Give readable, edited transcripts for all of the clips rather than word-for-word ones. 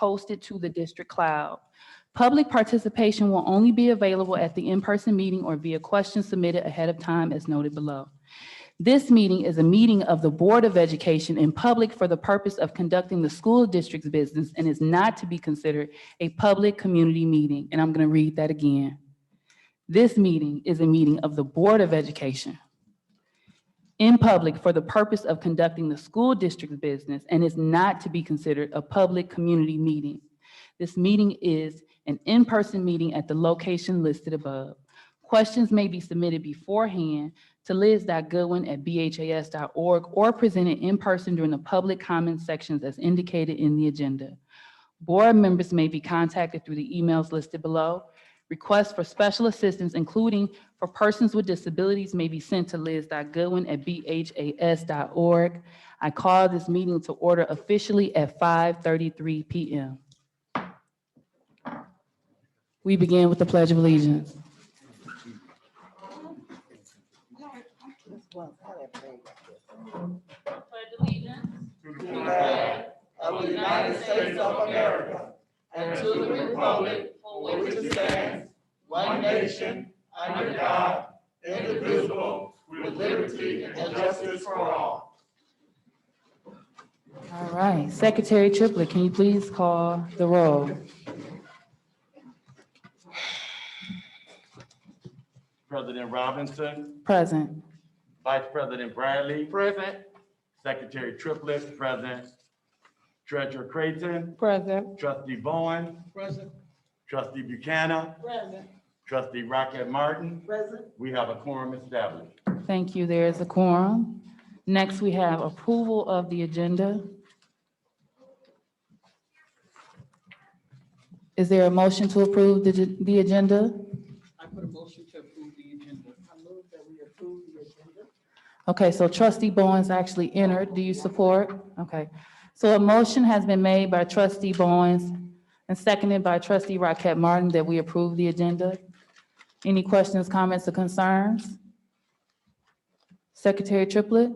posted to the district cloud. Public participation will only be available at the in-person meeting or via questions submitted ahead of time as noted below. This meeting is a meeting of the Board of Education in public for the purpose of conducting the school district's business and is not to be considered a public community meeting. And I'm going to read that again. This meeting is a meeting of the Board of Education in public for the purpose of conducting the school district's business and is not to be considered a public community meeting. This meeting is an in-person meeting at the location listed above. Questions may be submitted beforehand to liz.goodwin@bhas.org or presented in person during the public comment sections as indicated in the agenda. Board members may be contacted through the emails listed below. Requests for special assistance, including for persons with disabilities, may be sent to liz.goodwin@bhas.org. I call this meeting to order officially at 5:33 p.m. We begin with the Pledge of Allegiance. Pledge allegiance to the flag of the United States of America and to the republic for which it stands, one nation, under God, indivisible, with liberty and justice for all. All right, Secretary Triplett, can you please call the roll? President Robinson. Present. Vice President Bradley. Present. Secretary Triplett, present. Treasurer Creighton. Present. Trustee Bowen. Present. Trustee Buchanan. Present. Trustee Rocket Martin. Present. We have a quorum established. Thank you. There is a quorum. Next, we have approval of the agenda. Is there a motion to approve the agenda? I put a motion to approve the agenda. I move that we approve the agenda. Okay, so Trustee Bowens actually entered. Do you support? Okay. So a motion has been made by Trustee Bowens and seconded by Trustee Rocket Martin that we approve the agenda. Any questions, comments, or concerns? Secretary Triplett?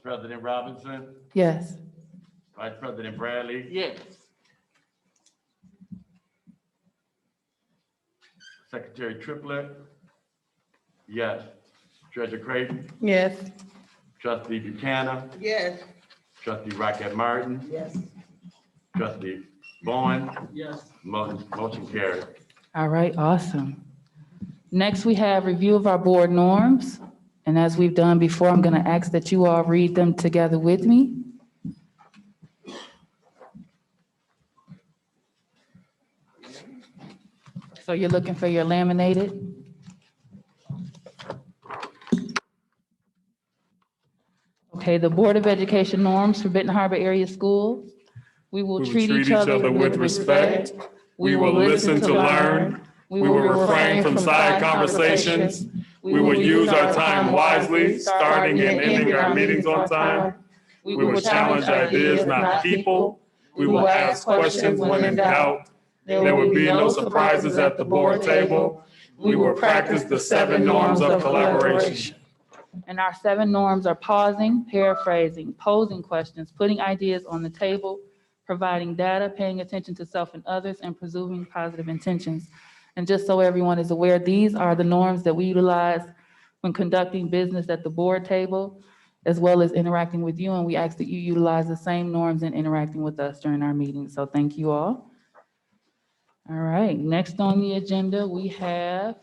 President Robinson. Yes. Vice President Bradley. Yes. Secretary Triplett. Yes. Treasurer Creighton. Yes. Trustee Buchanan. Yes. Trustee Rocket Martin. Yes. Trustee Bowen. Yes. Motion carried. All right, awesome. Next, we have review of our board norms. And as we've done before, I'm going to ask that you all read them together with me. So you're looking for your laminated? Okay, the Board of Education norms for Benton Harbor Area Schools. We will treat each other with respect. We will listen to learn. We will refrain from side conversations. We will use our time wisely, starting and ending our meetings on time. We will challenge ideas, not people. We will ask questions when in doubt. There will be no surprises at the board table. We will practice the 7 norms of collaboration. And our 7 norms are pausing, paraphrasing, posing questions, putting ideas on the table, providing data, paying attention to self and others, and presuming positive intentions. And just so everyone is aware, these are the norms that we utilize when conducting business at the board table, as well as interacting with you. And we ask that you utilize the same norms in interacting with us during our meetings. So thank you all. All right, next on the agenda, we have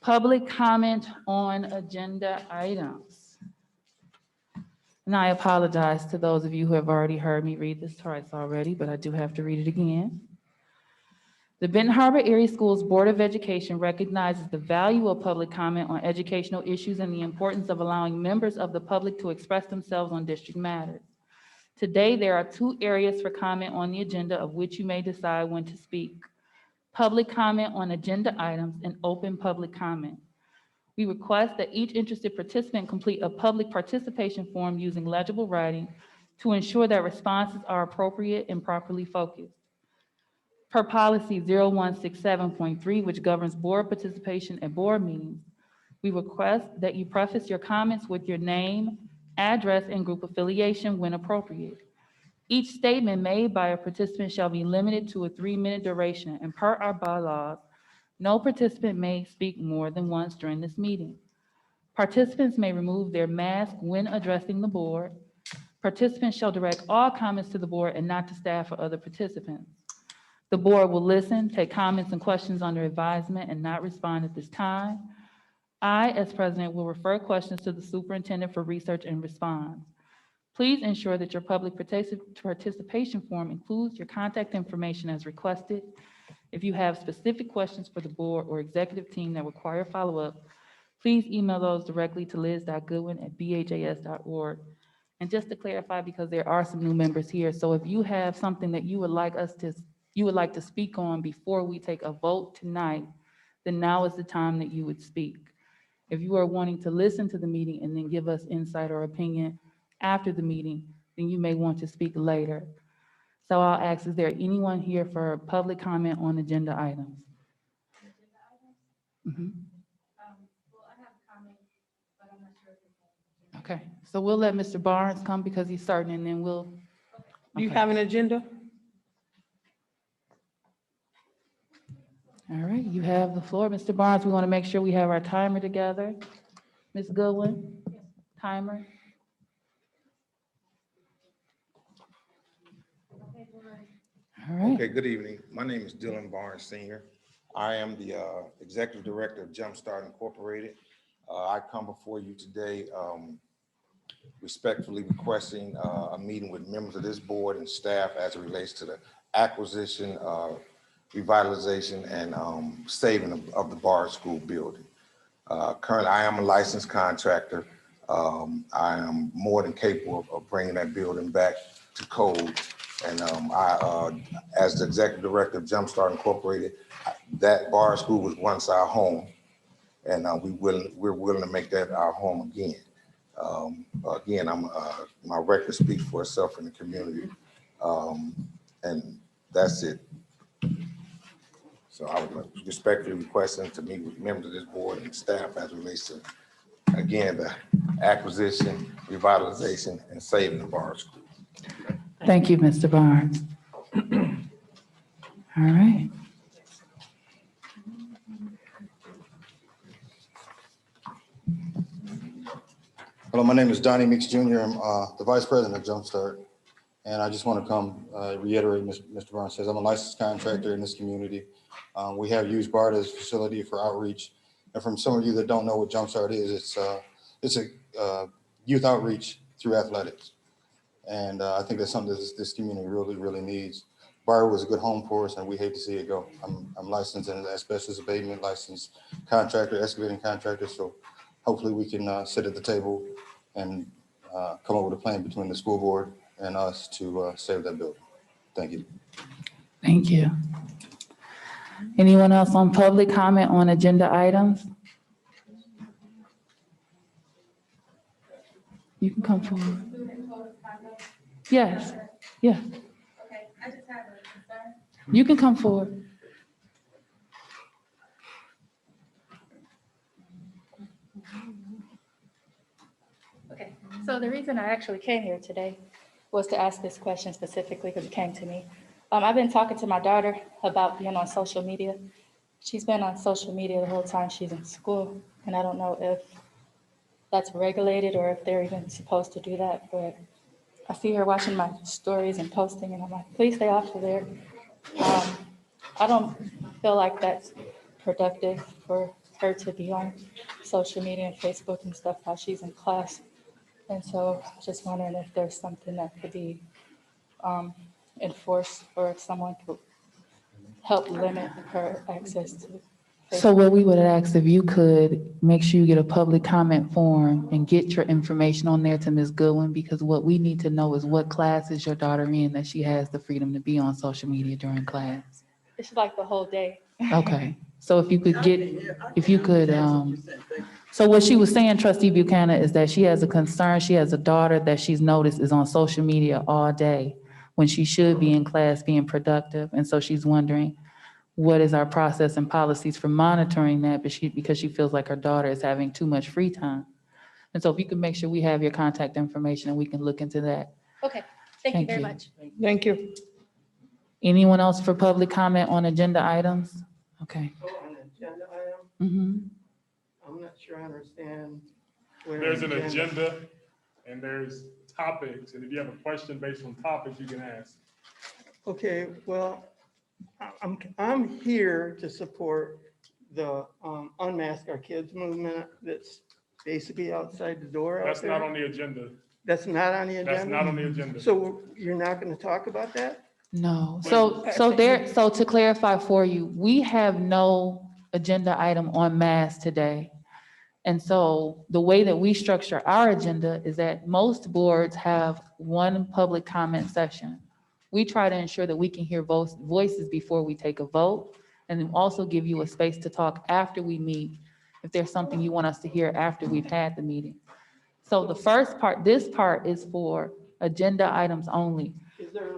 public comment on agenda items. And I apologize to those of you who have already heard me read this twice already, but I do have to read it again. The Benton Harbor Area Schools Board of Education recognizes the value of public comment on educational issues and the importance of allowing members of the public to express themselves on district matters. Today, there are 2 areas for comment on the agenda of which you may decide when to speak: public comment on agenda items and open public comment. We request that each interested participant complete a public participation form using legible writing to ensure that responses are appropriate and properly focused. Per policy 0167.3, which governs board participation at board meetings, we request that you preface your comments with your name, address, and group affiliation when appropriate. Each statement made by a participant shall be limited to a 3-minute duration, and per our bylaws, no participant may speak more than once during this meeting. Participants may remove their mask when addressing the board. Participants shall direct all comments to the board and not to staff or other participants. The board will listen, take comments and questions under advisement, and not respond at this time. I, as president, will refer questions to the superintendent for research and response. Please ensure that your public participation form includes your contact information as requested. If you have specific questions for the board or executive team that require follow-up, please email those directly to liz.goodwin@bhas.org. And just to clarify, because there are some new members here, so if you have something that you would like to speak on before we take a vote tonight, then now is the time that you would speak. If you are wanting to listen to the meeting and then give us insight or opinion after the meeting, then you may want to speak later. So I'll ask, is there anyone here for public comment on agenda items? Mhm. Well, I have a comment, but I'm not sure if it's. Okay, so we'll let Mr. Barnes come because he's starting, and then we'll. Do you Okay. have an agenda? All right, you have the floor. Mr. Barnes, we want to make sure we have our timer together. Ms. Goodwin, timer. All right. Okay, good evening. My name is Dylan Barnes Sr. I am the Executive Director of Jumpstart Incorporated. I come before you today respectfully requesting a meeting with members of this board and staff as it relates to the acquisition, revitalization, and saving of the Bar School building. Currently, I am a licensed contractor. I am more than capable of bringing that building back to code. And as the Executive Director of Jumpstart Incorporated, that Bar School was once our home, and we're willing to make that our home again. Again, my record speaks for itself in the community, and that's it. So I would respectfully requesting to meet with members of this board and staff as it relates to, again, the acquisition, revitalization, and saving the Bar School. Thank you, Mr. Barnes. All right. Hello, my name is Donnie Meeks Jr. I'm the Vice President of Jumpstart. And I just want to come reiterate Mr. Barnes says, I'm a licensed contractor in this community. We have used BART as a facility for outreach. And from some of you that don't know what Jumpstart is, it's a youth outreach through athletics. And I think that's something that this community really, really needs. BART was a good home for us, and we hate to see it go. I'm licensed in asbestos abatement, licensed contractor, excavating contractor. So hopefully we can sit at the table and come up with a plan between the school board and us to save that building. Thank you. Thank you. Anyone else on public comment on agenda items? You can come forward. Yes, yeah. Okay, I just have a concern. You can come forward. Okay, so the reason I actually came here today was to ask this question specifically because it came to me. I've been talking to my daughter about being on social media. She's been on social media the whole time she's in school, and I don't know if that's regulated or if they're even supposed to do that, but I see her watching my stories and posting, and I'm like, please stay off of there. I don't feel like that's productive for her to be on social media and Facebook and stuff while she's in class. And so just wondering if there's something that could be enforced or if someone could help limit her access to So what we would ask, if you could make sure you get a public comment form and get your information on there to Ms. Goodwin, because what we need to know is what class is your daughter in that she has the freedom to be on social media during class. It's like the whole day. Okay, so if you could so what she was saying, Trustee Buchanan, is that she has a concern, she has a daughter that she's noticed is on social media all day when she should be in class being productive. And so she's wondering, what is our process and policies for monitoring that? But because she feels like her daughter is having too much free time. And so if you can make sure we have your contact information and we can look into that. Okay, thank you Thank very you. much. Thank you. Anyone else for public comment on agenda items? Okay. So on the agenda item, Mhm. I'm not sure I understand. where There's an agenda and there's topics, and if you have a question based on topics, you can ask. Okay, well, I'm here to support the Unmask Our Kids movement that's basically outside the door out That's not there. on the agenda. That's not on the agenda? That's not on the agenda. So you're not going to talk about that? No, so to clarify for you, we have no agenda item on Masb today. And so the way that we structure our agenda is that most boards have one public comment session. We try to ensure that we can hear both voices before we take a vote, and then also give you a space to talk after we meet, if there's something you want us to hear after we've had the meeting. So the first part, this part is for agenda items only. Is there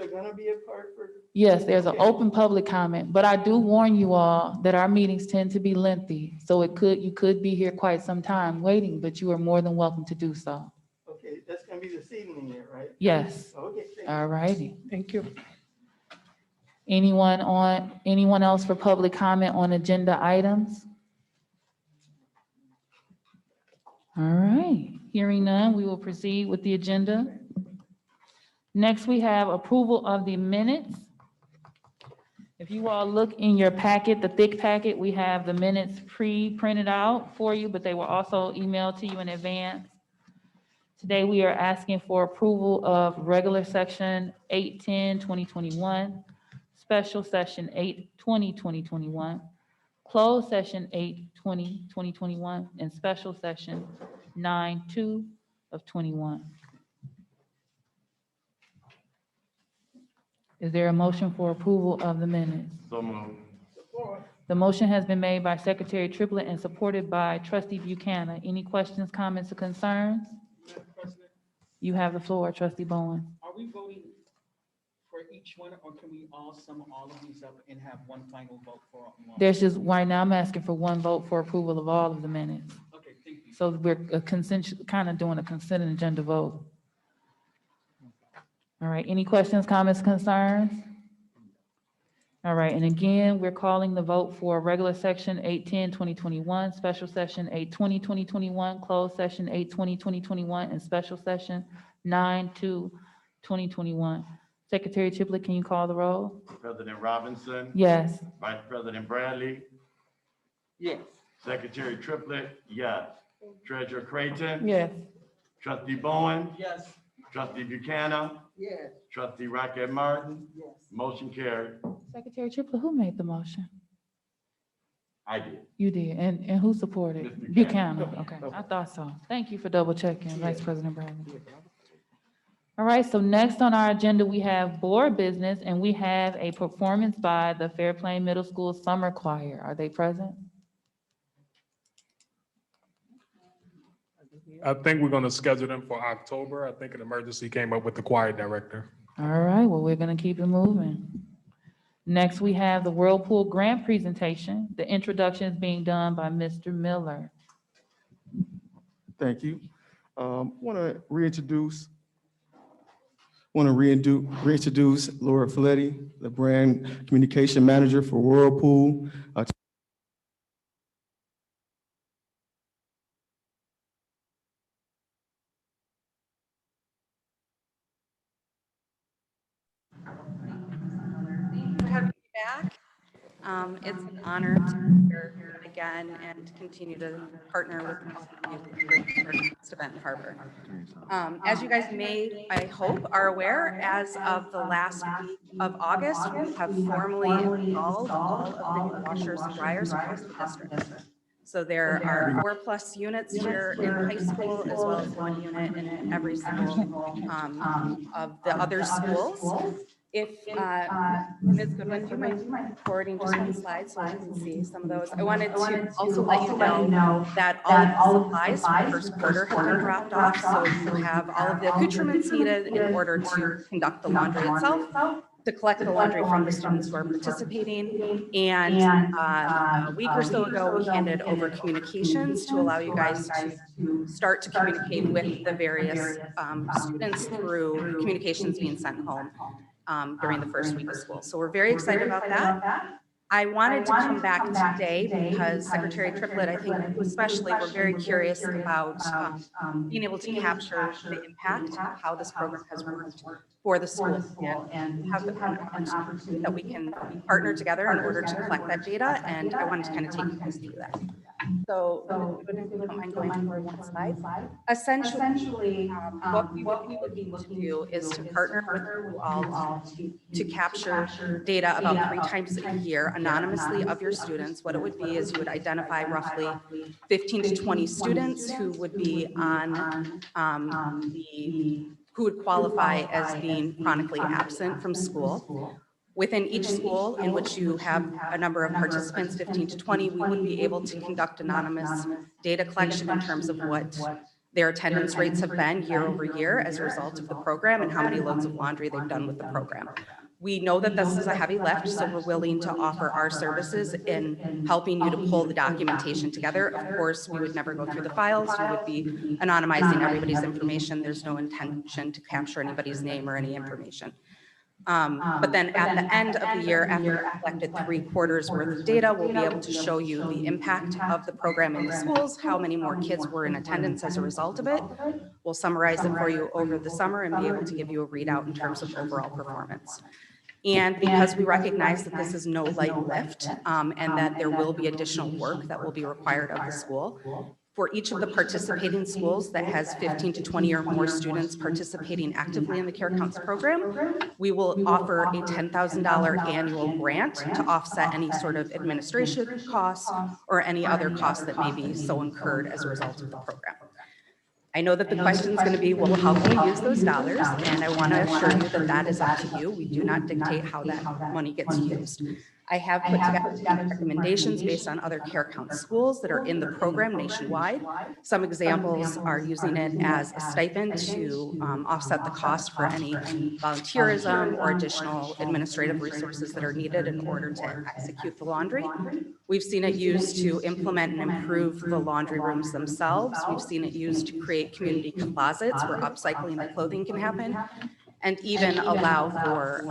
going to be a part for? Yes, there's an Okay. open public comment, but I do warn you all that our meetings tend to be lengthy. So you could be here quite some time waiting, but you are more than welcome to do so. Okay, that's going to be this evening here, right? Yes, Okay, thank you. all righty. Thank you. Anyone else for public comment on agenda items? All right, hearing none, we will proceed with the agenda. Next, we have approval of the minutes. If you all look in your packet, the thick packet, we have the minutes pre-printed out for you, but they were also emailed to you in advance. Today, we are asking for approval of regular section 8/10/2021, special session 8/20/2021, closed session 8/20/2021, and special session 9/2/21. Is there a motion for approval of the minutes? So moved. The motion has been made by Secretary Triplett and supported by Trustee Buchanan. Any questions, comments, or concerns? Madam President, You have the floor, Trustee Bowen. are we voting for each one, or can we all sum all of these up and have one final vote for all? There's just, right now, I'm asking for one vote for approval of all of the minutes. Okay, thank you. So we're kind of doing a consent agenda vote. All right, any questions, comments, concerns? All right, and again, we're calling the vote for regular section 8/10/2021, special session 8/20/2021, closed session 8/20/2021, and special session 9/2/2021. Secretary Triplett, can you call the roll? President Robinson. Yes. Vice President Bradley. Yes. Secretary Triplett, yes. Treasurer Creighton. Yes. Trustee Bowen. Yes. Trustee Buchanan. Yes. Trustee Rocket Martin. Yes. Motion carried. Secretary Triplett, who made the motion? I did. You did, and who supported? Ms. Buchanan, Buchanan. okay, I thought so. Thank you for double checking, Vice President Bradley. All right, so next on our agenda, we have board business, and we have a performance by the Fairplain Middle School Summer Choir. Are they present? I think we're gonna schedule them for October. I think an emergency came up with the choir director. All right, well, we're gonna keep it moving. Next, we have the Whirlpool grant presentation. The introduction is being done by Mr. Miller. Thank you. Want to reintroduce Laura Folletti, the brand communication manager for Whirlpool. For having me back. It's an honor to be here again and continue to partner with the great event in Harbor. As you guys may, I hope, are aware, as of the last week of August, we have formally installed all of the new washers and dryers across the district. So there are 4+ units here in high school, as well as 1 unit in every single of the other schools. If Ms. Goodwin, do you mind forwarding just one slide so I can see some of those? I wanted to also let you know that all of the supplies for the first quarter have been dropped off, so you have all of the accoutrements needed in order to conduct the laundry itself. to collect the laundry from the students who are participating. And a week or so ago, we handed over communications to allow you guys to start to communicate with the various students through communications being sent home during the first week of school. So we're very excited about that. I wanted to come back today because Secretary Triplett, I think you especially, were very curious about being able to capture the impact of how this program has worked for the school and have an opportunity that we can partner together in order to collect that data. And I wanted to kind of take you guys through that. So if you don't mind going forward one slide. Essentially, what we would be looking to do is to partner with you all to capture data about 3 times a year anonymously of your students. What it would be is you would identify roughly 15 to 20 students who would be on who would qualify as being chronically absent from school. Within each school in which you have a number of participants, 15 to 20, we would be able to conduct anonymous data collection in terms of what their attendance rates have been year over year as a result of the program and how many loads of laundry they've done with the program. We know that this is a heavy lift, so we're willing to offer our services in helping you to pull the documentation together. Of course, we would never go through the files. You would be anonymizing everybody's information. There's no intention to capture anybody's name or any information. But then at the end of the year, after you've collected 3/4 worth of data, we'll be able to show you the impact of the program in the schools, how many more kids were in attendance as a result of it. We'll summarize it for you over the summer and be able to give you a readout in terms of overall performance. And because we recognize that this is no light lift and that there will be additional work that will be required of the school, for each of the participating schools that has 15 to 20 or more students participating actively in the Care Counts program, we will offer a $10,000 annual grant to offset any sort of administration costs or any other costs that may be so incurred as a result of the program. I know that the question is going to be, well, how can we use those dollars? And I want to assure you that that is up to you. We do not dictate how that money gets used. I have put together recommendations based on other Care Counts schools that are in the program nationwide. Some examples are using it as a stipend to offset the cost for any volunteerism or additional administrative resources that are needed in order to execute the laundry. We've seen it used to implement and improve the laundry rooms themselves. We've seen it used to create community closets where upcycling the clothing can happen, and even allow for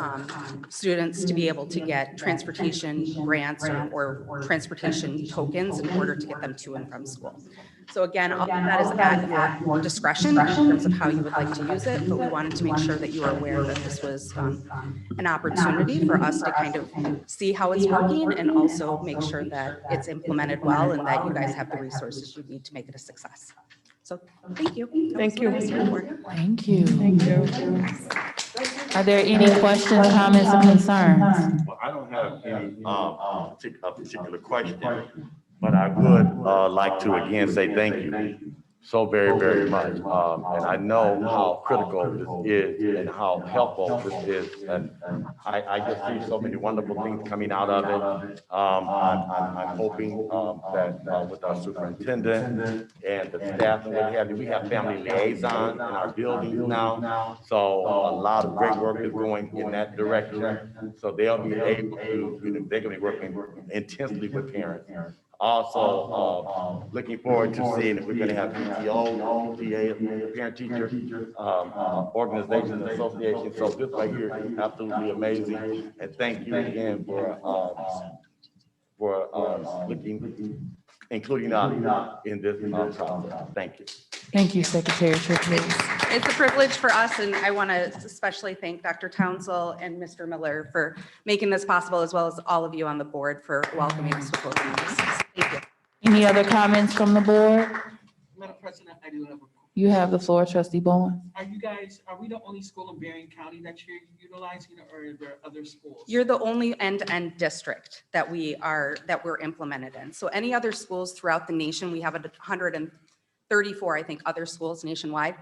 students to be able to get transportation grants or transportation tokens in order to get them to and from school. So again, all of that is at your discretion in terms of how you would like to use it, but we wanted to make sure that you are aware that this was an opportunity for us to kind of see how it's working and also make sure that it's implemented well and that you guys have the resources you need to make it a success. So thank you. Thank you. Thank you. Thank you. Are there any questions, comments, or concerns? Well, I don't have any particular question, but I would like to again say thank you so very, very much. And I know how critical this is and how helpful this is. And I just see so many wonderful things coming out of it. I'm hoping that with our superintendent and the staff and what have you, we have family liaisons in our buildings now. So a lot of great work is going in that direction. So they'll be able to, they're going to be working intensely with parents. Also, looking forward to seeing if we're going to have PTO, PTA, parent-teacher organizations, associations. So this right here is absolutely amazing. And thank you again for including us in this process. Thank you. Thank you, Secretary Triplett. It's a privilege for us, and I want to especially thank Dr. Townsell and Mr. Miller for making this possible, as well as all of you on the board for welcoming us with open arms. Thank you. Any other comments from the board? Madam President, I do have a. You have the floor, Trustee Bonds. Are we the only school in Berrien County that you're utilizing, or are there other schools? You're the only end-to-end district that we're implemented in. So any other schools throughout the nation, we have 134, I think, other schools nationwide.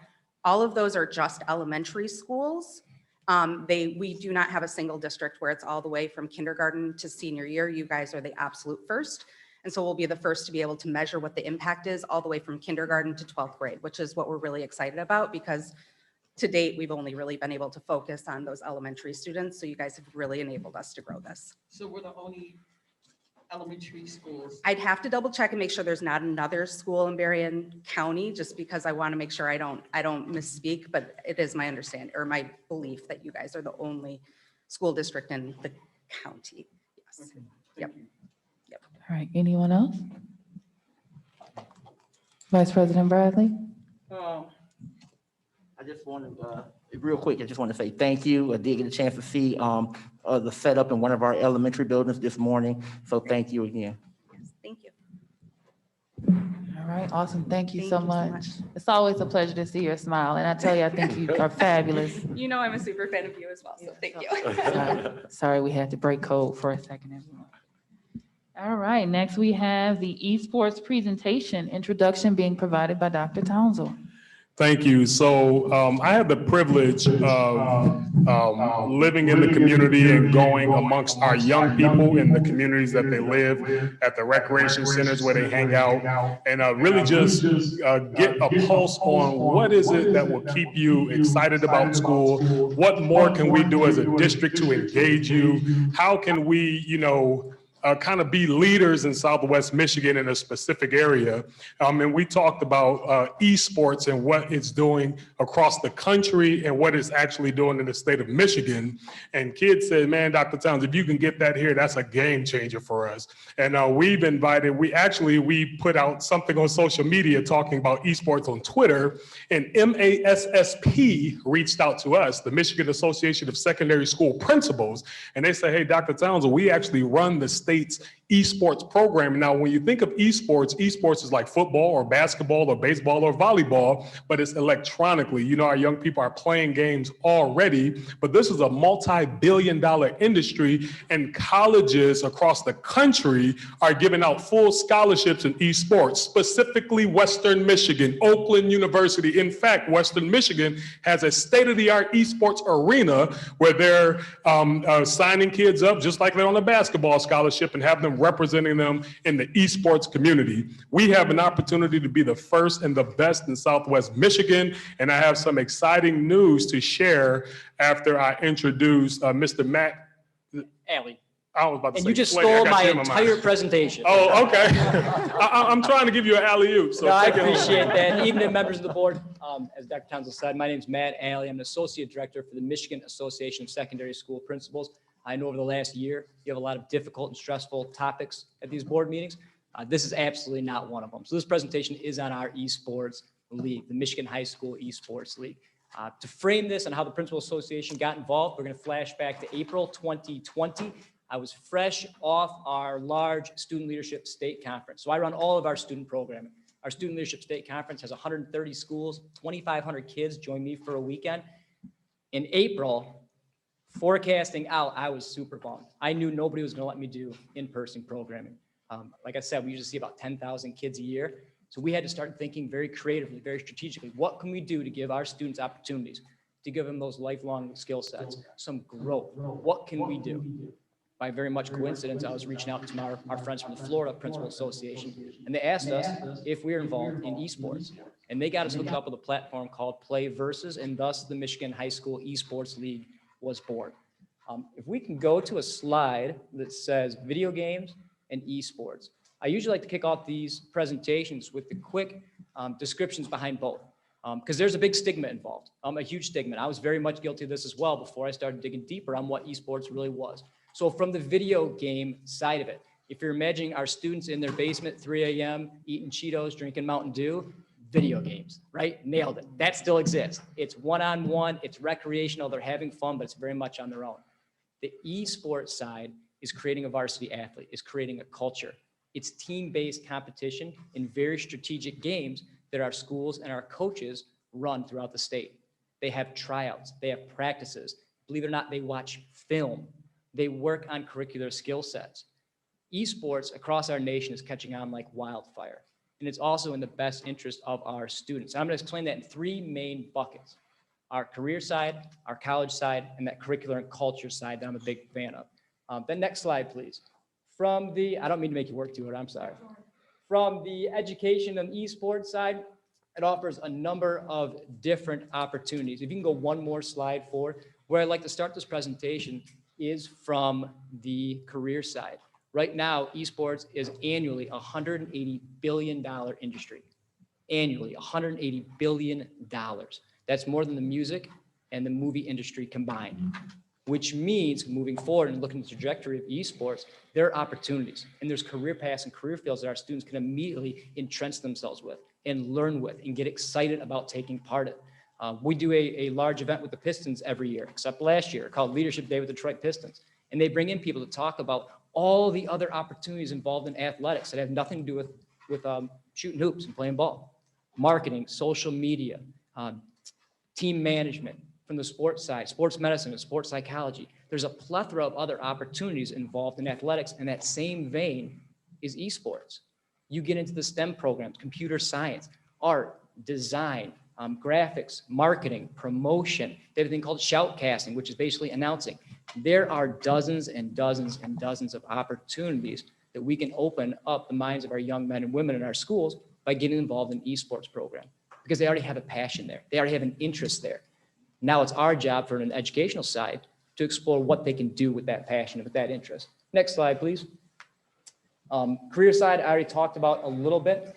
All of those are just elementary schools. We do not have a single district where it's all the way from kindergarten to senior year. You guys are the absolute first. And so we'll be the first to be able to measure what the impact is all the way from kindergarten to 12th grade, which is what we're really excited about, because to date, we've only really been able to focus on those elementary students. So you guys have really enabled us to grow this. So we're the only elementary schools. I'd have to double check and make sure there's not another school in Berrien County, just because I want to make sure I don't misspeak, but it is my understanding or my belief that you guys are the only school district in the county. Yes. Okay, Yep. thank you. All right, anyone else? Vice President Bradley? I just wanted, real quick, I just want to say thank you. I did get a chance to see the setup in one of our elementary buildings this morning. So thank you again. Yes, thank you. All right, awesome. Thank you Thank so you so much. much. It's always a pleasure to see your smile, and I tell you, I think you are fabulous. You know I'm a super fan of you as well, so thank you. Sorry, we had to break code for a second, everyone. All right, next we have the esports presentation, introduction being provided by Dr. Townsend. Thank you. So I had the privilege of living in the community and going amongst our young people in the communities that they live, at the recreation centers where they hang out, and really just get a pulse on what is it that will keep you excited about school, what more can we do as a district to engage you, how can we, kind of be leaders in Southwest Michigan in a specific area. And we talked about esports and what it's doing across the country and what it's actually doing in the state of Michigan. And kids said, man, Dr. Towns, if you can get that here, that's a game changer for us. And we put out something on social media talking about esports on Twitter, and MASSP reached out to us, the Michigan Association of Secondary School Principals, and they said, hey, Dr. Townsend, we actually run the state's esports program. Now, when you think of esports is like football or basketball or baseball or volleyball, but it's electronically. Our young people are playing games already, but this is a multi-billion-dollar industry, and colleges across the country are giving out full scholarships in esports, specifically Western Michigan, Oakland University. In fact, Western Michigan has a state-of-the-art esports arena where they're signing kids up just like they're on a basketball scholarship and have them representing them in the esports community. We have an opportunity to be the first and the best in Southwest Michigan, and I have some exciting news to share after I introduce Mr. Matt Alley. I was about to And say you just Slade. I stole got my you in mind. entire presentation. Oh, okay. I'm trying to give you an alley-oop. So No, I take it. appreciate that. Evening, members of the board. As Dr. Townsend said, my name is Matt Alley. I'm an associate director for the Michigan Association of Secondary School Principals. I know over the last year, you have a lot of difficult and stressful topics at these board meetings. This is absolutely not one of them. So this presentation is on our esports league, the Michigan High School Esports League. To frame this and how the Principal Association got involved, we're going to flash back to April 2020. I was fresh off our large student leadership state conference. So I run all of our student programming. Our student leadership state conference has 130 schools, 2,500 kids join me for a weekend. In April, forecasting out, I was super bummed. I knew nobody was going to let me do in-person programming. Like I said, we usually see about 10,000 kids a year. So we had to start thinking very creatively, very strategically. What can we do to give our students opportunities, to give them those lifelong skill sets, some growth? What can we do? By very much coincidence, I was reaching out to our friends from the Florida Principal Association, and they asked us if we were involved in esports. And they got us hooked up with a platform called Play Versus, and thus the Michigan High School Esports League was born. If we can go to a slide that says video games and esports. I usually like to kick off these presentations with the quick descriptions behind both, because there's a big stigma involved, a huge stigma. I was very much guilty of this as well before I started digging deeper on what esports really was. So from the video game side of it, if you're imagining our students in their basement, 3 a.m., eating Cheetos, drinking Mountain Dew, video games, right? Nailed it. That still exists. It's one-on-one, it's recreational, they're having fun, but it's very much on their own. The esports side is creating a varsity athlete, is creating a culture. It's team-based competition in very strategic games that our schools and our coaches run throughout the state. They have tryouts, they have practices. Believe it or not, they watch film. They work on curricular skill sets. Esports across our nation is catching on like wildfire. And it's also in the best interest of our students. And I'm going to explain that in 3 main buckets: our career side, our college side, and that curricular and culture side that I'm a big fan of. Then next slide, please. From the, I don't mean to make you work too hard, I'm sorry. From the education and esports side, It offers a number of different opportunities. If you can go one more slide forward, where I'd like to start this presentation is from the career side. Right now, esports is annually a $180 billion industry. Annually, $180 billion. That's more than the music and the movie industry combined, which means moving forward and looking at the trajectory of esports, there are opportunities and there's career paths and career fields that our students can immediately entrench themselves with and learn with and get excited about taking part in. We do a large event with the Pistons every year, except last year, called Leadership Day with the Detroit Pistons. And they bring in people to talk about all the other opportunities involved in athletics that have nothing to do with shooting hoops and playing ball. Marketing, social media, team management from the sports side, sports medicine and sports psychology. There's a plethora of other opportunities involved in athletics, and that same vein is esports. You get into the STEM programs, computer science, art, design, graphics, marketing, promotion. They have a thing called shoutcasting, which is basically announcing. There are dozens and dozens and dozens of opportunities that we can open up the minds of our young men and women in our schools by getting involved in esports program, because they already have a passion there. They already have an interest there. Now it's our job for an educational side to explore what they can do with that passion and with that interest. Next slide, please. Career side, I already talked about a little bit.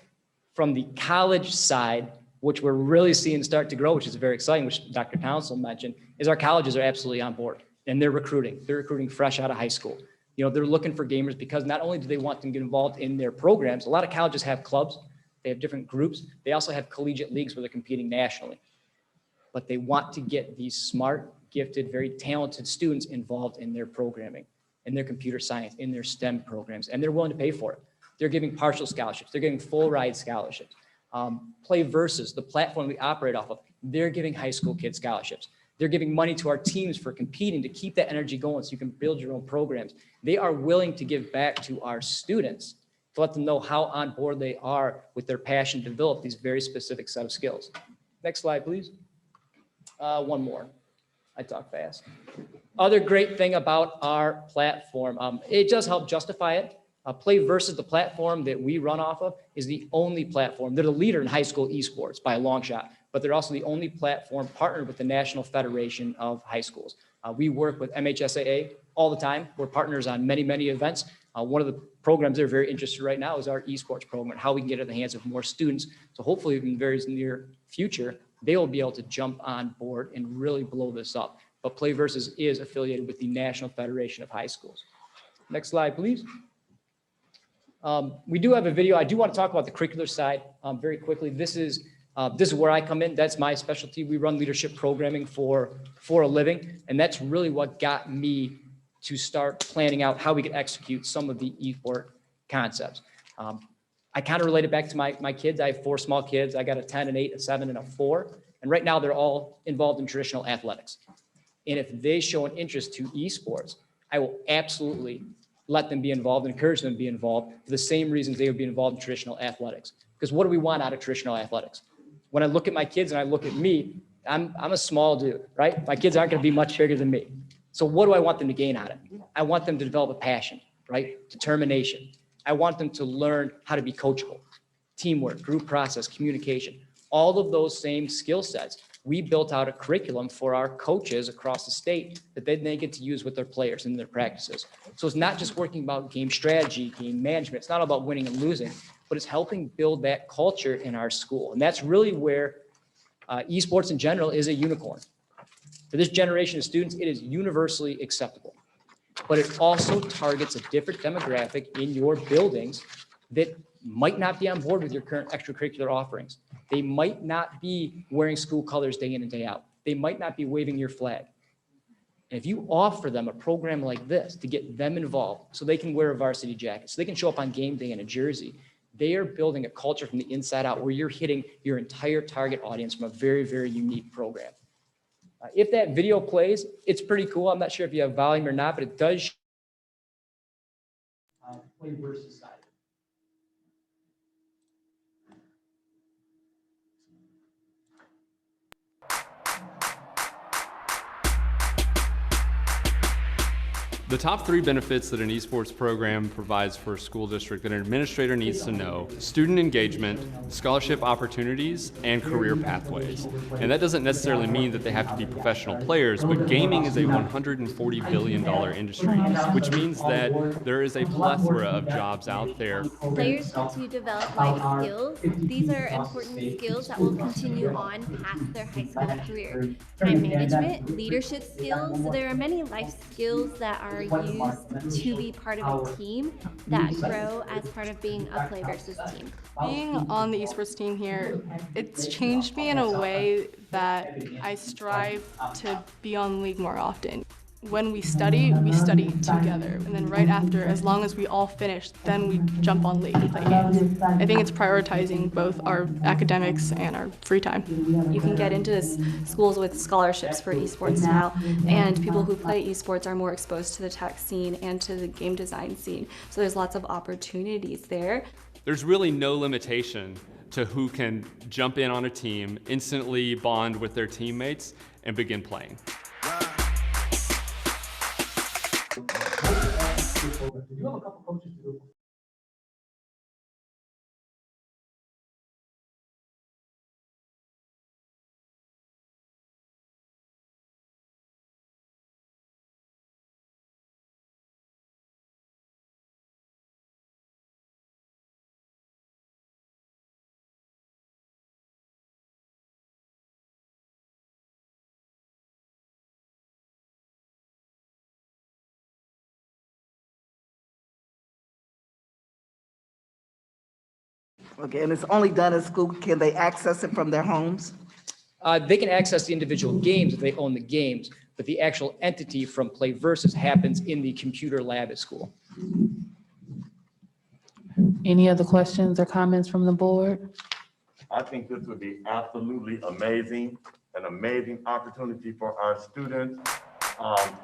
From the college side, which we're really seeing start to grow, which is very exciting, which Dr. Townsend mentioned, is our colleges are absolutely on board and they're recruiting. They're recruiting fresh out of high school. You know, they're looking for gamers because not only do they want them to get involved in their programs, a lot of colleges have clubs, they have different groups. They also have collegiate leagues where they're competing nationally. But they want to get these smart, gifted, very talented students involved in their programming, in their computer science, in their STEM programs, and they're willing to pay for it. They're giving partial scholarships. They're giving full ride scholarships. Play Versus, the platform we operate off of, they're giving high school kids scholarships. They're giving money to our teams for competing to keep that energy going so you can build your own programs. They are willing to give back to our students to let them know how on board they are with their passion to develop these very specific set of skills. Next slide, please. One more. I talk fast. Other great thing about our platform, it does help justify it. Play Versus, the platform that we run off of, is the only platform. They're the leader in high school esports by a long shot, but they're also the only platform partnered with the National Federation of High Schools. We work with MHSAA all the time. We're partners on many, many events. One of the programs they're very interested in right now is our esports program, how we can get it in the hands of more students. So hopefully in the very near future, they will be able to jump on board and really blow this up. But Play Versus is affiliated with the National Federation of High Schools. Next slide, please. We do have a video. I do want to talk about the curricular side very quickly. This is where I come in. That's my specialty. We run leadership programming for a living. And that's really what got me to start planning out how we could execute some of the eSport concepts. I kind of relate it back to my kids. I have 4 small kids. I got a 10, an 8, a 7, and a 4. And right now they're all involved in traditional athletics. And if they show an interest to esports, I will absolutely let them be involved and encourage them to be involved for the same reasons they would be involved in traditional athletics. Because what do we want out of traditional athletics? When I look at my kids and I look at me, I'm a small dude, right? My kids aren't going to be much bigger than me. So what do I want them to gain out of it? I want them to develop a passion, right? Determination. I want them to learn how to be coachable, teamwork, group process, communication, all of those same skill sets. We built out a curriculum for our coaches across the state that they get to use with their players in their practices. So it's not just working about game strategy, game management. It's not about winning and losing, but it's helping build that culture in our school. And that's really where esports in general is a unicorn. For this generation of students, it is universally acceptable, but it also targets a different demographic in your buildings that might not be on board with your current extracurricular offerings. They might not be wearing school colors day in and day out. They might not be waving your flag. And if you offer them a program like this to get them involved so they can wear a varsity jacket, so they can show up on game day in a jersey, they are building a culture from the inside out where you're hitting your entire target audience from a very, very unique program. If that video plays, it's pretty cool. I'm not sure if you have volume or not, but it does Play Versus side. The top 3 benefits that an esports program provides for a school district that an administrator needs to know: student engagement, scholarship opportunities, and career pathways. And that doesn't necessarily mean that they have to be professional players, but gaming is a $140 billion industry, which means that there is a plethora of jobs out there. Players get to develop life skills. These are important skills that will continue on past their high school career. Time management, leadership skills. So there are many life skills that are used to be part of a team that grow as part of being a play versus team. Being on the esports team here, it's changed me in a way that I strive to be on league more often. When we study together, and then right after, as long as we all finish, then we jump on league and play games. I think it's prioritizing both our academics and our free time. You can get into schools with scholarships for esports now, and people who play esports are more exposed to the tech scene and to the game design scene. So there's lots of opportunities there. There's really no limitation to who can jump in on a team, instantly bond with their teammates, and begin playing. Okay, and it's only done at school. Can they access it from their homes? They can access the individual games if they own the games, but the actual entity from Play Versus happens in the computer lab at school. Any other questions or comments from the board? I think this would be absolutely amazing, an amazing opportunity for our students,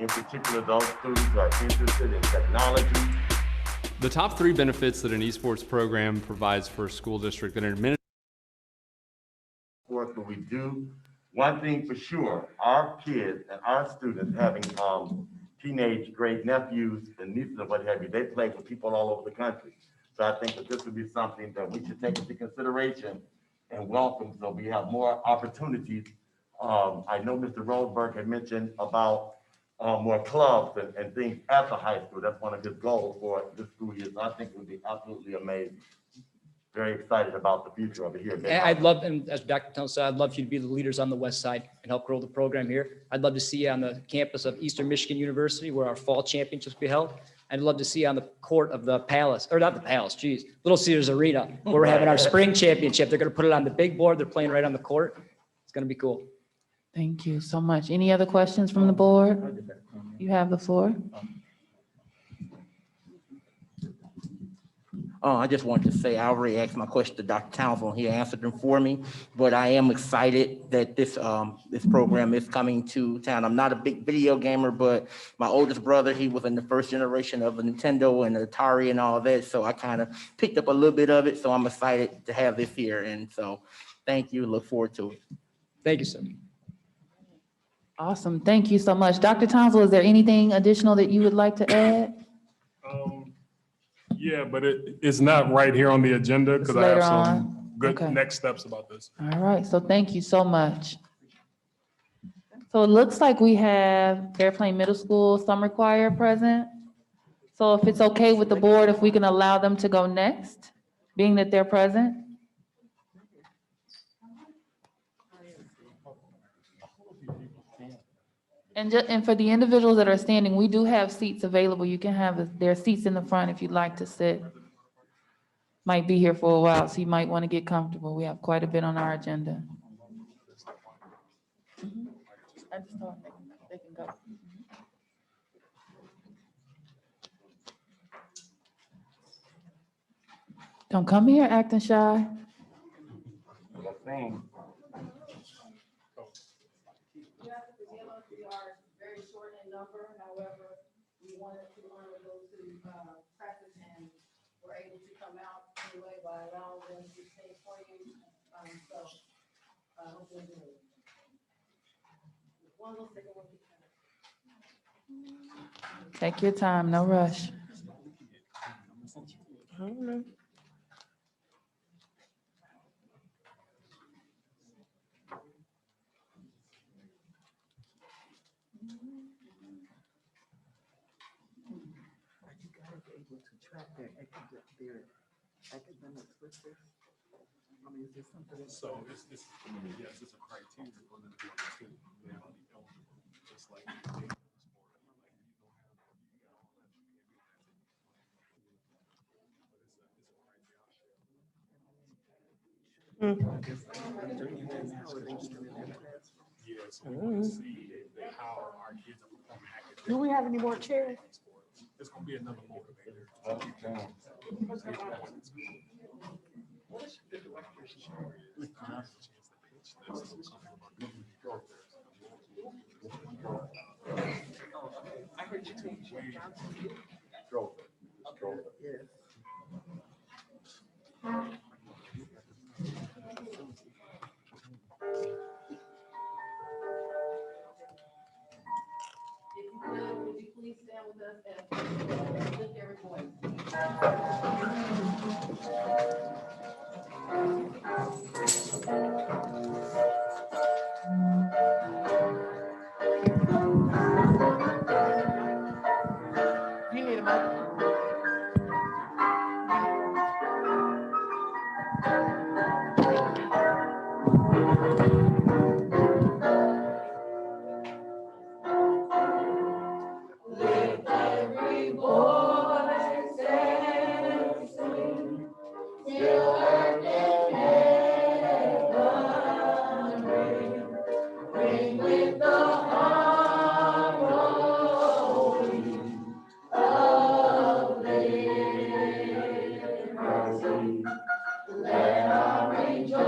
in particular those students who are interested in technology. The top 3 benefits that an esports program provides for a school district that an administrator. But we do one thing for sure: our kids and our students having teenage great nephews and nieces and what have you, they play with people all over the country. So I think that this would be something that we should take into consideration and welcome, so we have more opportunities. I know Mr. Roseberg had mentioned about more clubs and things at the high school. That's one of his goals for this school year. So I think it would be absolutely amazing. Very excited about the future of it here. And I'd love, and as Dr. Towns said, I'd love for you to be the leaders on the west side and help grow the program here. I'd love to see you on the campus of Eastern Michigan University, where our fall championships will be held. I'd love to see you on the court of the Palace, or not the Palace, geez, Little Caesars Arena, where we're having our spring championship. They're going to put it on the big board. They're playing right on the court. It's going to be cool. Thank you so much. Any other questions from the board? You have the floor. I just wanted to say, I already asked my question to Dr. Townsend. He answered them for me, but I am excited that this program is coming to town. I'm not a big video gamer, but my oldest brother, he was in the first generation of a Nintendo and Atari and all that. So I kind of picked up a little bit of it. So I'm excited to have this here. And so thank you. Look forward to it. Thank you, sir. Awesome. Thank you so much. Dr. Townsend, is there anything additional that you would like to add? Yeah, but it's not right here on the agenda because I have some good Okay. next steps about this. All right, so thank you so much. So it looks like we have Fairplain Middle School summer choir present. So if it's okay with the board, if we can allow them to go next, being that they're present. And for the individuals that are standing, we do have seats available. You can have, there are seats in the front if you'd like to sit. Might be here for a while, so you might want to get comfortable. We have quite a bit on our agenda. I just thought they can go. Don't come here acting shy. However, we wanted to honor those who practice and were able to come out anyway by allowing them to stay for you. So hopefully do it. One little second. Take your time, no rush. So it's, yes, it's a criteria for them to be just like. Do we have any more chairs? It's gonna be another motivator. I heard you too. Would you please stand with us and lift every voice? You need a mic. Every voice and sing, till earth and heaven ring with the harmony of liberty. Let our rejoicing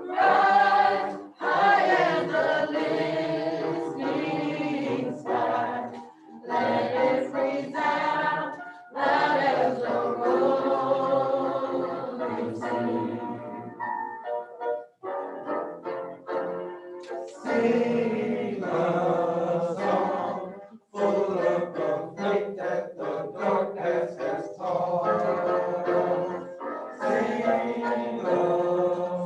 rise high as the listening sky. Let it resound loud as the rolling sea. Sing a song full of the faith that the darkness has taught us. Sing a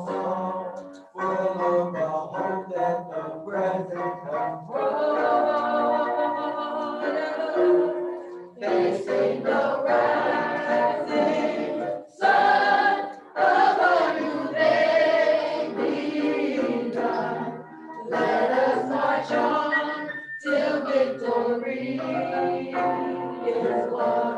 song full of the hope that the present has brought us. Facing the rising sun of a new day begun. Let us march on till victory is won.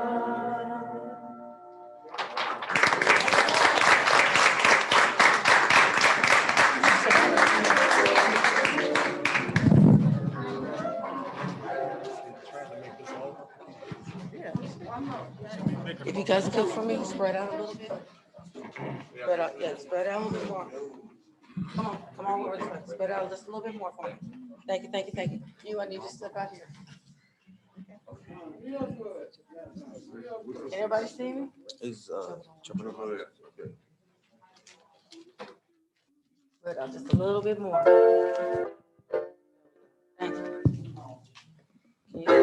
If you guys could for me, spread out a little bit. Spread out, yeah, spread out a little bit more. Come on over this way. Spread out just a little bit more for me. Thank you, thank you, thank you. You, I need you to step out here. Can everybody see me? Is, jumping over there. Spread out just a little bit more. Thank you. Can you see me?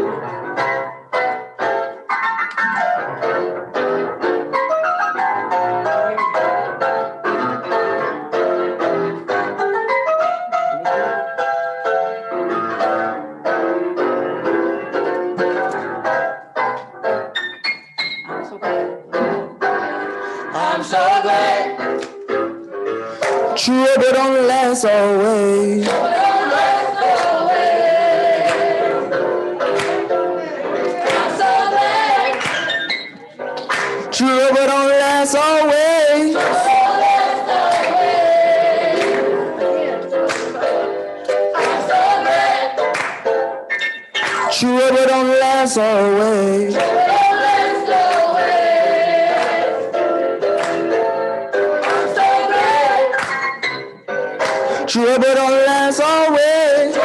I'm so glad. Trouble don't last always. I'm so glad. Trouble don't last always. Trouble don't last always. Trouble don't last always.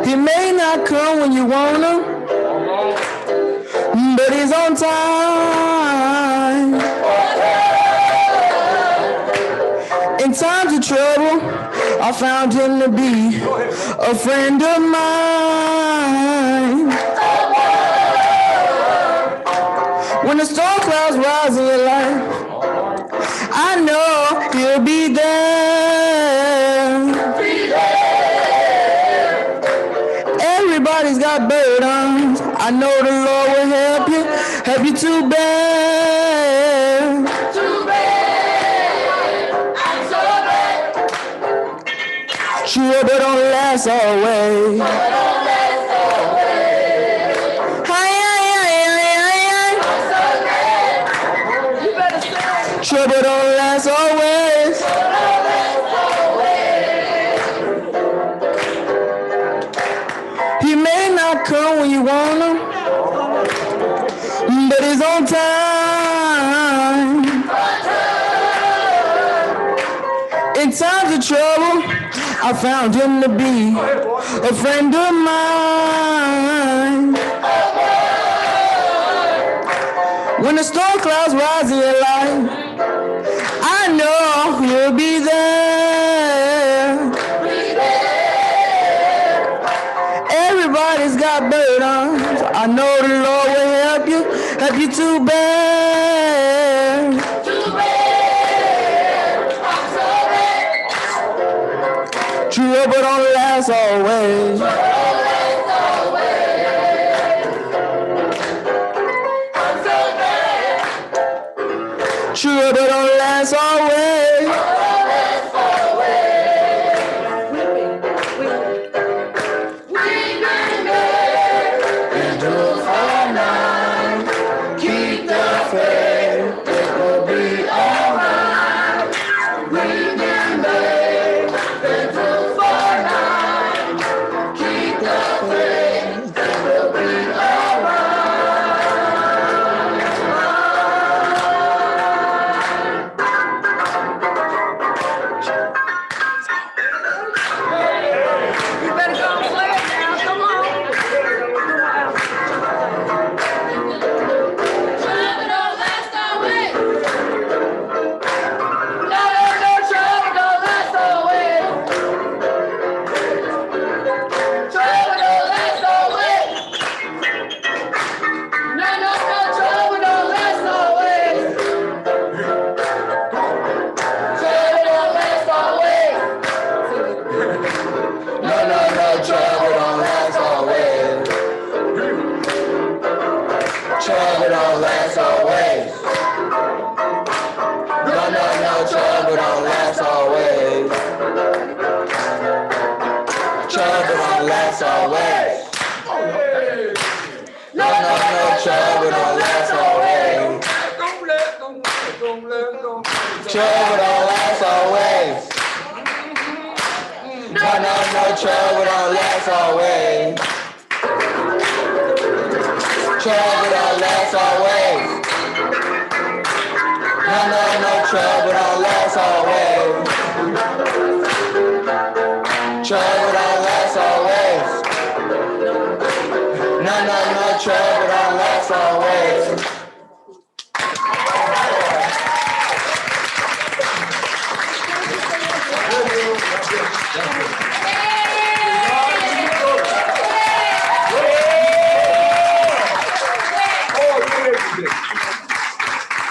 He may not come when you want him, but he's on time. In times of trouble, I found him to be a friend of mine. When the storm clouds rise in your life, I know he'll be there. Everybody's got burdens. I know the Lord will help you to bear. Trouble don't last always. Trouble don't last always. He may not come when you want him, but he's on time. In times of trouble, I found him to be a friend of mine. When the storm clouds rise in your life, I know he'll be there. Everybody's got burdens. I know the Lord will help you to bear. Trouble don't last always. Trouble don't last always. Endure for now. Keep the faith. It will be alright. Remember, endure for now. Keep the faith. It will be alright. Trouble don't last always. No, trouble don't last always. Trouble don't last always. No, trouble don't last always. Trouble don't last always. No, trouble don't last always. Trouble don't last always. No, trouble don't last always. Trouble don't last always. No, trouble don't last always.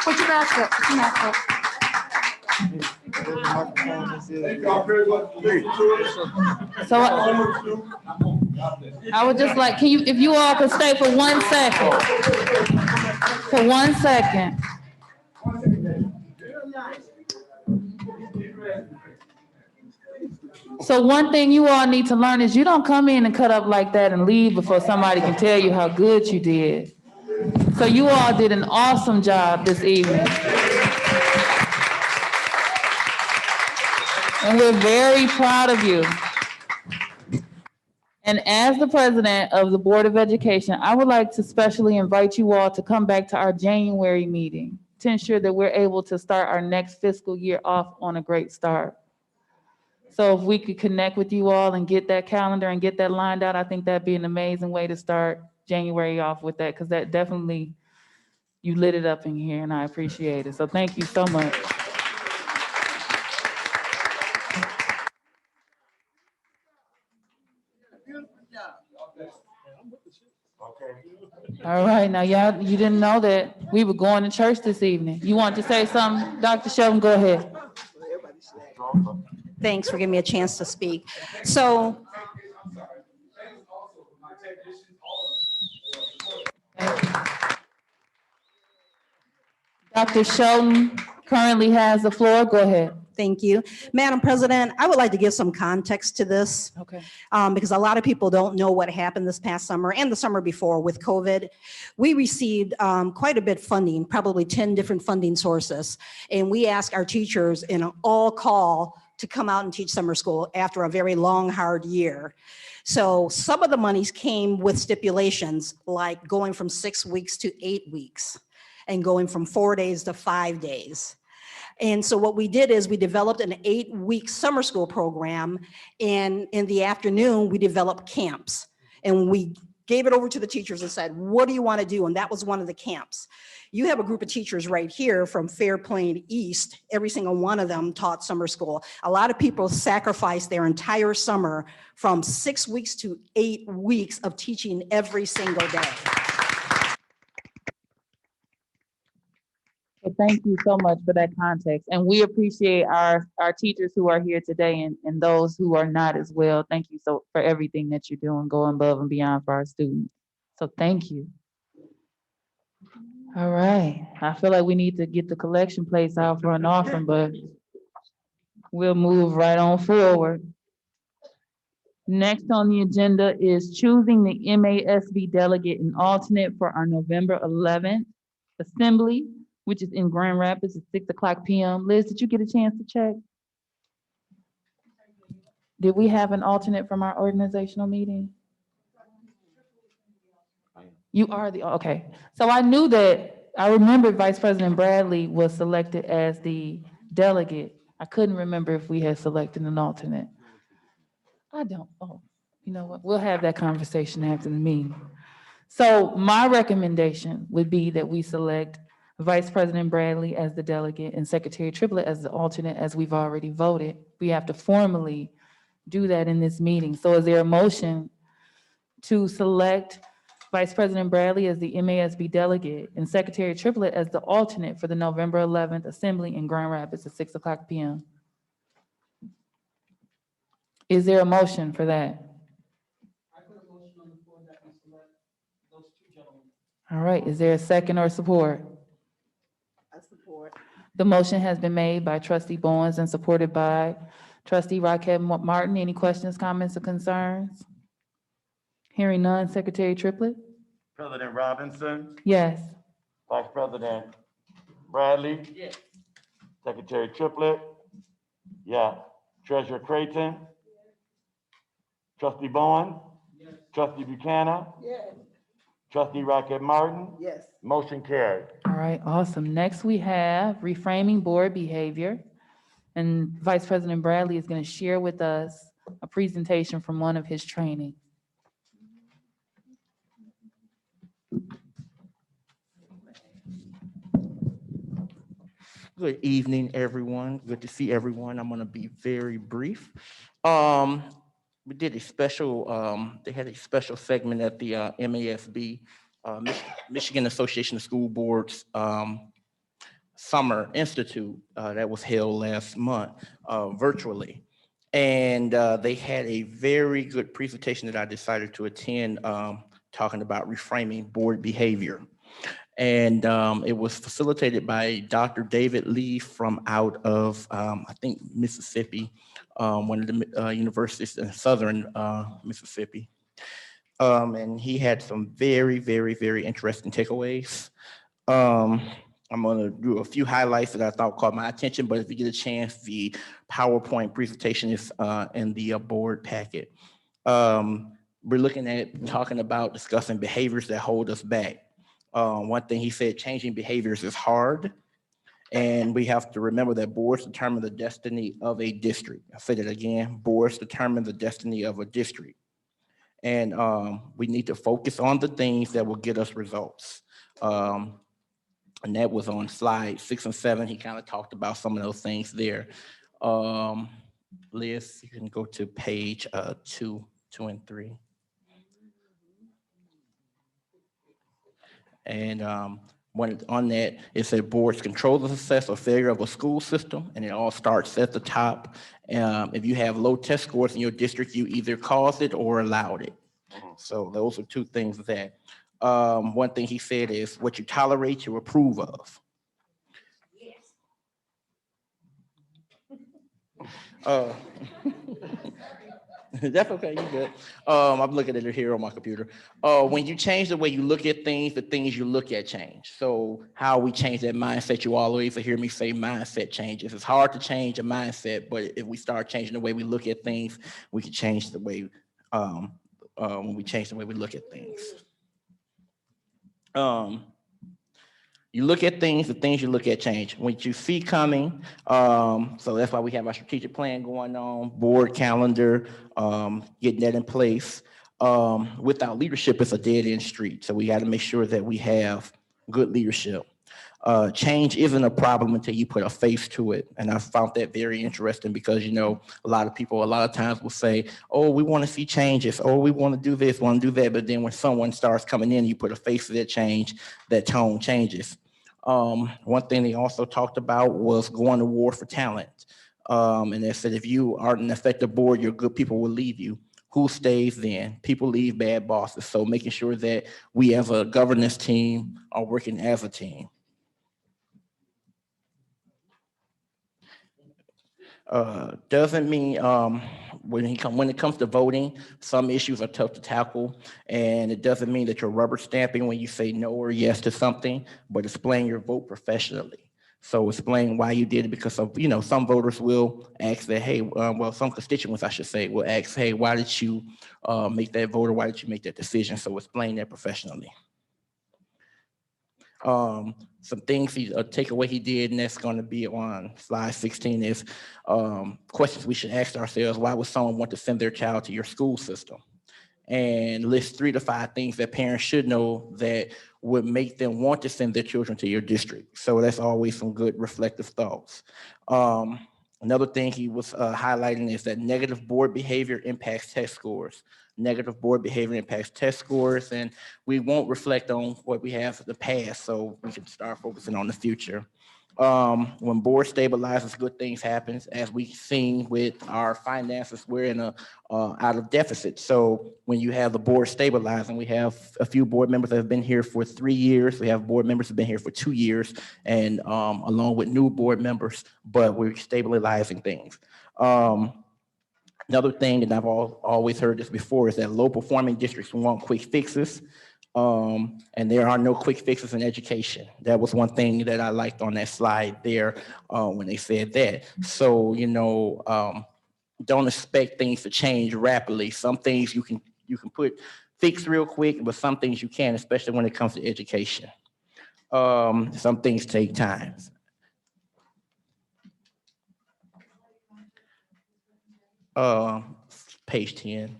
Put your mask up. Put your mask up. So I would just like, if you all could stay for 1 second. For 1 second. So one thing you all need to learn is you don't come in and cut up like that and leave before somebody can tell you how good you did. So you all did an awesome job this evening. And we're very proud of you. And as the president of the Board of Education, I would like to specially invite you all to come back to our January meeting to ensure that we're able to start our next fiscal year off on a great start. So if we could connect with you all and get that calendar and get that lined out, I think that'd be an amazing way to start January off with that, because that definitely, you lit it up in here and I appreciate it. So thank you so much. All right, now y'all, you didn't know that we were going to church this evening. You want to say something, Dr. Sheldon? Go ahead. Thanks for giving me a chance to speak. So Dr. Sheldon currently has the floor. Go ahead. thank you. Madam President, I would like to give some context to this. Okay. Because a lot of people don't know what happened this past summer and the summer before with COVID. We received quite a bit of funding, probably 10 different funding sources. And we asked our teachers in an all call to come out and teach summer school after a very long, hard year. So some of the monies came with stipulations like going from 6 weeks to 8 weeks and going from 4 days to 5 days. And so what we did is we developed an 8-week summer school program, and in the afternoon, we developed camps. And we gave it over to the teachers and said, what do you want to do? And that was one of the camps. You have a group of teachers right here from Fairplain East. Every single one of them taught summer school. A lot of people sacrificed their entire summer from 6 weeks to 8 weeks of teaching every single day. Well, thank you so much for that context. And we appreciate our teachers who are here today and those who are not as well. Thank you so for everything that you're doing, going above and beyond for our students. So thank you. All right. I feel like we need to get the collection plates out for an offering, but we'll move right on forward. Next on the agenda is choosing the MASB delegate and alternate for our November 11th assembly, which is in Grand Rapids at 6:00 p.m. Liz, did you get a chance to check? Did we have an alternate from our organizational meeting? You are the, okay. So I knew that, I remembered Vice President Bradley was selected as the delegate. I couldn't remember if we had selected an alternate. I don't, oh, you know what? We'll have that conversation after the meeting. So my recommendation would be that we select Vice President Bradley as the delegate and Secretary Triplett as the alternate, as we've already voted. We have to formally do that in this meeting. So is there a motion to select Vice President Bradley as the MASB delegate and Secretary Triplett as the alternate for the November 11th assembly in Grand Rapids at 6:00 p.m.? Is there a motion for that? I put a motion on the floor that we select those two gentlemen. All right, is there a second or support? I support. The motion has been made by Trustee Bonds and supported by Trustee Rockett Martin. Any questions, comments, or concerns? Hearing none, Secretary Triplett? President Robinson, Yes. Vice President Bradley. Yes. Secretary Triplett. Yeah. Treasurer Creighton. Trustee Bowen. Yes. Trustee Buchanan. Yes. Trustee Rockett Martin. Yes. Motion carried. All right, awesome. Next, we have reframing board behavior. And Vice President Bradley is going to share with us a presentation from one of his trainings. Good evening, everyone. Good to see everyone. I'm going to be very brief. We did a special, they had a special segment at the MASB, Michigan Association of School Boards Summer Institute that was held last month virtually. And they had a very good presentation that I decided to attend talking about reframing board behavior. And it was facilitated by Dr. David Lee from out of, I think, Mississippi, one of the universities in southern Mississippi. And he had some very, very, very interesting takeaways. I'm going to do a few highlights that I thought caught my attention, but if you get a chance, the PowerPoint presentation is in the board packet. We're looking at talking about discussing behaviors that hold us back. One thing he said, changing behaviors is hard. And we have to remember that boards determine the destiny of a district. I'll say that again, boards determine the destiny of a district. And we need to focus on the things that will get us results. And that was on slide 6 and 7. He kind of talked about some of those things there. Liz, you can go to page 2 and 3. And when on that, it said boards control the success or failure of a school system, and it all starts at the top. If you have low test scores in your district, you either caused it or allowed it. So those are two things that, one thing he said is what you tolerate, you approve of. That's okay, you good. I'm looking at it here on my computer. When you change the way you look at things, the things you look at change. So how we change that mindset, you always hear me say mindset changes. It's hard to change a mindset, but if we start changing the way we look at things, we can change the way, when we change the way we look at things. You look at things, the things you look at change. What you see coming, so that's why we have our strategic plan going on, board calendar, getting that in place. Without leadership, it's a dead end street. So we got to make sure that we have good leadership. Change isn't a problem until you put a face to it. And I found that very interesting because, you know, a lot of people, a lot of times will say, oh, we want to see changes. Oh, we want to do this, want to do that. But then when someone starts coming in, you put a face to that change, that tone changes. One thing they also talked about was going to war for talent. And they said, if you aren't an effective board, your good people will leave you. Who stays then? People leave, bad bosses. So making sure that we as a governance team are working as a team. Doesn't mean when it comes to voting, some issues are tough to tackle, and it doesn't mean that you're rubber stamping when you say no or yes to something, but explain your vote professionally. So explain why you did it, because of, you know, some voters will ask that, hey, well, some constituents, I should say, will ask, hey, why did you make that vote, or why did you make that decision? So explain that professionally. Some things takeaway he did, and that's going to be on slide 16 is questions we should ask ourselves. Why would someone want to send their child to your school system? And list 3 to 5 things that parents should know that would make them want to send their children to your district. So that's always some good reflective thoughts. Another thing he was highlighting is that negative board behavior impacts test scores. Negative board behavior impacts test scores, and we won't reflect on what we have in the past, so we can start focusing on the future. When board stabilizes, good things happen. As we've seen with our finances, we're in a out of deficit. So when you have the board stabilizing, we have a few board members that have been here for 3 years. We have board members who have been here for 2 years, and along with new board members, but we're stabilizing things. Another thing, and I've always heard this before, is that low performing districts want quick fixes. And there are no quick fixes in education. That was one thing that I liked on that slide there when they said that. So, you know, don't expect things to change rapidly. Some things you can fix real quick, but some things you can't, especially when it comes to education. Some things take time. Page 10.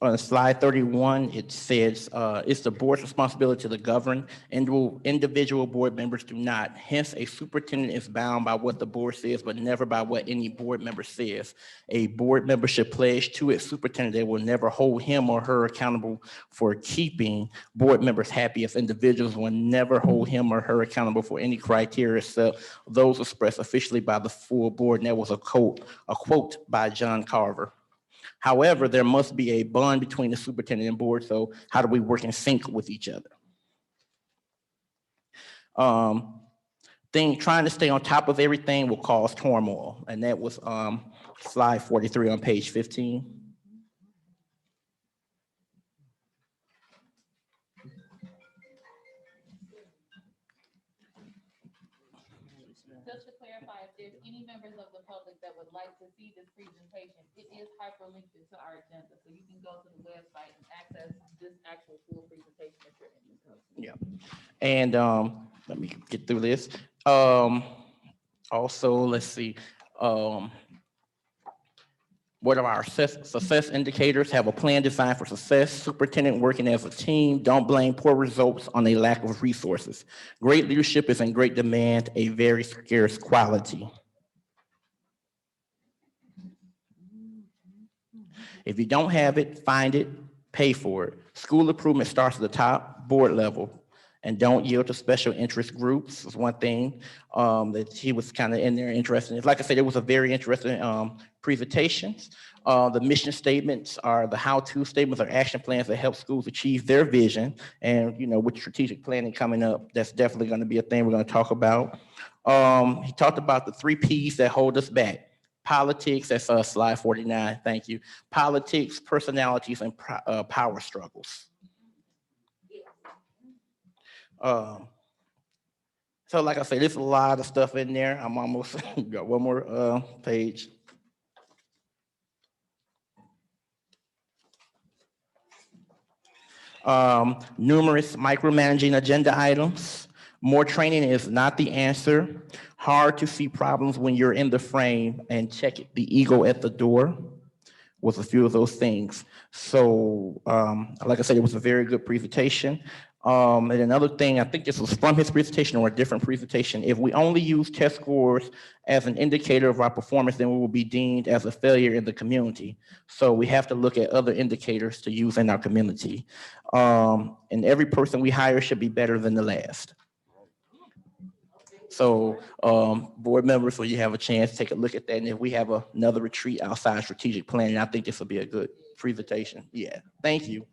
On slide 31, it says it's the board's responsibility to govern. Individual board members do not. Hence, a superintendent is bound by what the board says, but never by what any board member says. A board member should pledge to its superintendent they will never hold him or her accountable for keeping board members happy. As individuals will never hold him or her accountable for any criteria except those expressed officially by the full board. And that was a quote by John Carver. However, there must be a bond between the superintendent and board. So how do we work in sync with each other? Trying to stay on top of everything will cause turmoil. And that was slide 43 on page 15. Just to clarify, if there's any members of the public that would like to see this presentation, it is hyperlinked into our agenda. So you can go to the website and access this actual full presentation if you're interested. Yeah. And let me get through this. Also, let's see. What are our success indicators? Have a plan designed for success. Superintendent working as a team. Don't blame poor results on a lack of resources. Great leadership is in great demand, a very scarce quality. If you don't have it, find it, pay for it. School improvement starts at the top, board level, and don't yield to special interest groups is one thing that he was kind of in there interested in. Like I said, it was a very interesting presentation. The mission statements are the how-to statements or action plans that help schools achieve their vision. And, you know, with strategic planning coming up, that's definitely going to be a thing we're going to talk about. He talked about the 3 Ps that hold us back. Politics, that's slide 49, thank you. Politics, personalities, and power struggles. So like I said, there's a lot of stuff in there. I'm almost got one more page. Numerous micromanaging agenda items. More training is not the answer. Hard to see problems when you're in the frame, and check it, the ego at the door was a few of those things. So like I said, it was a very good presentation. And another thing, I think this was from his presentation or a different presentation. If we only use test scores as an indicator of our performance, then we will be deemed as a failure in the community. So we have to look at other indicators to use in our community. And every person we hire should be better than the last. So board members, when you have a chance, take a look at that. And if we have another retreat outside strategic planning, I think this will be a good presentation. Yeah, thank you.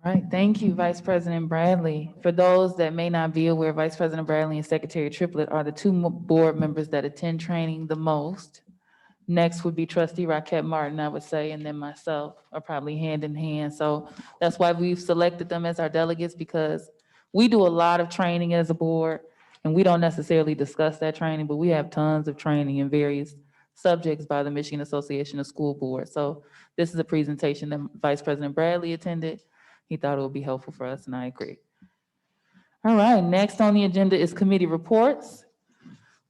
All right, thank you, Vice President Bradley. For those that may not be aware, Vice President Bradley and Secretary Triplett are the 2 board members that attend training the most. Next would be Trustee Rockette Martin, I would say, and then myself are probably hand in hand. So that's why we've selected them as our delegates, because we do a lot of training as a board, and we don't necessarily discuss that training, but we have tons of training in various subjects by the Michigan Association of School Boards. So this is a presentation that Vice President Bradley attended. He thought it would be helpful for us, and I agree. All right, next on the agenda is committee reports.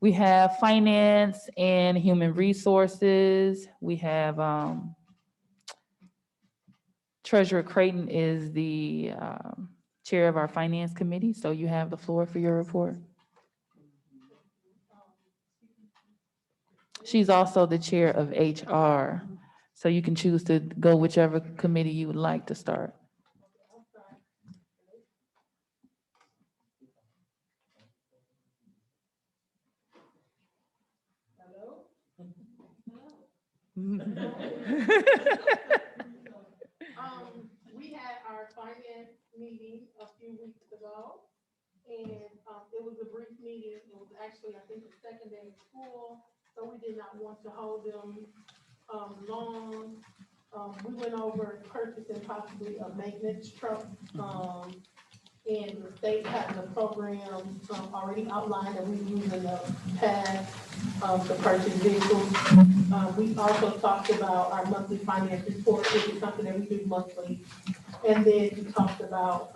We have Finance and Human Resources. We have Treasurer Creighton is the chair of our Finance Committee, so you have the floor for your report. She's also the chair of HR, so you can choose to go whichever committee you would like to start. We had our finance meeting a few weeks ago, and it was a brief meeting. It was actually, I think, the second day of school, so we did not want to hold them long. We went over purchasing possibly a maintenance truck, and the state has a program already outlined that we use in the past to purchase vehicles. We also talked about our monthly finance report, which is something that we do monthly. And then we talked about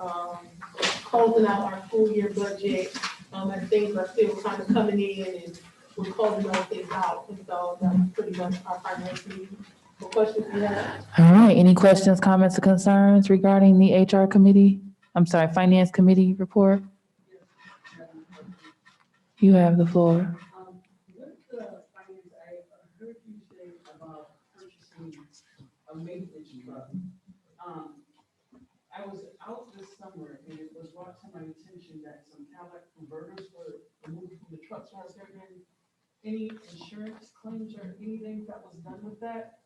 closing out our school year budget, and things are still kind of coming in, and we're closing those things out. And so that's pretty much our finance meeting. What questions do you have? All right, any questions, comments, or concerns regarding the HR committee? I'm sorry, Finance Committee report? You have the floor. With the finance, I heard you say about purchasing a maintenance truck. I was out this summer and it was brought to my attention that some catalytic converters were removed from the trucks. Has there been any insurance claims or anything that was done with that?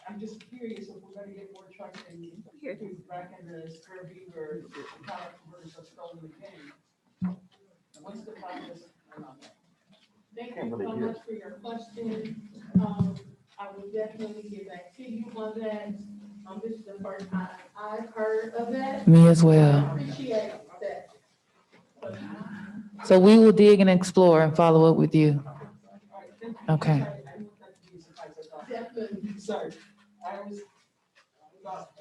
I'm just curious if we're gonna get more trucks and back in the square beaver, the catalytic converters are stolen again. What's the process around that? Thank you so much for your question. I will definitely get back to you on that. This is the first time I've heard of that. Me as well. I appreciate that. So we will dig and explore and follow up with you. Okay. Definitely, sorry. I was about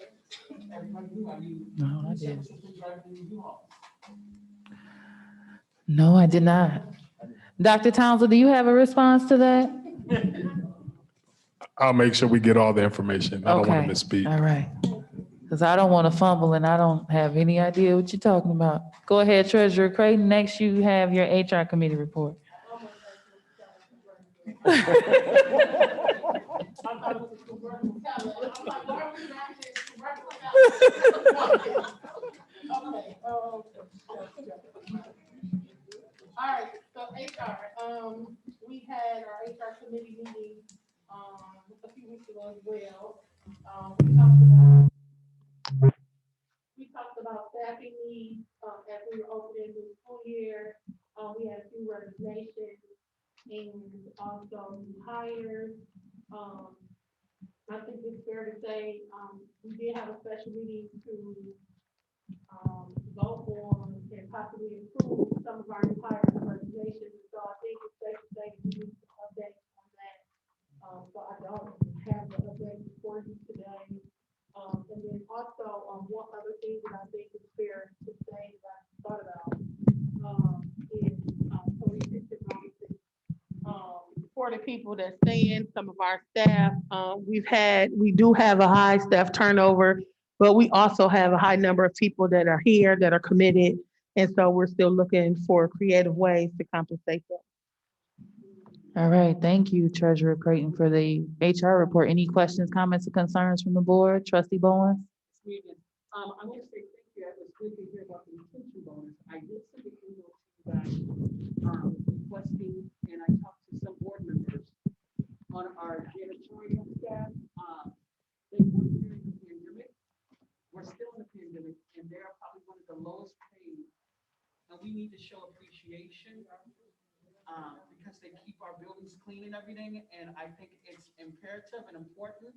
everybody knew. I mean, No, I you said didn't. something driving in U-Haul. No, I did not. Dr. Townsend, do you have a response to that? I'll make sure we get all the information. I don't want Okay, to misspeak. all right. Because I don't want to fumble and I don't have any idea what you're talking about. Go ahead, Treasurer Creighton. Next, you have your HR committee report. All right, so HR, we had our HR committee meeting, a few weeks ago as well. We talked about staffing needs, as we were opening the school year. We had a few resignations and also new hires. I think it's fair to say, we did have a special meeting to, vote on and possibly improve some of our new hires and resignations. So I think it's safe to say we need to update on that. So I don't have the update for you today. And then also, one other thing that I think is fair to say that I thought about, is, police bonuses. For the people that stay in, some of our staff, we do have a high staff turnover, but we also have a high number of people that are here that are committed. And so we're still looking for creative ways to compensate them. All right, thank you, Treasurer Creighton, for the HR report. Any questions, comments, or concerns from the board? Trustee Bowens? I'm just saying, thank you. It was good to hear about the retention bonus. I did send an email to you guys, requesting, and I talked to some board members on our janitorial staff. They weren't during the pandemic. We're still in the pandemic, and they're probably one of the lowest paid. And we need to show appreciation, because they keep our buildings clean and everything. And I think it's imperative and important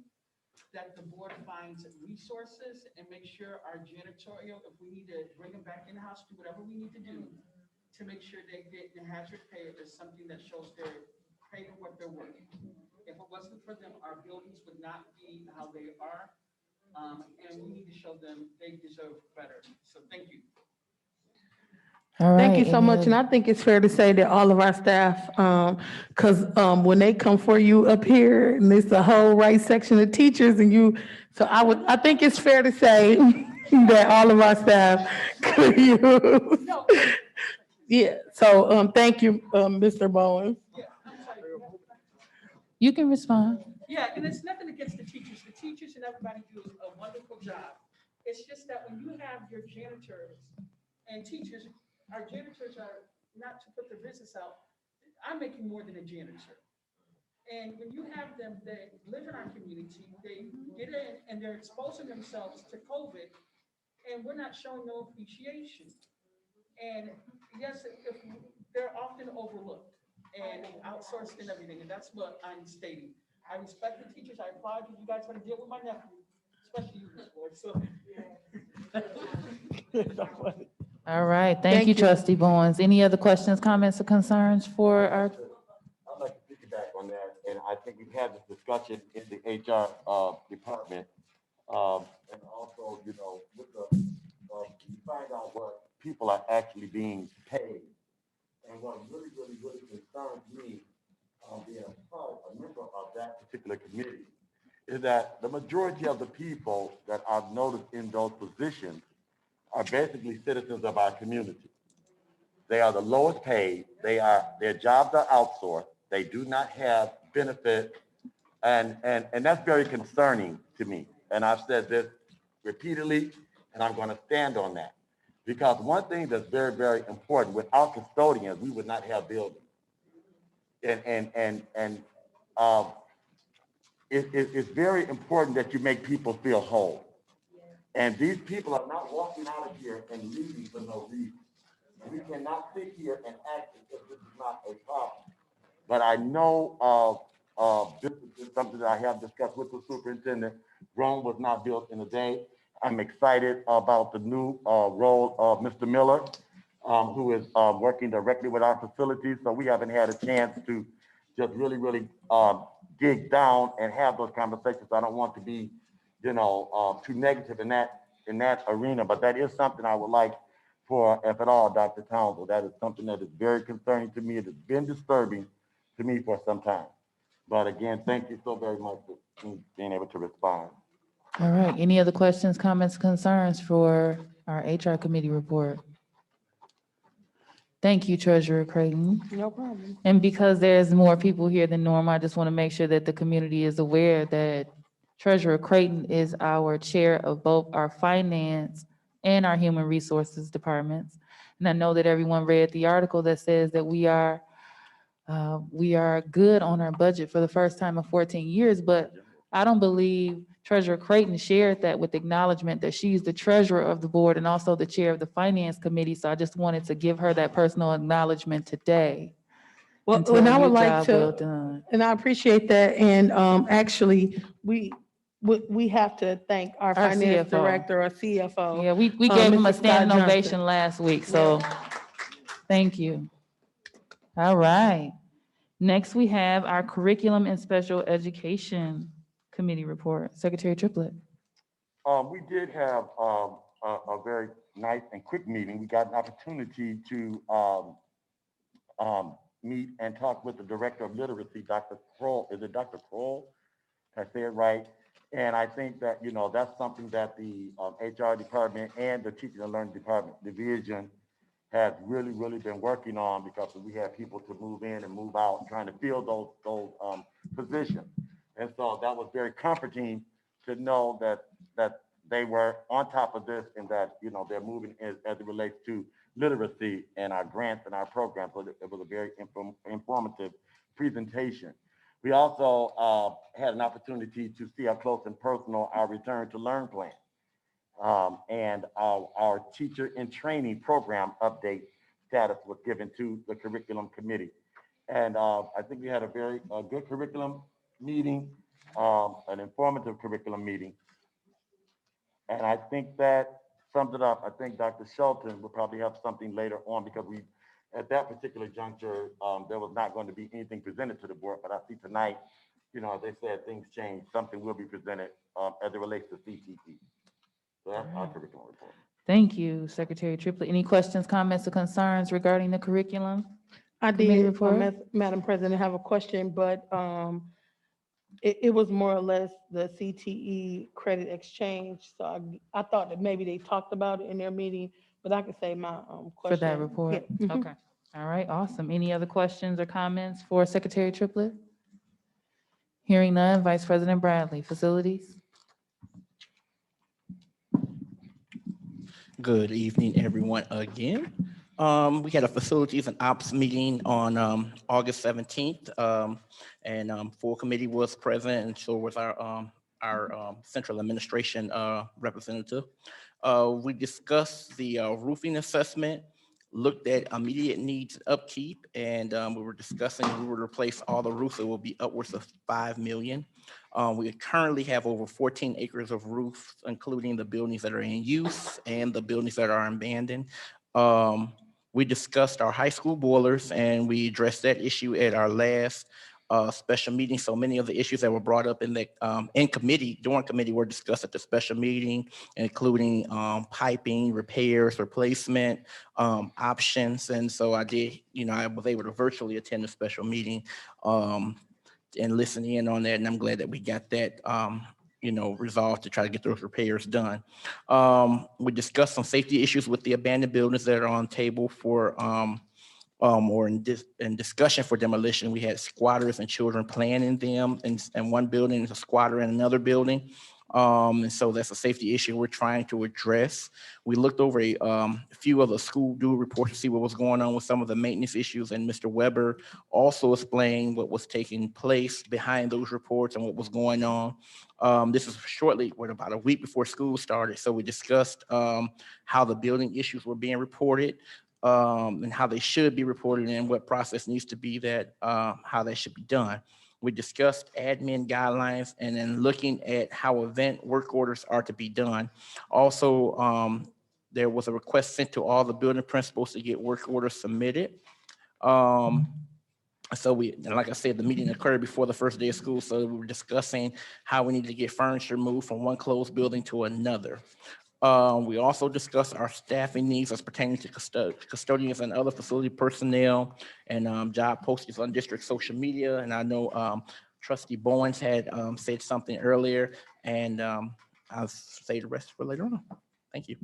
that the board finds resources and make sure our janitorial, if we need to bring them back in-house, do whatever we need to do to make sure they get the hazard pay is something that shows they're paying what they're worth. If it wasn't for them, our buildings would not be how they are. And we need to show them they deserve better. So thank you. All right. Thank you so any much. And other- I think it's fair to say that all of our staff, because when they come for you up here, and it's a whole right section of teachers and you, so I think it's fair to say that all of our staff could use. Yeah, so thank you, Mr. Bowen. You can respond. Yeah, and it's nothing against the teachers. The teachers and everybody do a wonderful job. It's just that when you have your janitors and teachers, our janitors are, not to put their business out, I'm making more than a janitor. And when you have them, they live in our community, they get in and they're exposing themselves to COVID, and we're not showing no appreciation. And yes, if they're often overlooked and outsourced and everything, and that's what I'm stating. I respect the teachers. I applaud you. You guys want to deal with my nephew, especially you, Ms. Ward. So. All right, thank you, Trustee Bowens. Any other questions, comments, or concerns for our? I'd like to piggyback on that, and I think we've had this discussion in the HR department. And also, you know, with the, you find out what people are actually being paid. And what really concerns me, being a member of that particular committee, is that the majority of the people that I've noticed in those positions are basically citizens of our community. They are the lowest paid. Their jobs are outsourced. They do not have benefits, and that's very concerning to me. And I've said this repeatedly, and I'm going to stand on that, because one thing that's very important: without custodians, we would not have buildings. It's very important that you make people feel whole. And these people are not walking out of here and leaving for no reason. We cannot sit here and act as if this is not a problem. But I know this is something that I have discussed with the superintendent. Rome was not built in a day. I'm excited about the new role of Mr. Miller, who is working directly with our facilities. So we haven't had a chance to just really dig down and have those conversations. I don't want to be, too negative in that. in that arena, but that is something I would like for, if at all, Dr. Townsend. That is something that is very concerning to me. It has been disturbing to me for some time. But again, thank you so very much for being able to respond. All right, any other questions, comments, concerns for our HR committee report? Thank you, Treasurer Creighton. No problem. And because there's more people here than normal, I just want to make sure that the community is aware that Treasurer Creighton is our chair of both our finance and our human resources departments. And I know that everyone read the article that says that we are good on our budget for the first time in 14 years, but I don't believe Treasurer Creighton shared that with acknowledgement that she's the treasurer of the board and also the chair of the finance committee. So I just wanted to give her that personal acknowledgement today. Well, tell and I her would your like job to, well done. and I appreciate that. And actually, we have to thank our finance CFO. director, our CFO. Yeah, we gave him a Mr. Scott standing Johnson. ovation last week, so thank you. All right. Next, we have our Curriculum and Special Education Committee report. Secretary Triplett. We did have a very nice and quick meeting. We got an opportunity to meet and talk with the Director of Literacy, Dr. Kroll. Is it Dr. Kroll? Did I say it right? And I think that, you know, that's something that the HR department and the Teaching and Learning Department division has really, really been working on, because we have people to move in and move out, trying to fill those positions. And so that was very comforting to know that they were on top of this, and that, you know, they're moving as it relates to literacy and our grants and our programs. So it was a very informative presentation. We also had an opportunity to see up close and personal our Return to Learn plan. And our teacher in training program update status was given to the curriculum committee. And I think we had a very good curriculum meeting, an informative curriculum meeting. And I think that sums it up. I think Dr. Shelton will probably have something later on, because we, at that particular juncture, there was not going to be anything presented to the board. But I see tonight, you know, they said things changed. Something will be presented as it relates to CTE. So that's our curriculum report. Thank you, Secretary Triplett. Any questions, comments, or concerns regarding the curriculum? I Committee did, report? Madam President, have a question, but it was more or less the CTE credit exchange. So I thought that maybe they talked about it in their meeting, but I could say my question. For that report? Yeah. Mhm. Okay. All right, awesome. Any other questions or comments for Secretary Triplett? Hearing none, Vice President Bradley, Facilities. Good evening, everyone, again. We had a facilities and ops meeting on August 17th, and full committee was present, and so was our central administration representative. We discussed the roofing assessment, looked at immediate needs upkeep, and we were discussing we would replace all the roofs. It will be upwards of $5 million. We currently have over 14 acres of roofs, including the buildings that are in use and the buildings that are abandoned. We discussed our high school boilers, and we addressed that issue at our last special meeting. So many of the issues that were brought up in the during committee were discussed at the special meeting, including piping, repairs, replacement, options. And so I was able to virtually attend the special meeting and listen in on that. And I'm glad that we got that resolved to try to get those repairs done. We discussed some safety issues with the abandoned buildings that are on table for or in discussion for demolition. We had squatters and children playing in them, and one building is a squatter in another building. And so that's a safety issue we're trying to address. We looked over a few of the school due reports to see what was going on with some of the maintenance issues, and Mr. Weber also explained what was taking place behind those reports and what was going on. This is shortly, about a week before school started. So we discussed how the building issues were being reported, and how they should be reported, and what process needs to be how that should be done. We discussed admin guidelines, and then looking at how event work orders are to be done. Also, there was a request sent to all the building principals to get work orders submitted. So like I said, the meeting occurred before the first day of school. So we were discussing how we need to get furniture moved from one closed building to another. We also discussed our staffing needs as pertaining to custodians and other facility personnel and job postings on district social media. And I know Trustee Bonds had said something earlier, and I'll say the rest for later on. Thank you.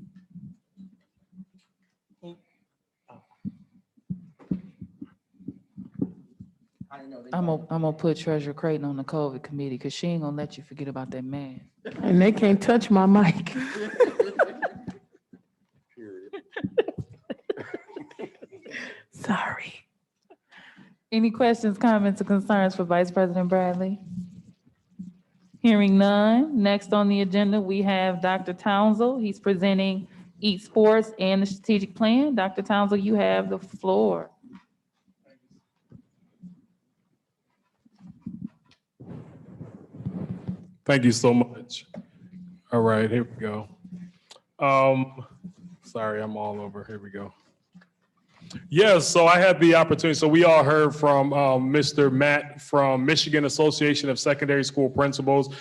I'm gonna put Treasurer Creighton on the COVID committee because she ain't gonna let you forget about that man. And they can't touch my mic. Sorry. Any questions, comments, or concerns for Vice President Bradley? Hearing none. Next on the agenda, we have Dr. Townsend. He's presenting Esports and the strategic plan. Dr. Townsend, you have the floor. Thank you so much. All right, here we go. Sorry, I'm all over. Here we go. Yes, so I had the opportunity. So we all heard from Mr. Matt from Michigan Association of Secondary School Principals.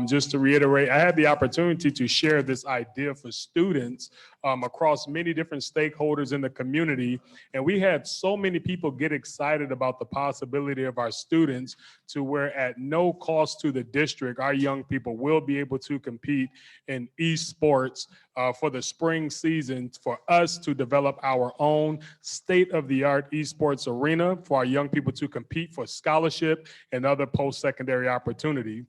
Just to reiterate, I had the opportunity to share this idea for students across many different stakeholders in the community. And we had so many people get excited about the possibility of our students to where at no cost to the district, our young people will be able to compete in esports for the spring season for us to develop our own state-of-the-art esports arena for our young people to compete for scholarship and other post-secondary opportunity.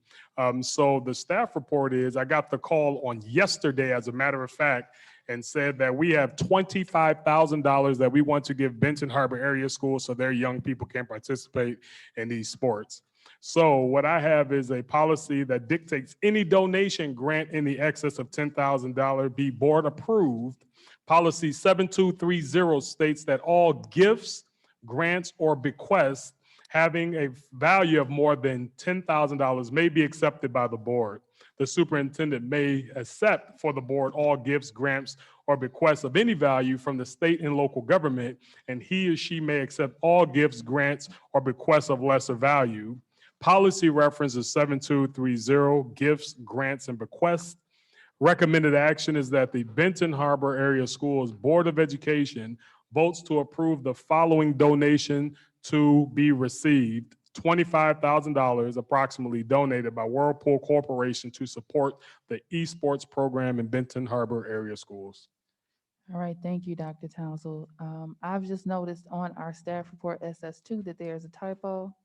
So the staff report is, I got the call on yesterday, as a matter of fact, and said that we have $25,000 that we want to give Benton Harbor area schools so their young people can participate in these sports. So what I have is a policy that dictates any donation grant in the excess of $10,000 be board approved. Policy 7230 states that all gifts, grants, or bequests having a value of more than $10,000 may be accepted by the board. The superintendent may accept for the board all gifts, grants, or bequests of any value from the state and local government, and he or she may accept all gifts, grants, or bequests of lesser value. Policy reference is 7230, gifts, grants, and bequests. Recommended action is that the Benton Harbor Area Schools Board of Education votes to approve the following donation to be received: $25,000 approximately donated by Whirlpool Corporation to support the esports program in Benton Harbor Area Schools. All right, thank you, Dr. Townsend. I've just noticed on our staff report SS2 that there's a typo.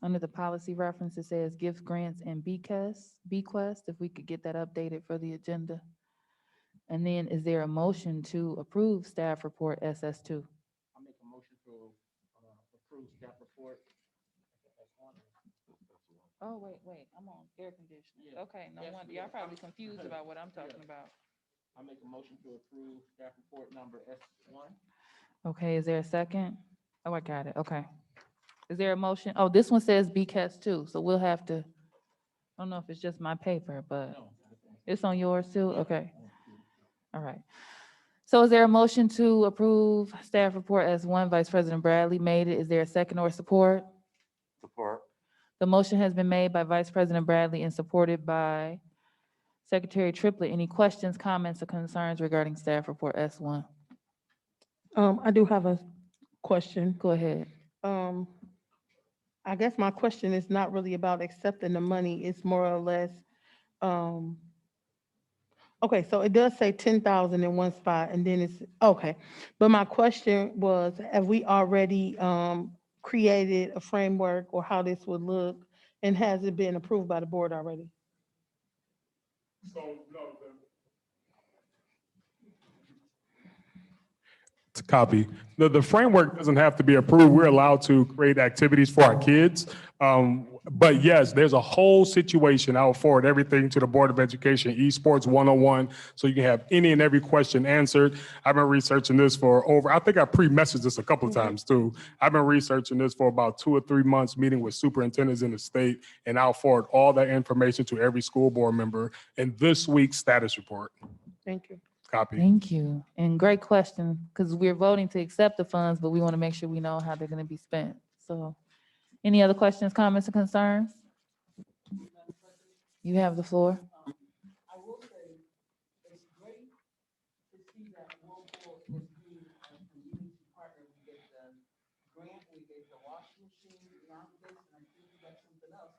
Under the policy reference, it says gifts, grants, and bequests. If we could get that updated for the agenda. And then is there a motion to approve staff report SS2? I'll make a motion to approve staff report. Oh, wait, I'm on air conditioning. Okay, no wonder, y'all probably confused about what I'm talking about. I'll make a motion to approve staff report number S1. Okay, is there a second? Oh, I got it, okay. Is there a motion? Oh, this one says BCAS too, so we'll have to, I don't know if it's just my paper, but it's on yours too? Okay. All right. So is there a motion to approve staff report as one? Vice President Bradley made it. Is there a second or support? Support. The motion has been made by Vice President Bradley and supported by Secretary Triplett. Any questions, comments, or concerns regarding staff report S1? I do have a question. Go ahead. I guess my question is not really about accepting the money. It's more or less, okay, so it does say 10,000 in one spot and then it's, okay. But my question was, have we already created a framework or how this would look? And has it been approved by the board already? So, no, to copy. The framework doesn't have to be approved. We're allowed to create activities for our kids. But yes, there's a whole situation. I'll forward everything to the Board of Education, Esports 101, so you can have any and every question answered. I've been researching this for I think I pre-messaged this a couple of times too. I've been researching this for about 2 or 3 months, meeting with superintendents in the state, and I'll forward all that information to every school board member in this week's status report. Thank you. Copy. Thank you. And great question, because we're voting to accept the funds, but we want to make sure we know how they're going to be spent. So any other questions, comments, or concerns? You have the floor. I will say, it's Whirlpool is being a community partner. We get the grant, we get the washing machine, now this, and I think we got something else.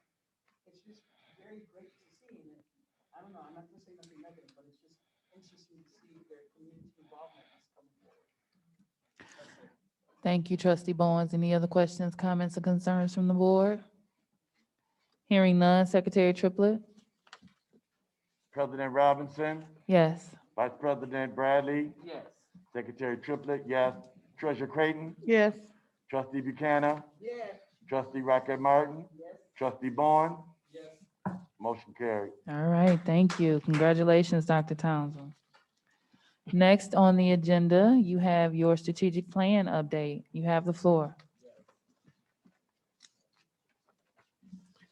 It's just very great to see, and I don't know, I'm not gonna say nothing negative, but it's just interesting to see their community involvement is coming forward. Thank you, Trustee Bonds. Any other questions, comments, or concerns from the board? Hearing none, Secretary Triplett? President Robinson, Yes. Vice President Bradley, Yes. Secretary Triplett, yes. Treasurer Creighton, Yes. Trustee Buchanan, Yes. Trustee Rocket Martin, Trustee Bond. Yes. Motion carried. All right, thank you. Congratulations, Dr. Townsend. Next on the agenda, you have your strategic plan update. You have the floor.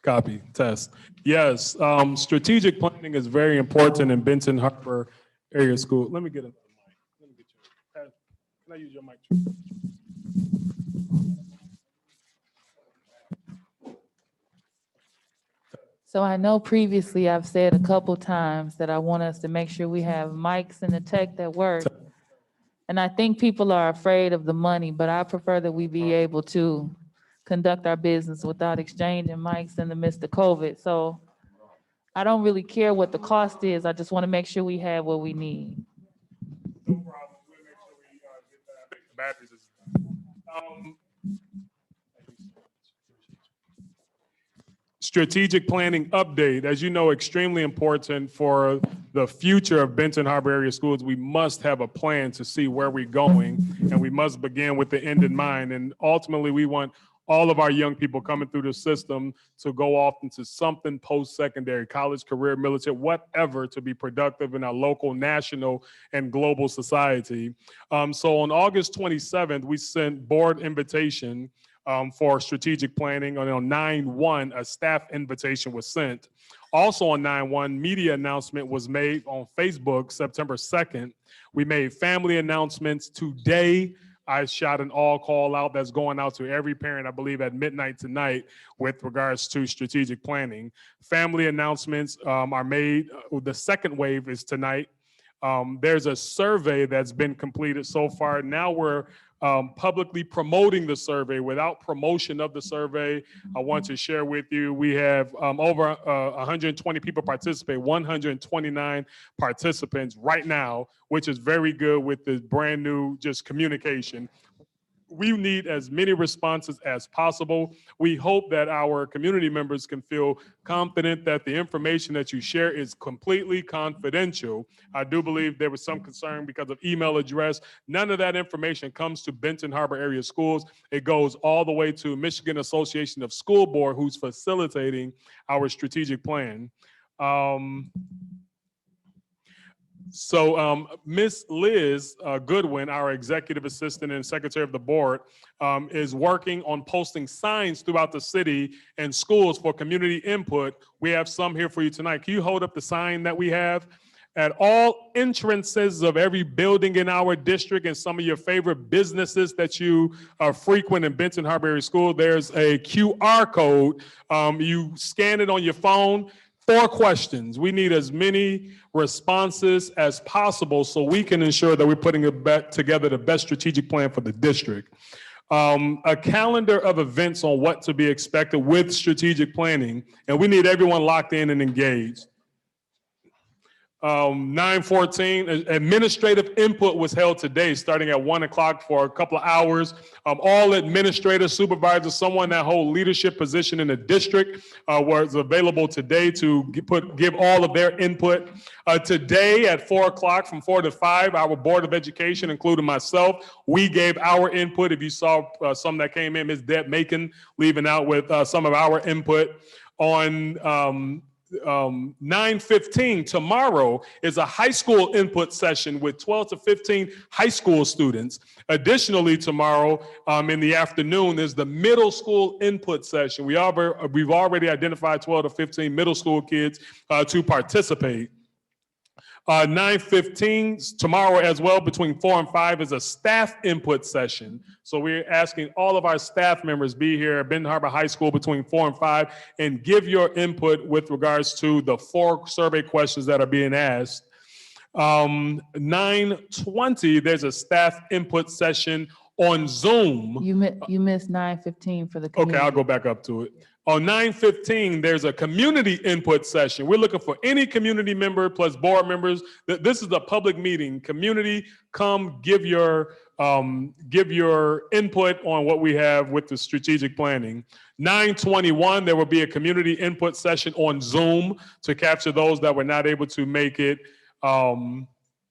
Copy, test. Yes, strategic planning is very important in Benton Harbor area school. Let me get another mic. Let me get you. Can I use your mic? So I know previously I've said a couple times that I want us to make sure we have mics and the tech that work. And I think people are afraid of the money, but I prefer that we be able to conduct our business without exchanging mics in the midst of COVID. So I don't really care what the cost is. I just want to make sure we have what we need. No problem. We'll make sure we get that. I think the batteries is. Strategic planning update, as you know, extremely important for the future of Benton Harbor area schools. We must have a plan to see where we're going, and we must begin with the end in mind. And ultimately, we want all of our young people coming through the system to go off into something post-secondary, college, career, military, whatever, to be productive in our local, national, and global society. So on August 27th, we sent board invitation for strategic planning. On 9/1, a staff invitation was sent. Also on 9/1, media announcement was made on Facebook September 2nd. We made family announcements today. I shot an all call out that's going out to every parent, I believe, at midnight tonight with regards to strategic planning. Family announcements are made. The second wave is tonight. There's a survey that's been completed so far. Now we're publicly promoting the survey. Without promotion of the survey, I want to share with you, we have over 120 people participate, 129 participants right now, which is very good with the brand new just communication. We need as many responses as possible. We hope that our community members can feel confident that the information that you share is completely confidential. I do believe there was some concern because of email address. None of that information comes to Benton Harbor area schools. It goes all the way to Michigan Association of School Board, who's facilitating our strategic plan. So Miss Liz Goodwin, our executive assistant and secretary of the board, is working on posting signs throughout the city and schools for community input. We have some here for you tonight. Can you hold up the sign that we have? At all entrances of every building in our district and some of your favorite businesses that you frequent in Benton Harbor area school, there's a QR code. You scan it on your phone. 4 questions. We need as many responses as possible so we can ensure that we're putting together the best strategic plan for the district. A calendar of events on what to be expected with strategic planning, and we need everyone locked in and engaged. 9/14, administrative input was held today, starting at 1 o'clock for a couple of hours. All administrators, supervisors, someone that hold leadership position in the district was available today to give all of their input. Today at 4 o'clock, from 4 to 5, our Board of Education, including myself, we gave our input. If you saw some that came in, Ms. Deb Macon leaving out with some of our input. On 9/15 tomorrow is a high school input session with 12 to 15 high school students. Additionally, tomorrow in the afternoon is the middle school input session. We've already identified 12 to 15 middle school kids to participate. 9:15 tomorrow as well, between 4 and 5, is a staff input session. So we're asking all of our staff members be here at Benton Harbor High School between 4 and 5 and give your input with regards to the 4 survey questions that are being asked. 9:20, there's a staff input session on Zoom. You missed 9:15 for the Okay, community. I'll go back up to it. On 9:15, there's a community input session. We're looking for any community member plus board members. This is a public meeting. Community, come give your input on what we have with the strategic planning. 9:21, there will be a community input session on Zoom to capture those that were not able to make it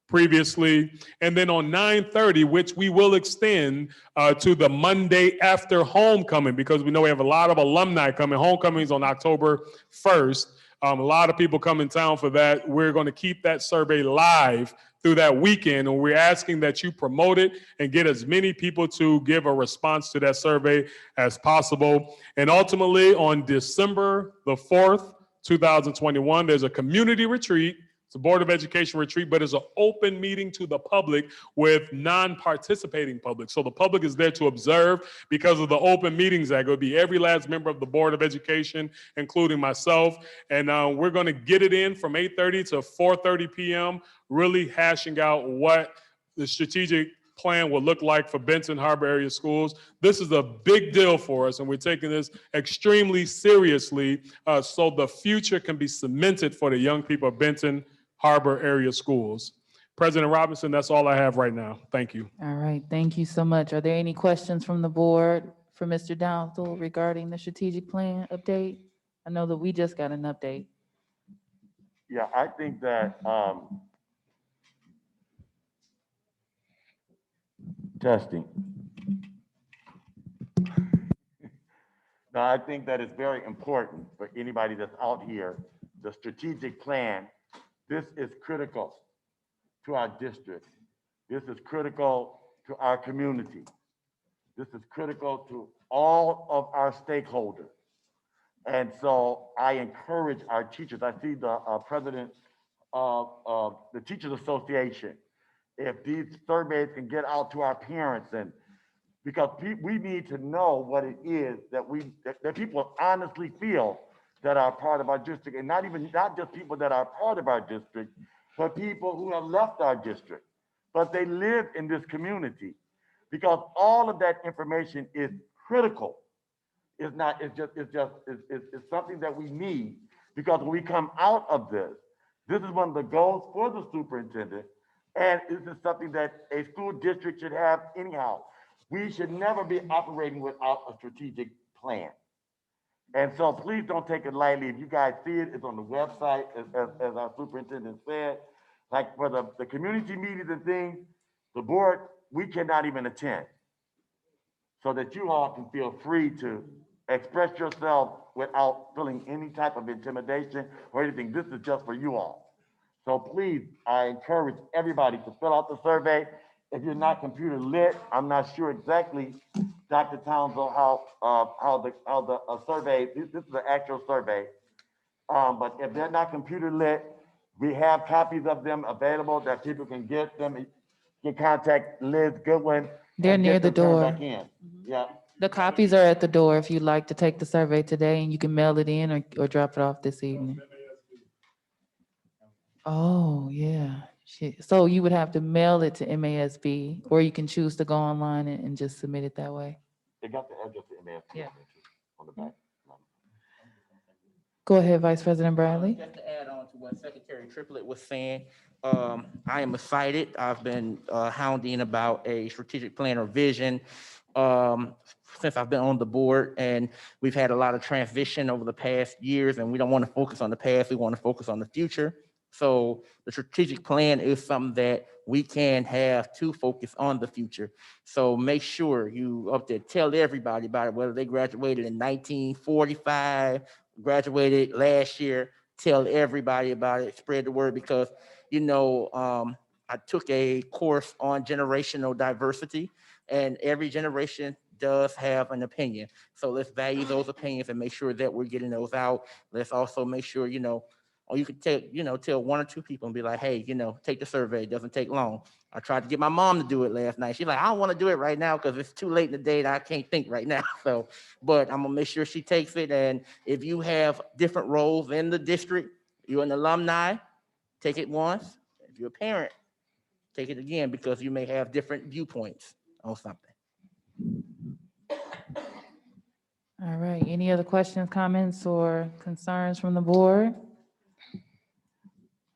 previously. And then on 9:30, which we will extend to the Monday after homecoming, because we know we have a lot of alumni coming. Homecoming is on October 1st. A lot of people come in town for that. We're going to keep that survey live through that weekend, and we're asking that you promote it and get as many people to give a response to that survey as possible. And ultimately, on December the 4th, 2021, there's a community retreat. It's a Board of Education retreat, but it's an open meeting to the public with non-participating public. So the public is there to observe because of the Open Meetings Act. It will be every last member of the Board of Education, including myself. And we're going to get it in from 8:30 to 4:30 p.m., really hashing out what the strategic plan will look like for Benton Harbor area schools. This is a big deal for us, and we're taking this extremely seriously so the future can be cemented for the young people of Benton Harbor area schools. President Robinson, that's all I have right now. Thank you. All right, thank you so much. Are there any questions from the board for Mr. Dowdle regarding the strategic plan update? I know that we just got an update. Yeah, I think that testing. Now, I think that it's very important for anybody that's out here, the strategic plan. This is critical to our district. This is critical to our community. This is critical to all of our stakeholders. And so I encourage our teachers. I see the president of the Teachers Association. If these surveys can get out to our parents, and because we need to know what it is that people honestly feel that are part of our district, and not just people that are part of our district, but people who have left our district, but they live in this community, because all of that information is critical. It's something that we need, because when we come out of this is one of the goals for the superintendent, and this is something that a school district should have anyhow. We should never be operating without a strategic plan. And so please don't take it lightly. If you guys see it, it's on the website, as our superintendent said. Like for the community meetings and things, the board, we cannot even attend. So that you all can feel free to express yourself without feeling any type of intimidation or anything. This is just for you all. So please, I encourage everybody to fill out the survey. If you're not computer lit, I'm not sure exactly, Dr. Townsend, how the survey, this is the actual survey. But if they're not computer lit, we have copies of them available that people can get them. You can contact Liz Goodwin. They're and near get the them turned door. back in. Yeah. The copies are at the door if you'd like to take the survey today, and you can mail it in or drop it off this evening. Oh, yeah. Shit. So you would have to mail it to MASB, or you can choose to go online and just submit it that way. They got the address to MASB Yeah. on the back. Go ahead, Vice President Bradley. Just to add on to what Secretary Triplett was saying, I am excited. I've been hounding about a strategic plan or vision since I've been on the board, and we've had a lot of transition over the past years, and we don't want to focus on the past, we want to focus on the future. So the strategic plan is something that we can have to focus on the future. So make sure you up there, tell everybody about it, whether they graduated in 1945, graduated last year, tell everybody about it, spread the word, because, you know, I took a course on generational diversity, and every generation does have an opinion. So let's value those opinions and make sure that we're getting those out. Let's also make sure, you know, or you could take, you know, tell one or two people and be like, hey, you know, take the survey. It doesn't take long. I tried to get my mom to do it last night. She's like, I don't want to do it right now because it's too late in the day and I can't think right now. So, but I'm gonna make sure she takes it. And if you have different roles in the district, you're an alumni, take it once. If you're a parent, take it again because you may have different viewpoints on something. All right, any other questions, comments, or concerns from the board?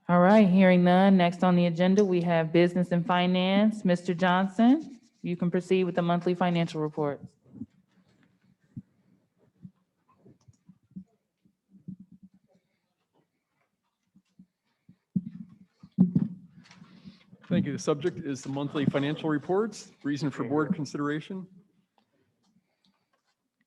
All right, hearing none. Next on the agenda, we have business and finance. Mr. Johnson, you can proceed with the monthly financial reports. Thank you. The subject is the monthly financial reports. Reason for board consideration.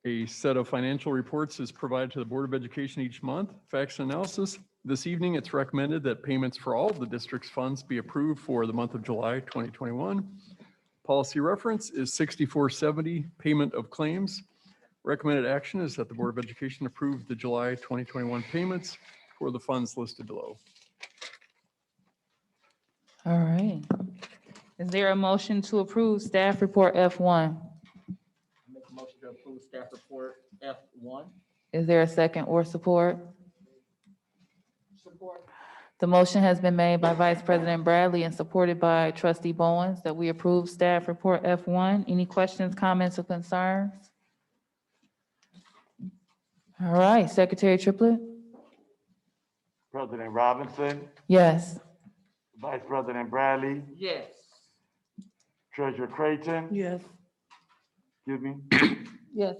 A set of financial reports is provided to the Board of Education each month. Facts and analysis. This evening, it's recommended that payments for all of the district's funds be approved for the month of July 2021. Policy reference is 6470, payment of claims. Recommended action is that the Board of Education approve the July 2021 payments for the funds listed below. All right. Is there a motion to approve staff report F1? Make a motion to approve staff report F1. Is there a second or support? Support. The motion has been made by Vice President Bradley and supported by Trustee Bonds that we approve staff report F1. Any questions, comments, or concerns? All right, Secretary Triplett? President Robinson, Yes. Vice President Bradley, Yes. Treasurer Creighton, Yes. excuse me, Yes.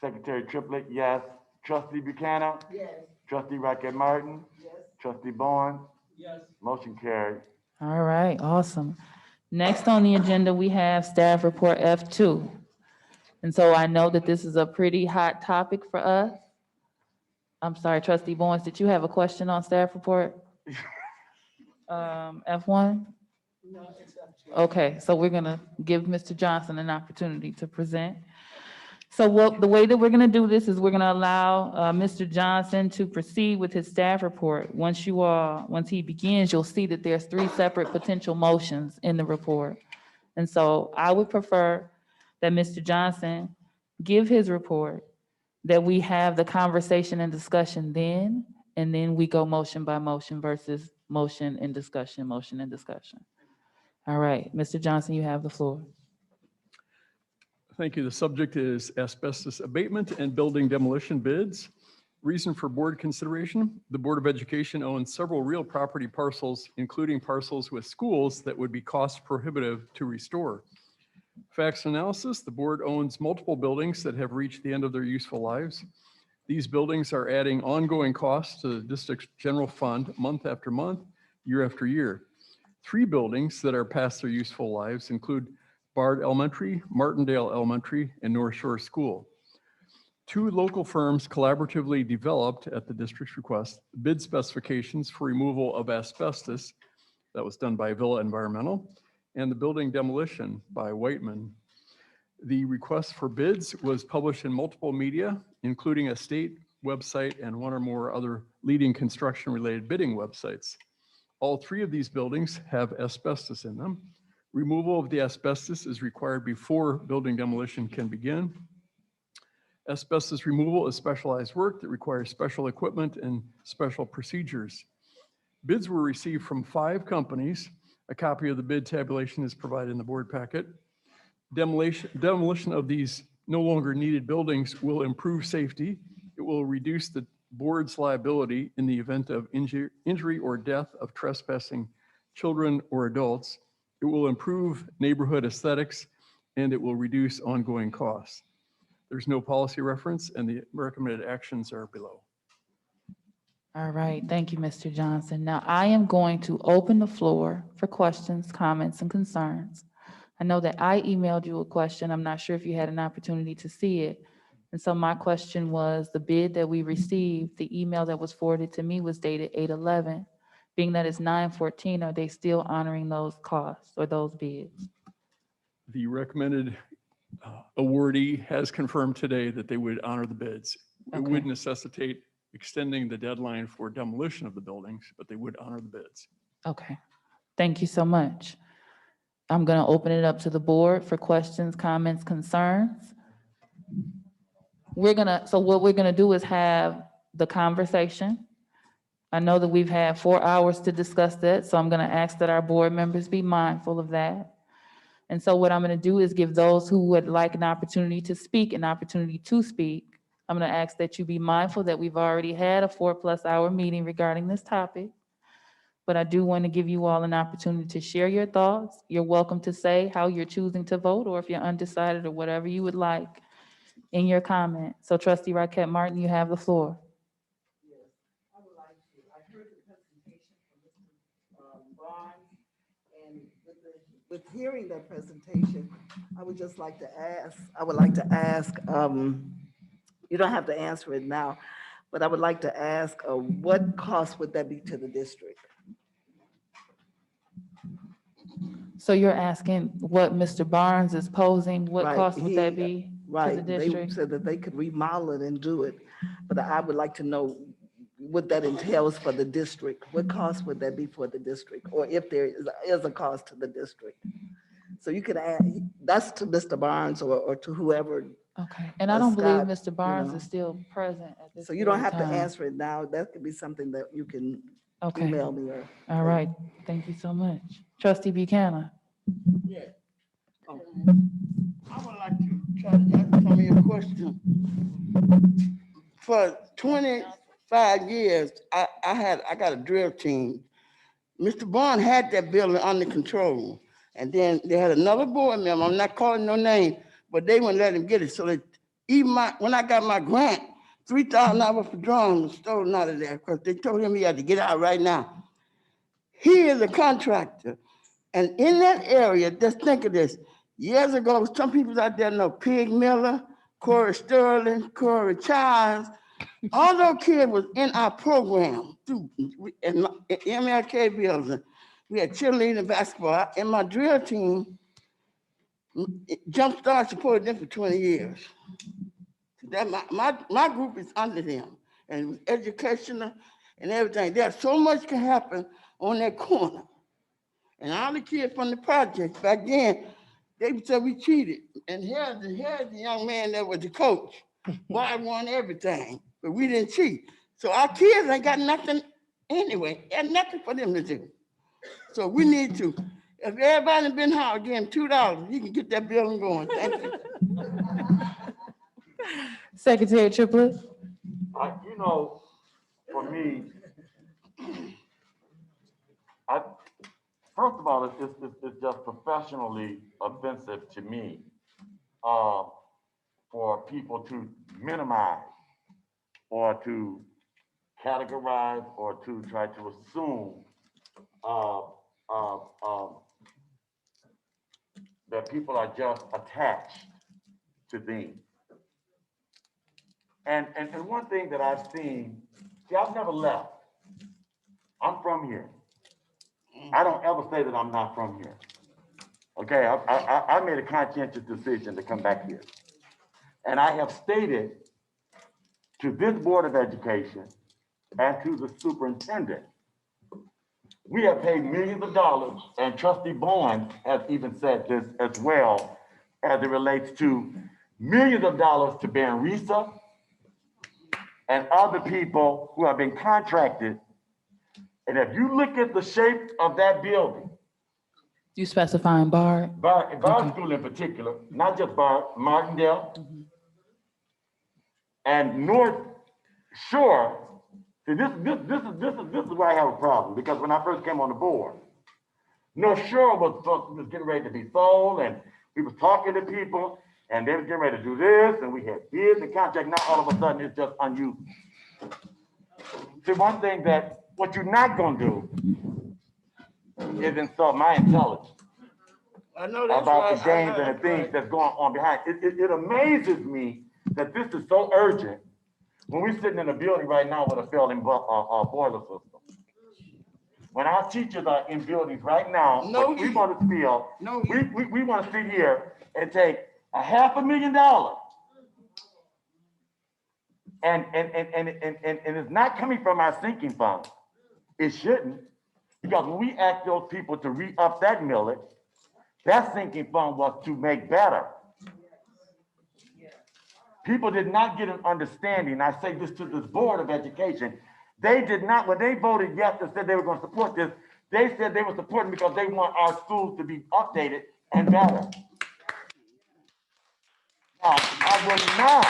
Secretary Triplett, yes. Trustee Buchanan, Yes. Trustee Rocket Martin, Yes. Trustee Bond, Yes. motion carried. All right, awesome. Next on the agenda, we have staff report F2. And so I know that this is a pretty hot topic for us. I'm sorry, Trustee Bowens, did you have a question on staff report? F1? No, it's up to you. Okay, so we're gonna give Mr. Johnson an opportunity to present. So the way that we're gonna do this is we're gonna allow Mr. Johnson to proceed with his staff report. Once he begins, you'll see that there's 3 separate potential motions in the report. And so I would prefer that Mr. Johnson give his report, that we have the conversation and discussion then, and then we go motion by motion versus motion and discussion, motion and discussion. All right, Mr. Johnson, you have the floor. Thank you. The subject is asbestos abatement and building demolition bids. Reason for board consideration. The Board of Education owns several real property parcels, including parcels with schools that would be cost prohibitive to restore. Facts analysis. The board owns multiple buildings that have reached the end of their useful lives. These buildings are adding ongoing costs to the district's general fund month after month, year after year. 3 buildings that are past their useful lives include Bard Elementary, Martindale Elementary, and North Shore School. 2 local firms collaboratively developed at the district's request bid specifications for removal of asbestos. That was done by Villa Environmental, and the building demolition by Whiteman. The request for bids was published in multiple media, including a state website and 1 or more other leading construction-related bidding websites. All 3 of these buildings have asbestos in them. Removal of the asbestos is required before building demolition can begin. Asbestos removal is specialized work that requires special equipment and special procedures. Bids were received from 5 companies. A copy of the bid tabulation is provided in the board packet. Demolition of these no longer needed buildings will improve safety. It will reduce the board's liability in the event of injury or death of trespassing children or adults. It will improve neighborhood aesthetics, and it will reduce ongoing costs. There's no policy reference, and the recommended actions are below. All right, thank you, Mr. Johnson. Now I am going to open the floor for questions, comments, and concerns. I know that I emailed you a question. I'm not sure if you had an opportunity to see it. And so my question was, the bid that we received, the email that was forwarded to me was dated 8/11. Being that it's 9/14, are they still honoring those costs or those bids? The recommended awardee has confirmed today that they would honor the bids. It Okay. would necessitate extending the deadline for demolition of the buildings, but they would honor the bids. Okay, thank you so much. I'm gonna open it up to the board for questions, comments, concerns. So what we're gonna do is have the conversation. I know that we've had 4 hours to discuss that, so I'm going to ask that our board members be mindful of that. And so what I'm going to do is give those who would like an opportunity to speak an opportunity to speak. I'm going to ask that you be mindful that we've already had a 4+ hour meeting regarding this topic. But I do want to give you all an opportunity to share your thoughts. You're welcome to say how you're choosing to vote, or if you're undecided, or whatever you would like in your comment. So Trustee Rockette Martin, you have the floor. I would like to, I heard the presentation from Mr. Bonds, and with hearing that presentation, I would just like to ask, you don't have to answer it now, but I would like to ask, what cost would that be to the district? So you're asking what Mr. Barnes is posing, what Right, cost would that be to the Right, they district? said that they could remodel it and do it, but I would like to know what that entails for the district. What cost would that be for the district, or if there is a cost to the district? So you could add, that's to Mr. Barnes or to whoever. Okay, and I don't believe Scott, Mr. Barnes know. is still present at this So you don't very have to time. answer it now. That could be something that you can Okay. email me or. All right, thank you so much. Trustee Buchanan. Yeah. I would like to try to answer some of your questions. For 25 years, I got a drill team. Mr. Bond had that building under control. And then they had another board member, I'm not calling no name, but they wouldn't let him get it. So that even when I got my grant, $3,000 for drawings was stolen out of there because they told him he had to get out right now. He is a contractor. And in that area, just think of this. Years ago, some people out there know Pig Miller, Corey Sterling, Corey Childs. All those kids was in our program in MLK building. We had cheerleading, basketball. And my drill team, Jumpstart supported them for 20 years. That my group is under them, and it was educational and everything. There's so much can happen on that corner. And all the kids from the project back then, they said we cheated. And here's the young man that was the coach. Boy, won everything, but we didn't cheat. So our kids ain't got nothing anyway, and nothing for them to do. So we need to, if everybody been hard, give him $2, he can get that building going. Thank you. Secretary Triplett. You know, for me, first of all, it's just professionally offensive to me for people to minimize or to categorize or to try to assume that people are just attached to things. And one thing that I've seen, see, I've never left. I'm from here. I don't ever say that I'm not from here. Okay, I made a conscientious decision to come back here. And I have stated to this Board of Education and to the superintendent, we have paid millions of dollars, and Trustee Bonds has even said this as well, as it relates to millions of dollars to Ben Risa and other people who have been contracted. And if you look at the shape of that building, You specifying Bard? Bard School in particular, not just Bard, Martindale, and North Shore. See, this is where I have a problem, because when I first came on the board, North Shore was getting ready to be sold, and we was talking to people, and they were getting ready to do this, and we had bids and contract. Now all of a sudden it's just unusable. See, one thing that what you're not gonna do is insult my intelligence about the games and the things that's going on behind. It amazes me that this is so urgent when we're sitting in a building right now with a failing boiler system. When our teachers are in buildings right now, we want to feel, we want to sit here and take $500,000 and it's not coming from our sinking fund. It shouldn't, because when we ask those people to re-up that millage, that sinking fund was to make better. People did not get an understanding. I say this to this Board of Education. They did not, when they voted yes and said they were gonna support this, they said they were supporting because they want our schools to be updated and better. Now, I would not,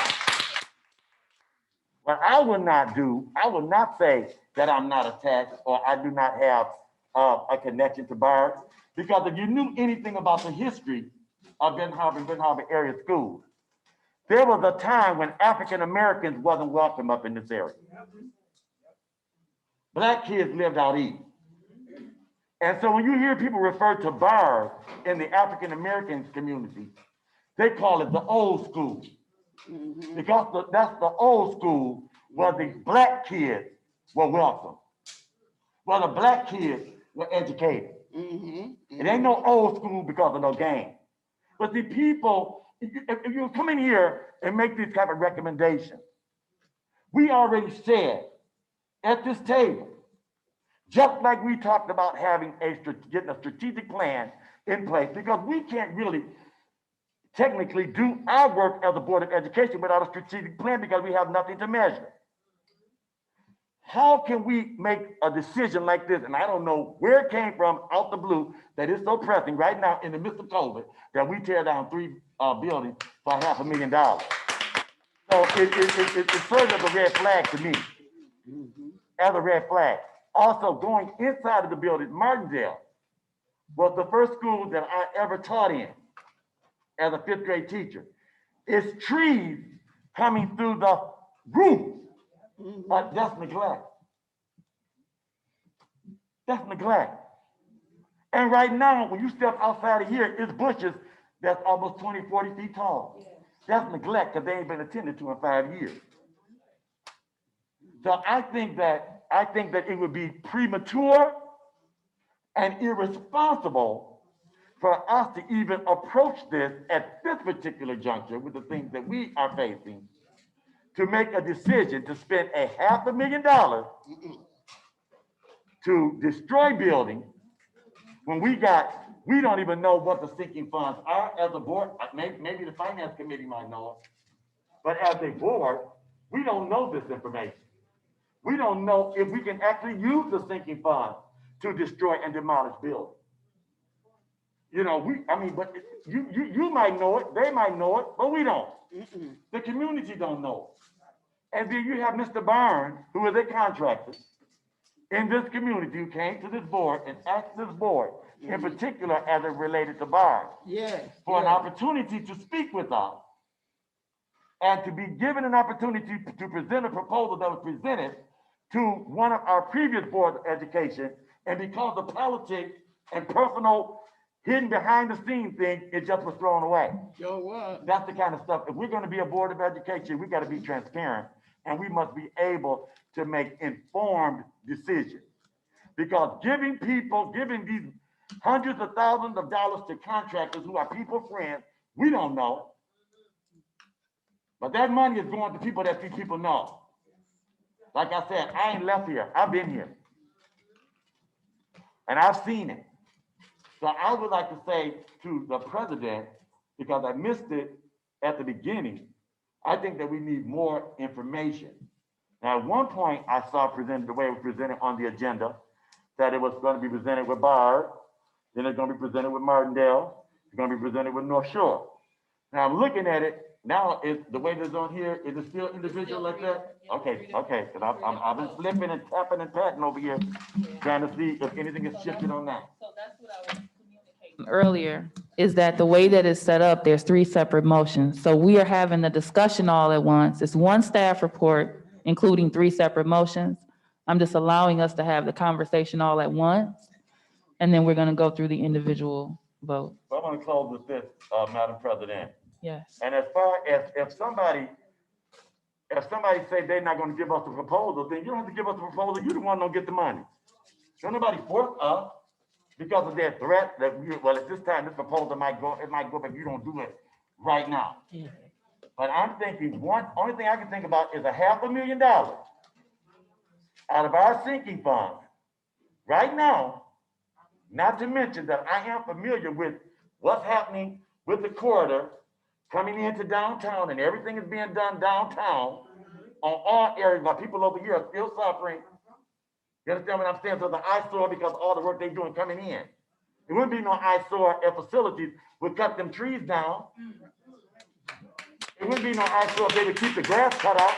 what I would not do, I would not say that I'm not attached or I do not have a connection to BHAS, because if you knew anything about the history of Benton Harbor area schools, there was a time when African Americans wasn't welcome up in this area. Black kids lived out east. And so when you hear people refer to BHAS in the African American community, they call it the old school. Because that's the old school where the black kids were welcome, where the black kids were educated. It ain't no old school because of no game. But the people, if you come in here and make these type of recommendations, we already said at this table, just like we talked about having getting a strategic plan in place, because we can't really technically do our work as a Board of Education without a strategic plan because we have nothing to measure. How can we make a decision like this? And I don't know where it came from out the blue that is so pressing right now in the midst of COVID that we tear down 3 buildings for $500,000. So it serves as a red flag to me, as a red flag. Also, going inside of the building, Martindale was the first school that I ever taught in as a 5th grade teacher. It's trees coming through the roof. That's neglect. That's neglect. And right now, when you step outside of here, it's bushes that's almost 20, 40 feet tall. That's neglect because they ain't been attended to in 5 years. So I think that it would be premature and irresponsible for us to even approach this at this particular juncture with the things that we are facing, to make a decision to spend $500,000 to destroy buildings when we don't even know what the sinking funds are as a board. Maybe the finance committee might know it, but as a board, we don't know this information. We don't know if we can actually use the sinking fund to destroy and demolish buildings. You know, but you might know it, they might know it, but we don't. The community don't know it. And then you have Mr. Barnes, who is a contractor in this community, who came to this board and asked this board, in particular as it related to BHAS, for an opportunity to speak with us and to be given an opportunity to present a proposal that was presented to one of our previous boards of education. And because of politics and personal hidden behind the scenes thing, it just was thrown away. That's the kind of stuff. If we're going to be a board of education, we got to be transparent. And we must be able to make informed decisions. Because giving these hundreds of thousands of dollars to contractors who are people friends, we don't know. But that money is going to people that these people know. Like I said, I ain't left here. I've been here. And I've seen it. So I would like to say to the president, because I missed it at the beginning, I think that we need more information. Now, at one point, I saw presented the way it was presented on the agenda, that it was going to be presented with BHAS, then it's going to be presented with Martindale, it's going to be presented with North Shore. Now, I'm looking at it, now, the way that's on here, is it still individual like that? Okay, because I've been flipping and tapping and patting over here, trying to see if anything is shifted on that. So that's what I was communicating earlier, is that the way that it's set up, there's 3 separate motions. So we are having the discussion all at once. It's one staff report, including 3 separate motions. I'm just allowing us to have the conversation all at once, and then we're going to go through the individual vote. So I'm going to close with this, Madam President. Yes. And as far as if somebody say they're not going to give us the proposal, then you don't have to give us the proposal. You're the one don't get the money. Don't nobody force us because of their threat that at this time this proposal might go if you don't do it right now. But I'm thinking only thing I can think about is $500,000 out of our sinking fund right now. Not to mention that I am familiar with what's happening with the corridor coming into downtown, and everything is being done downtown on all areas. Now, people over here are still suffering You understand what I'm saying? So the eyesore because all the work they're doing coming in. It wouldn't be no eyesore if facilities would cut them trees down. It wouldn't be no eyesore if they would keep the grass cut out.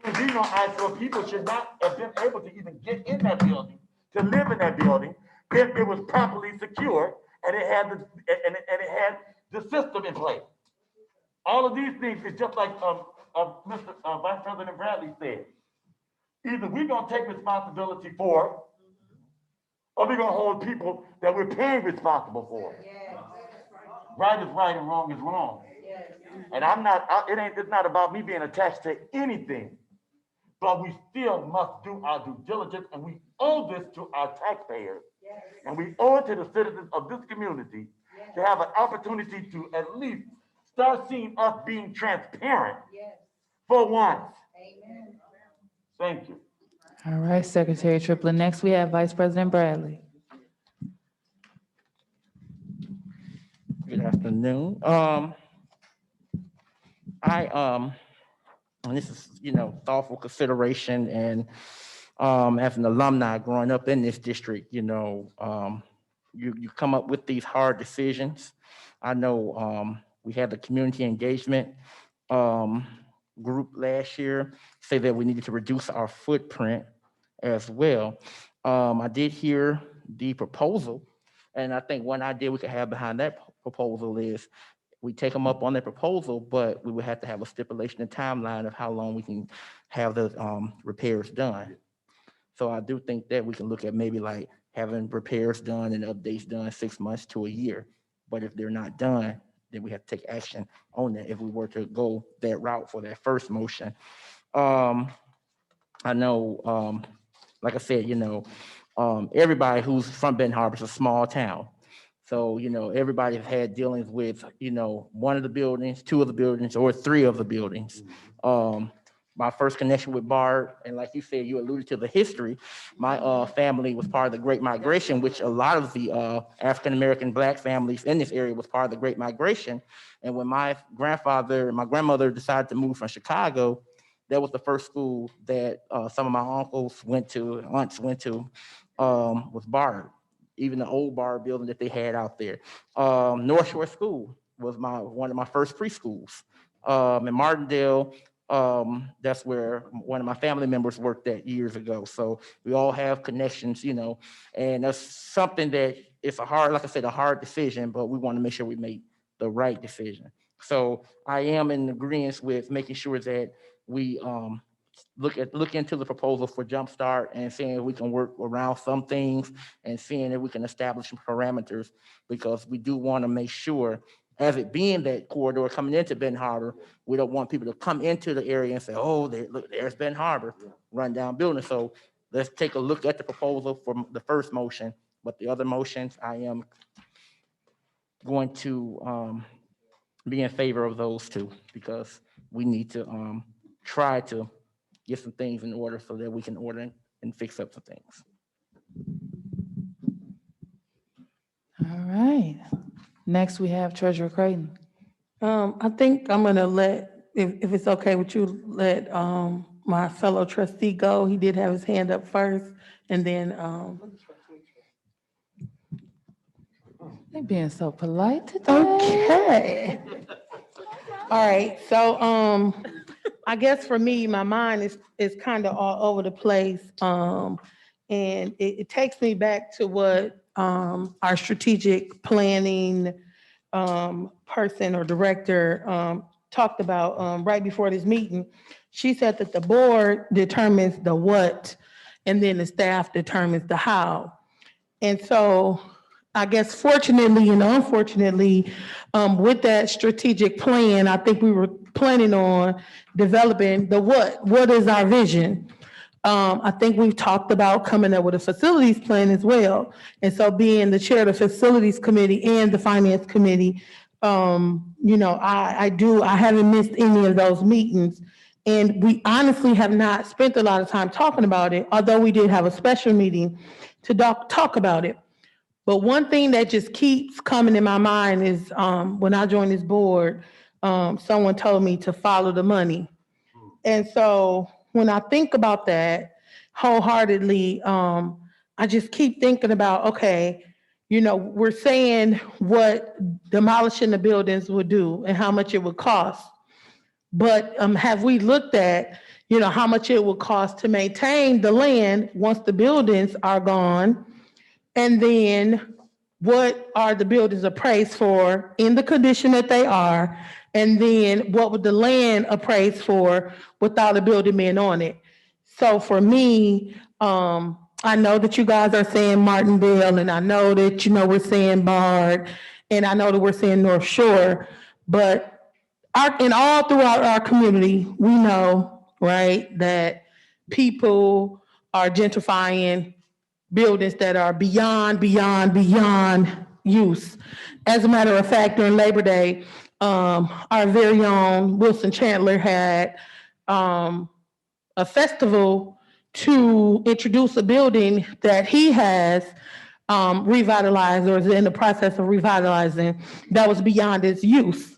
It wouldn't be no eyesore. People should not have been able to even get in that building, to live in that building, if it was properly secure and it had the system in place. All of these things is just like Mr. Vice President Bradley said. Either we're gonna take responsibility for, or we're gonna hold people that we're paying responsible for. Right is right and wrong is wrong. And it's not about me being attached to anything, but we still must do our due diligence, and we owe this to our taxpayers. And we owe it to the citizens of this community to have an opportunity to at least start seeing us being transparent for once. Thank you. All right, Secretary Triplett. Next, we have Vice President Bradley. Good afternoon. And this is, thoughtful consideration, and as an alumni growing up in this district, you come up with these hard decisions. I know we had the community engagement group last year say that we needed to reduce our footprint as well. I did hear the proposal, and I think one idea we could have behind that proposal is we take them up on their proposal, but we would have to have a stipulation and timeline of how long we can have the repairs done. So I do think that we can look at maybe like having repairs done and updates done 6 months to a year. But if they're not done, then we have to take action on that if we were to go that route for that first motion. I know, like I said, everybody who's from Benton Harbor is a small town. So, everybody has had dealings with, one of the buildings, 2 of the buildings, or 3 of the buildings. My first connection with BART, and like you said, you alluded to the history. My family was part of the Great Migration, which a lot of the African-American Black families in this area was part of the Great Migration. And when my grandfather and my grandmother decided to move from Chicago, that was the first school that some of my aunts went to, was BART. Even the old bar building that they had out there. North Shore School was one of my first preschools. In Martindale, that's where one of my family members worked at years ago. So we all have connections, and that's something that it's a hard decision, but we want to make sure we make the right decision. So I am in agreement with making sure that we look into the proposal for Jumpstart and seeing if we can work around some things and seeing if we can establish some parameters, because we do want to make sure, as it being that corridor coming into Benton Harbor, we don't want people to come into the area and say, oh, there's Benton Harbor, run down building. So let's take a look at the proposal for the first motion, but the other motions, I am going to be in favor of those 2, because we need to try to get some things in order so that we can order and fix up some things. All right. Next, we have Treasurer Creighton. I think I'm gonna let, if it's okay with you, let my fellow trustee go. He did have his hand up first, and then They're being so polite today. okay. All right, so I guess for me, my mind is kind of all over the place. And it takes me back to what our strategic planning person or director talked about right before this meeting. She said that the board determines the what, and then the staff determines the how. And so I guess fortunately and unfortunately, with that strategic plan, I think we were planning on developing the what. What is our vision? I think we've talked about coming up with a facilities plan as well. And so being the chair of the facilities committee and the finance committee, I haven't missed any of those meetings. And we honestly have not spent a lot of time talking about it, although we did have a special meeting to talk about it. But one thing that just keeps coming in my mind is when I joined this board, someone told me to follow the money. And so when I think about that, wholeheartedly. I just keep thinking about, okay, we're saying what demolishing the buildings would do and how much it would cost. But have we looked at, how much it would cost to maintain the land once the buildings are gone? And then what are the buildings appraised for in the condition that they are? And then what would the land appraise for without a building being on it? So for me, I know that you guys are saying Martindale, and I know that, we're saying Bard, and I know that we're saying North Shore, but all throughout our community, we know, right, that people are gentrifying buildings that are beyond use. As a matter of fact, during Labor Day, our very own Wilson Chandler had a festival to introduce a building that he has revitalized or is in the process of revitalizing that was beyond its use.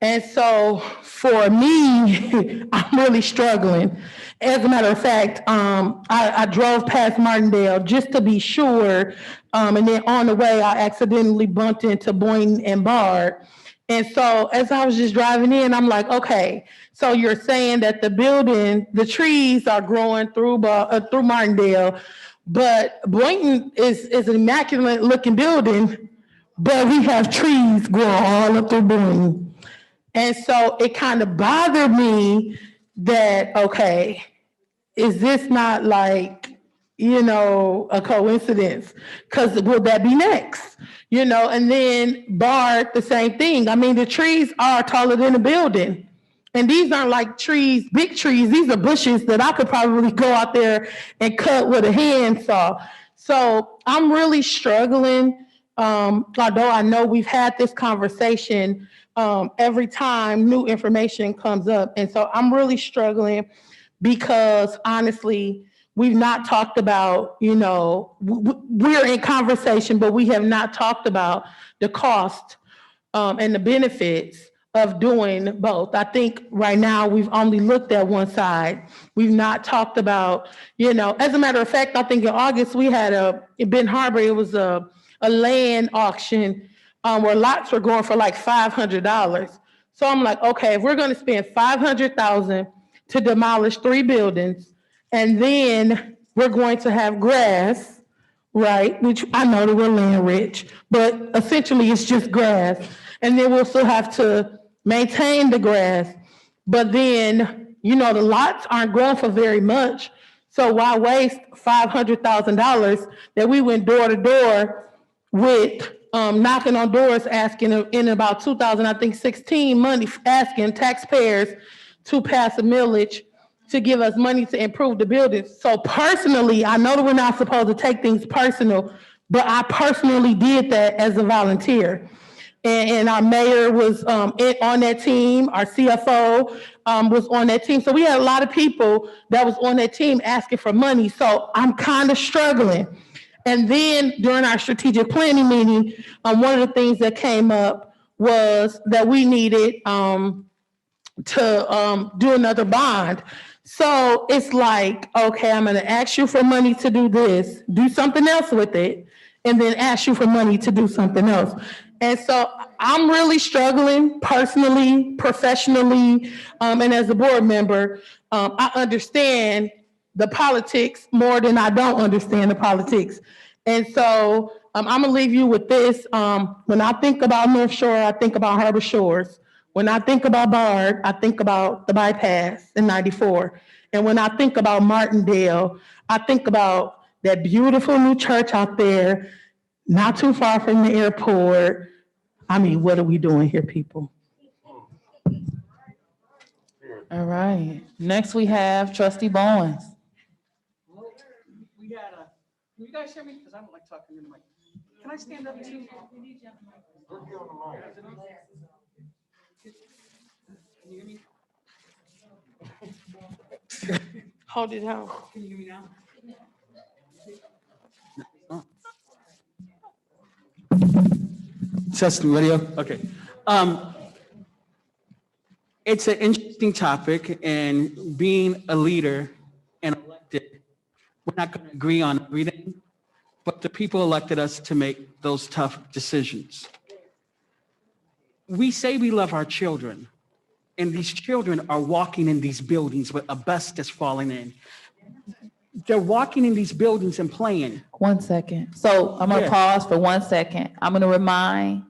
And so for me, I'm really struggling. As a matter of fact, I drove past Martindale just to be sure. And then on the way, I accidentally bumped into Boynton and Bard. And so as I was just driving in, I'm like, okay, so you're saying that the trees are growing through Martindale, but Boynton is an immaculate looking building, but we have trees growing all up through Boynton. And so it kind of bothered me that, okay, is this not like, a coincidence? Because will that be next? And then Bard, the same thing. I mean, the trees are taller than the building. And these aren't like trees, big trees. These are bushes that I could probably go out there and cut with a handsaw. So I'm really struggling. Although I know we've had this conversation every time new information comes up. And so I'm really struggling because honestly, we've not talked about, we're in conversation, but we have not talked about the cost and the benefits of doing both. I think right now we've only looked at one side. We've not talked about, as a matter of fact, I think in August we had in Benton Harbor, it was a land auction where lots were going for like $500. So I'm like, okay, if we're going to spend $500,000 to demolish 3 buildings, and then we're going to have grass, right? Which I know that we're land rich, but essentially it's just grass. And then we'll still have to maintain the grass. But then, the lots aren't growing for very much. So why waste $500,000 that we went door to door with knocking on doors, asking in about 2016 money, asking taxpayers to pass a millage to give us money to improve the buildings. So personally, I know that we're not supposed to take things personal, but I personally did that as a volunteer. And our mayor was on that team, our CFO was on that team. So we had a lot of people that was on that team asking for money. So I'm kind of struggling. And then during our strategic planning meeting, one of the things that came up was that we needed to do another bond. So it's like, okay, I'm gonna ask you for money to do this, do something else with it, and then ask you for money to do something else. And so I'm really struggling personally, professionally, and as a board member, I understand the politics more than I don't understand the politics. And so I'm gonna leave you with this. When I think about North Shore, I think about Harbor Shores. When I think about Bard, I think about the bypass in 94. And when I think about Martindale, I think about that beautiful new church out there, not too far from the airport. I mean, what are we doing here, people? All right. Next we have Trustee Bonds. We had can you guys hear me? Because I don't like talking in the mic. Can I stand up too? Can you hear me? Hold it out. Can you hear me now? Testing video. Okay. It's an interesting topic, and being a leader and elected not going to agree on everything, but the people elected us to make those tough decisions. We say we love our children, and these children are walking in these buildings with asbestos falling in. They're walking in these buildings and playing. 1 second. So I'm going to Yeah. pause for 1 second. I'm going to remind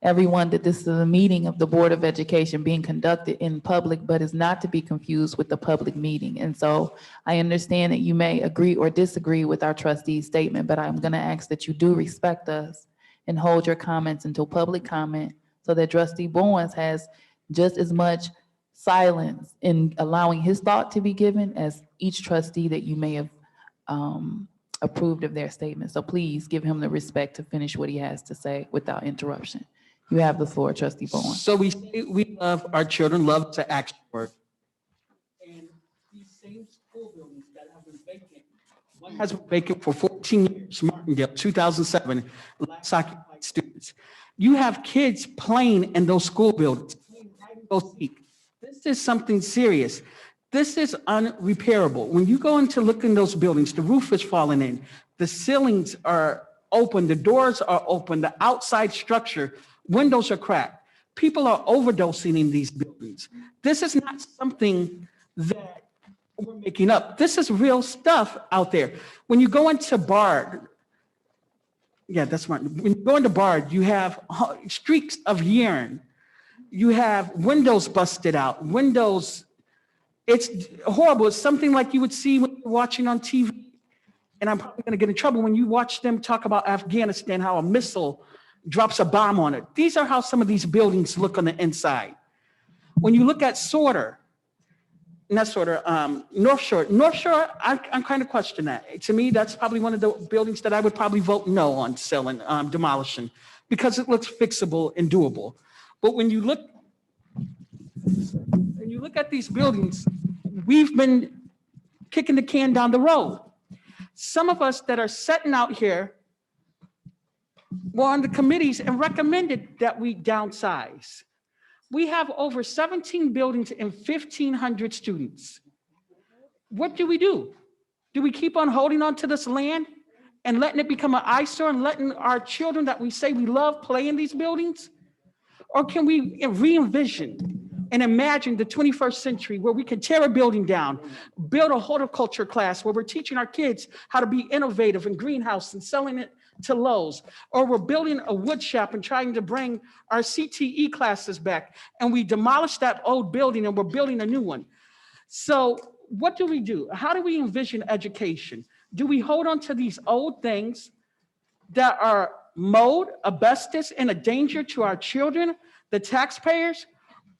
everyone that this is a meeting of the Board of Education being conducted in public, but is not to be confused with the public meeting. And so I understand that you may agree or disagree with our trustee's statement, but I'm going to ask that you do respect us and hold your comments until public comment so that Trustee Bonds has just as much silence in allowing his thought to be given as each trustee that you may have approved of their statement. So please give him the respect to finish what he has to say without interruption. You have the floor, Trustee Bonds. So we say we love our children, love to action word. And these same school buildings that have been vacant, one has been vacant for 14 years, Martindale, 2007, last occupied students. You have kids playing in those school buildings, playing hide and go seek. This is something serious. This is unrepairable. When you go into look in those buildings, the roof is falling in, the ceilings are open, the doors are open, the outside structure, windows are cracked. People are overdosing in these buildings. This is not something that we're making up. This is real stuff out there. When you go into Bard, yeah, that's right. When you go into Bard, you have streaks of urine. You have windows busted out, windows. It's horrible. It's something like you would see when you're watching on TV. And I'm probably going to get in trouble when you watch them talk about Afghanistan, how a missile drops a bomb on it. These are how some of these buildings look on the inside. When you look at North Shore, I'm kind of questioning that. To me, that's probably one of the buildings that I would probably vote no on selling, demolition, because it looks fixable and doable. But when you look at these buildings, we've been kicking the can down the road. Some of us that are sitting out here were on the committees and recommended that we downsize. We have over 17 buildings and 1,500 students. What do? Do we keep on holding on to this land and letting it become an eyesore and letting our children that we say we love play in these buildings? Or can we re-envision and imagine the 21st century where we can tear a building down, build a horticulture class where we're teaching our kids how to be innovative in greenhouse and selling it to Lowe's, or we're building a wood shop and trying to bring our CTE classes back, and we demolish that old building and we're building a new one. So what do we do? How do we envision education? Do we hold on to these old things that are mold, asbestos, and a danger to our children, the taxpayers?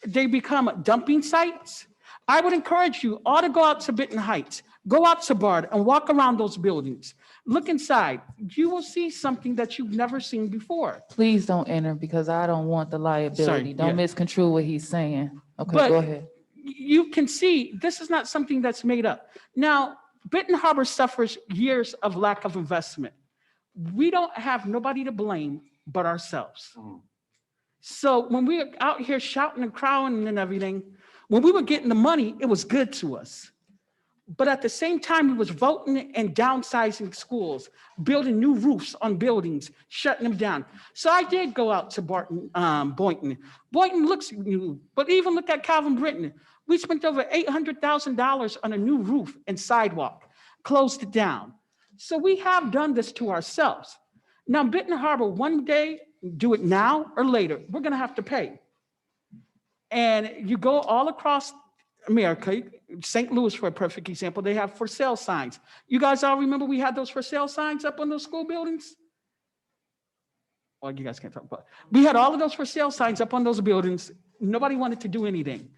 They become dumping sites. I would encourage you all to go out to Benton Heights, go out to Bard and walk around those buildings. Look inside. You will see something that you've never seen before. Please don't enter because I don't want the liability. Sorry, Don't yeah. misconstrue what he's saying. Okay, But go ahead. you can see this is not something that's made up. Now, Benton Harbor suffers years of lack of investment. We don't have nobody to blame but ourselves. So when we were out here shouting and crowing and everything, when we were getting the money, it was good to us. But at the same time, we was voting and downsizing schools, building new roofs on buildings, shutting them down. So I did go out to Boynton. Boynton looks new, but even look at Calvin Britton. We spent over $800,000 on a new roof and sidewalk, closed it down. So we have done this to ourselves. Now, Benton Harbor, one day, do it now or later, we're gonna have to pay. And you go all across America, St. Louis for a perfect example, they have for sale signs. You guys all remember we had those for sale signs up on those school buildings? Well, you guys can't talk about it. We had all of those for sale signs up on those buildings. Nobody wanted to do anything.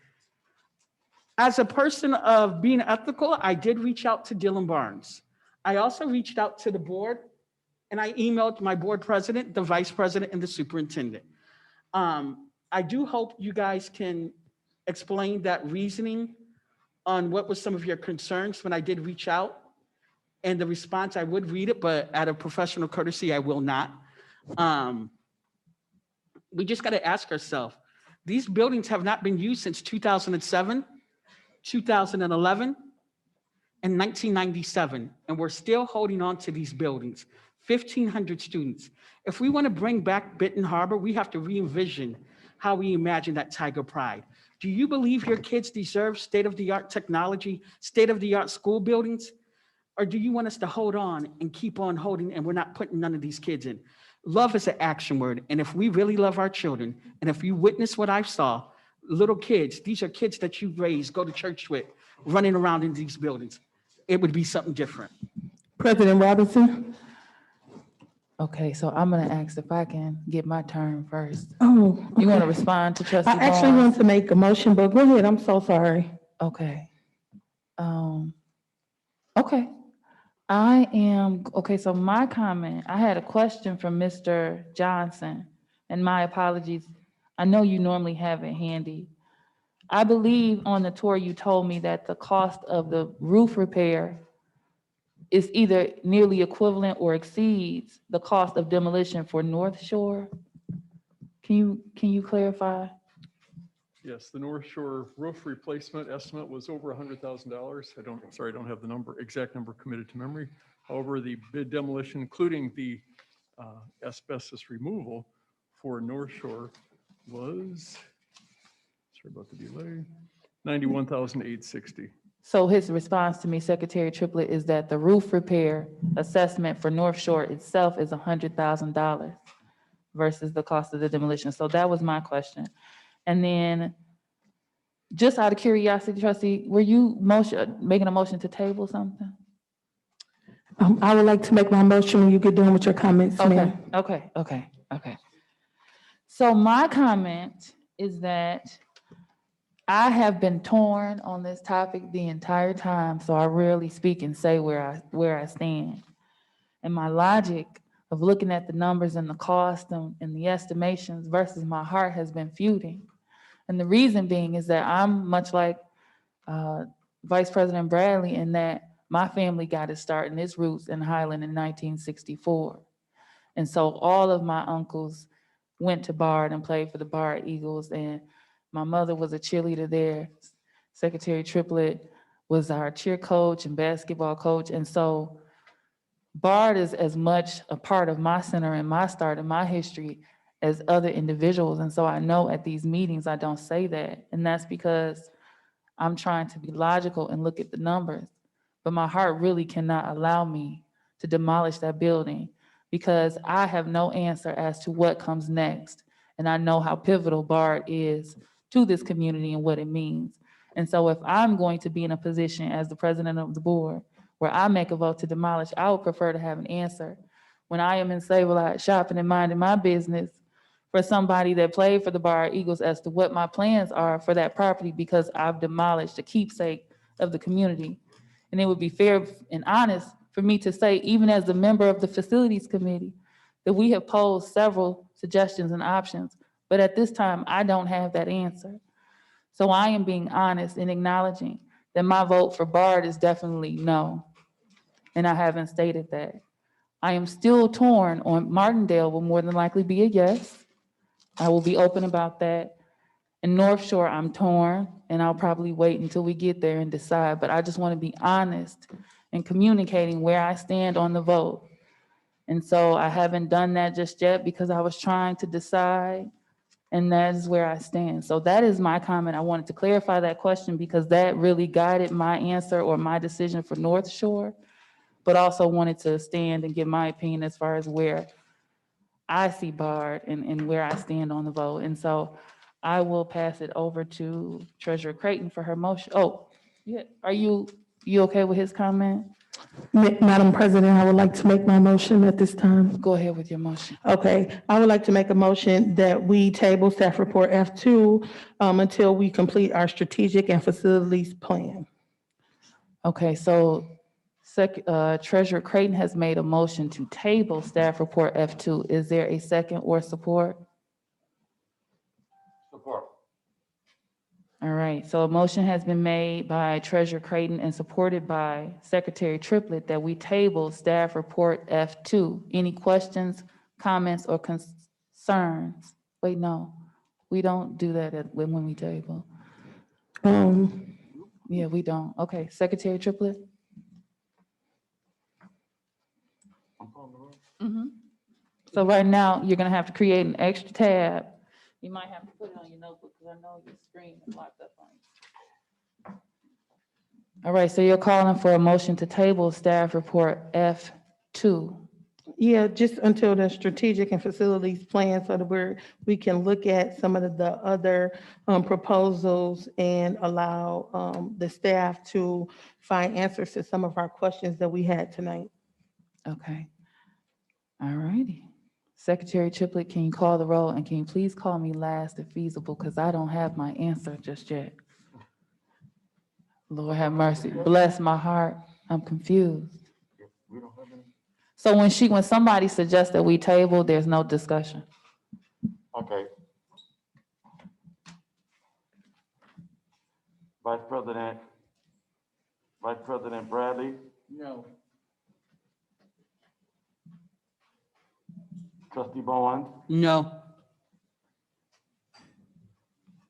As a person of being ethical, I did reach out to Dylan Barnes. I also reached out to the board and I emailed my board president, the vice president, and the superintendent. I do hope you guys can explain that reasoning on what was some of your concerns when I did reach out. And the response, I would read it, but out of professional courtesy, I will not. We just got to ask ourselves, these buildings have not been used since 2007, 2011, in 1997, and we're still holding on to these buildings, 1,500 students. If we want to bring back Benton Harbor, we have to re-envision how we imagine that Tiger Pride. Do you believe your kids deserve state-of-the-art technology, state-of-the-art school buildings? Or do you want us to hold on and keep on holding and we're not putting none of these kids in? Love is an action word. And if we really love our children, and if you witness what I saw, little kids, these are kids that you raised, go to church with, running around in these buildings, it would be something different. President Robinson? Okay, so I'm gonna ask if I can get my turn first. Oh, You want to okay. respond to Trustee I actually Bonds? want to make a motion, but go ahead, I'm so sorry. Okay. Okay. Okay, so my comment, I had a question from Mr. Johnson, and my apologies. I know you normally have it handy. I believe on the tour you told me that the cost of the roof repair is either nearly equivalent or exceeds the cost of demolition for North Shore. Can you clarify? Yes, the North Shore roof replacement estimate was over $100,000. I don't have the exact number committed to memory. However, the bid demolition, including the asbestos removal for North Shore was, sorry about the delay, $91,860. So his response to me, Secretary Triplett, is that the roof repair assessment for North Shore itself is $100,000 versus the cost of the demolition. So that was my question. And then, just out of curiosity, Trustee, were you making a motion to table something? I would like to make my motion when you get done with your comments, ma'am. Okay. So my comment is that I have been torn on this topic the entire time, so I rarely speak and say where I stand. And my logic of looking at the numbers and the cost and the estimations versus my heart has been feuding. And the reason being is that I'm much like Vice President Bradley in that my family got its start in its roots in Highland in 1964. And so all of my uncles went to Bard and played for the Bard Eagles, and my mother was a cheerleader there. Secretary Triplett was our cheer coach and basketball coach. And so Bard is as much a part of my center and my start and my history as other individuals. And so I know at these meetings, I don't say that. And that's because I'm trying to be logical and look at the numbers. But my heart really cannot allow me to demolish that building because I have no answer as to what comes next. And I know how pivotal Bard is to this community and what it means. And so if I'm going to be in a position as the president of the board where I make a vote to demolish, I would prefer to have an answer. When I am in Save-A-Lot shopping and minding my business for somebody that played for the Bard Eagles as to what my plans are for that property because I've demolished a keepsake of the community. And it would be fair and honest for me to say, even as a member of the facilities committee, that we have posed several suggestions and options, but at this time, I don't have that answer. So I am being honest and acknowledging that my vote for Bard is definitely no, and I haven't stated that. I am still torn on Martindale will more than likely be a yes. I will be open about that. In North Shore, I'm torn, and I'll probably wait until we get there and decide, but I just want to be honest in communicating where I stand on the vote. And so I haven't done that just yet because I was trying to decide, and that is where I stand. So that is my comment. I wanted to clarify that question because that really guided my answer or my decision for North Shore, but also wanted to stand and give my opinion as far as where I see Bard and where I stand on the vote. And so I will pass it over to Treasurer Creighton for her motion. Oh, yeah, are you okay with his comment? Madam President, I would like to make my motion at this time. Go ahead with your motion. Okay, I would like to make a motion that we table staff report F2 until we complete our strategic and facilities plan. Okay, so Treasurer Creighton has made a motion to table staff report F2. Is there a second or support? Support. All right, so a motion has been made by Treasurer Creighton and supported by Secretary Triplett that we table staff report F2. Any questions, comments, or concerns? Wait, no, we don't do that when we table. Yeah, we don't. Okay, Secretary Triplett? So right now, you're gonna have to create an extra tab. You might have to put it on your notebook, because I know your screen is locked up on you. All right, so you're calling for a motion to table staff report F2. Yeah, just until the strategic and facilities plan so that we can look at some of the other proposals and allow the staff to find answers to some of our questions that we had tonight. Okay. All righty. Secretary Triplett, can you call the roll, and can you please call me last if feasible, because I don't have my answer just yet. Lord have mercy. Bless my heart. I'm confused. So when somebody suggests that we table, there's no discussion. Okay. Vice President Bradley, No. Trustee Bonds, No.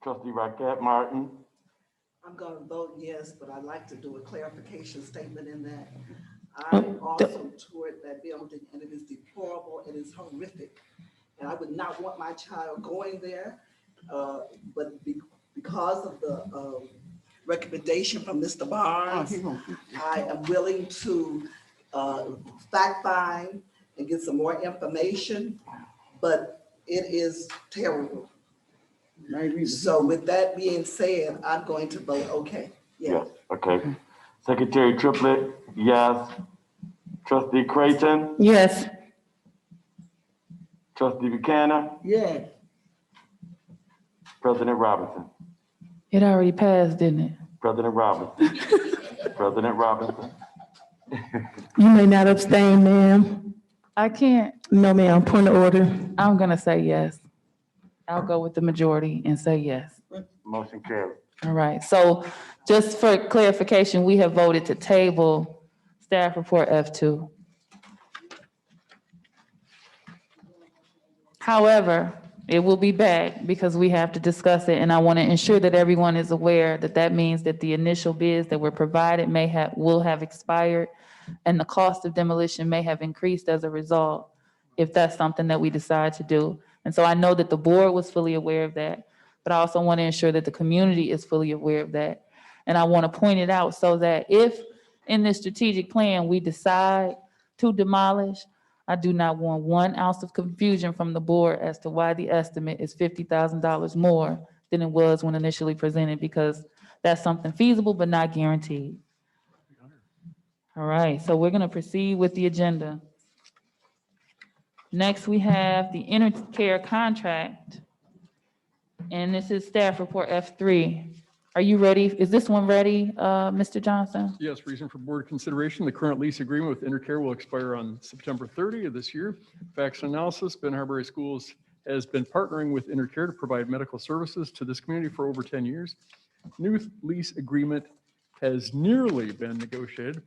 Trustee Raquel Martin, I'm going to vote yes, but I'd like to do a clarification statement in that. I also toured that building, and it is deplorable, it is horrific. And I would not want my child going there, but because of the recommendation from Mr. Barnes, I am willing to fact find and get some more information, but it is terrible. So with that being said, I'm going to vote okay. yes, okay. Secretary Triplett, yes. Trustee Creighton, Yes. Trustee Buchanan, Yes. President Robinson, It already passed, didn't it? President Robinson, President Robinson. You may not abstain, ma'am. I can't. No, ma'am, point of order. I'm gonna say yes. I'll go with the majority and say yes. Motion carried. All right, so just for clarification, we have voted to table staff report F2. However, it will be back because we have to discuss it, and I want to ensure that everyone is aware that that means that the initial bids that were provided will have expired, and the cost of demolition may have increased as a result, if that's something that we decide to do. And so I know that the board was fully aware of that, but I also want to ensure that the community is fully aware of that. And I want to point it out so that if in this strategic plan we decide to demolish, I do not want 1 ounce of confusion from the board as to why the estimate is $50,000 more than it was when initially presented, because that's something feasible but not guaranteed. All right, so we're going to proceed with the agenda. Next, we have the Intercare contract, and this is staff report F3. Are you ready? Is this one ready, Mr. Johnson? Yes, reason for board consideration. The current lease agreement with Intercare will expire on September 30 of this year. Facts and analysis, Benton Harbor Area Schools has been partnering with Intercare to provide medical services to this community for over 10 years. New lease agreement has nearly been negotiated.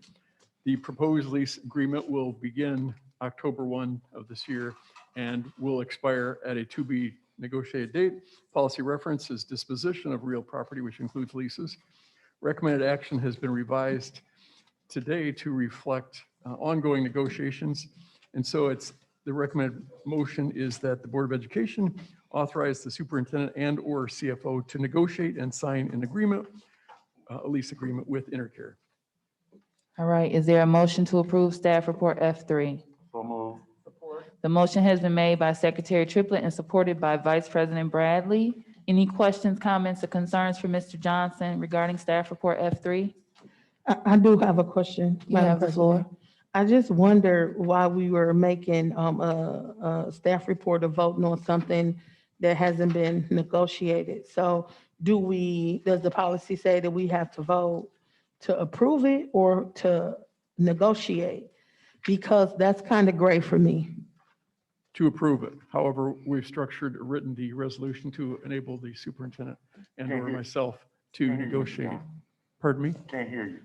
The proposed lease agreement will begin October 1 of this year and will expire at a to-be negotiated date. Policy reference is disposition of real property, which includes leases. Recommended action has been revised today to reflect ongoing negotiations. And so the recommended motion is that the Board of Education authorize the superintendent and/or CFO to negotiate and sign an agreement, a lease agreement with Intercare. All right, is there a motion to approve staff report F3? So moved. The motion has been made by Secretary Triplett and supported by Vice President Bradley. Any questions, comments, or concerns for Mr. Johnson regarding staff report F3? I do have a question. You have the floor. I just wonder why we were making a staff report or voting on something that hasn't been negotiated. So does the policy say that we have to vote to approve it or to negotiate? Because that's kind of gray for me. To approve it. However, we've written the resolution to enable the superintendent and/or myself to negotiate. Pardon me? Can't hear you.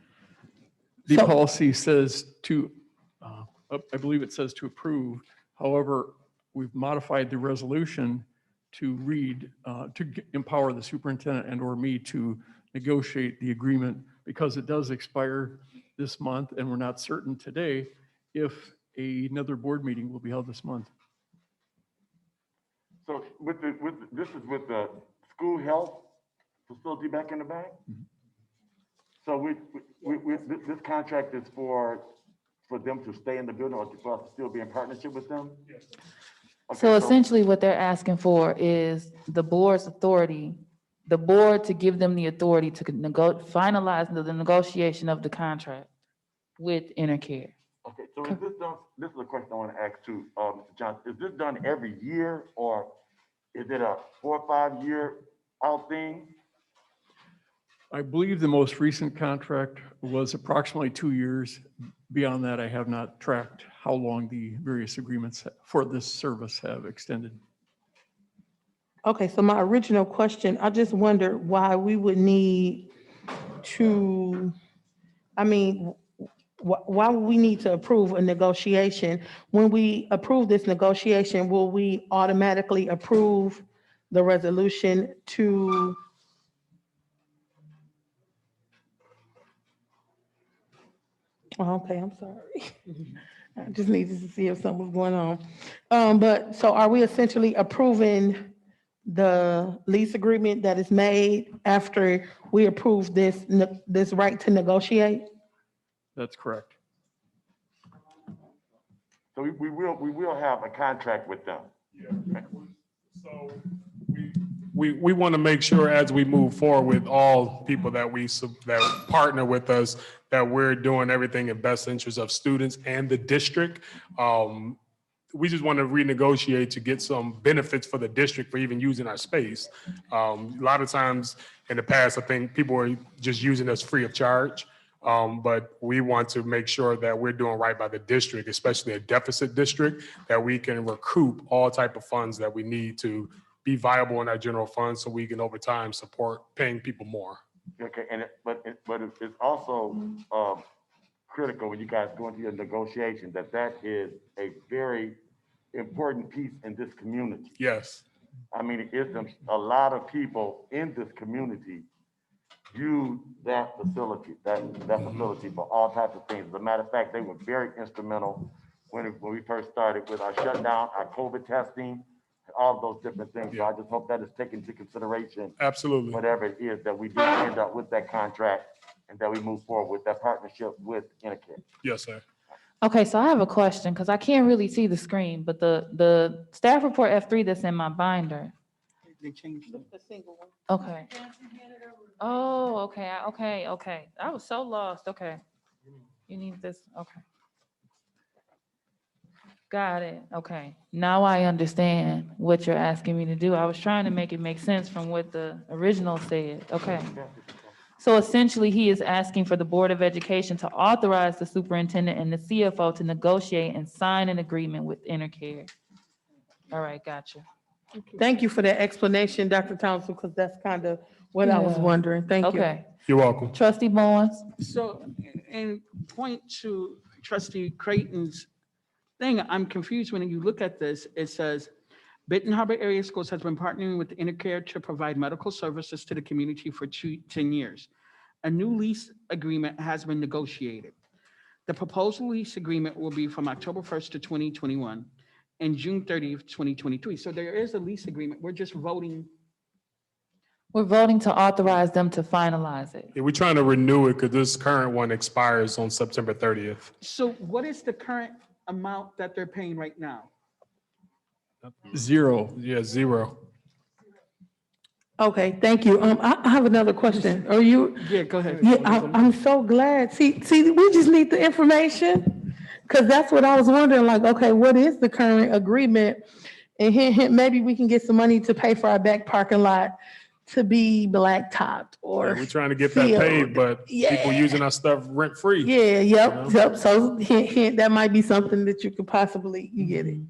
The policy says I believe it says to approve. However, we've modified the resolution to read, to empower the superintendent and/or me to negotiate the agreement, because it does expire this month and we're not certain today if Another board meeting will be held this month. So this is with the school health facility back in the back? So this contract is for them to stay in the building or for us to still be in partnership with them? Yes. So essentially what they're asking for is the board's authority, the board to give them the authority to finalize the negotiation of the contract with Intercare. Okay, so is this done, this is a question I want to ask too, Mr. Johnson. Is this done every year or is it a 4 or 5 year out thing? I believe the most recent contract was approximately 2 years. Beyond that, I have not tracked how long the various agreements for this service have extended. Okay, so my original question, I just wondered why we would need to, why would we need to approve a negotiation? When we approve this negotiation, will we automatically approve the resolution to? Oh, okay, I'm sorry. I just needed to see if something was going on. But so are we essentially approving the lease agreement that is made after we approve this right to negotiate? That's correct. So we will have a contract with them. Yeah. So we want to make sure as we move forward with all people that that partner with us, that we're doing everything in best interest of students and the district. We just want to renegotiate to get some benefits for the district for even using our space. A lot of times in the past, I think people were just using us free of charge. But we want to make sure that we're doing right by the district, especially a deficit district, that we can recoup all type of funds that we need to be viable in our general fund so we can over time support paying people more. Okay, but it's also critical when you guys go into your negotiation that is a very important piece in this community. Yes. I mean, it's a lot of people in this community use that facility for all types of things. As a matter of fact, they were very instrumental when we first started with our shutdown, our COVID testing, all of those different things. So I just hope that is taken into consideration. Absolutely. Whatever it is that we do end up with that contract and that we move forward with that partnership with Intercare. Yes, sir. Okay, so I have a question because I can't really see the screen, but the staff report F3 that's in my binder. They changed it. The single one. Okay. Oh, okay, okay. I was so lost. Okay. You need this. Okay. Got it. Okay. Now I understand what you're asking me to do. I was trying to make it make sense from what the original said. Okay. So essentially, he is asking for the Board of Education to authorize the superintendent and the CFO to negotiate and sign an agreement with Intercare. All right, gotcha. Thank you for that explanation, Dr. Townsend, because that's kind of what I was wondering. Thank you. Okay. You're welcome. Trustee Bonds? So, in point to Trustee Creighton's thing, I'm confused when you look at this. It says, Benton Harbor Area Schools has been partnering with Intercare to provide medical services to the community for 10 years. A new lease agreement has been negotiated. The proposed lease agreement will be from October 1st to 2021 and June 30th, 2023. So there is a lease agreement. We're just voting. We're voting to authorize them to finalize it. Yeah, we're trying to renew it because this current one expires on September 30th. So what is the current amount that they're paying right now? Zero. Yeah, zero. Okay, thank you. I have another question. Are you? Yeah, go ahead. Yeah, I'm so glad. See, we just need the information because that's what I was wondering. Like, okay, what is the current agreement? And hint, maybe we can get some money to pay for our back parking lot to be blacktopped or. Yeah, we're trying to get that paid, but people using our stuff rent free. Yeah, yep. So hint, that might be something that you could possibly get it.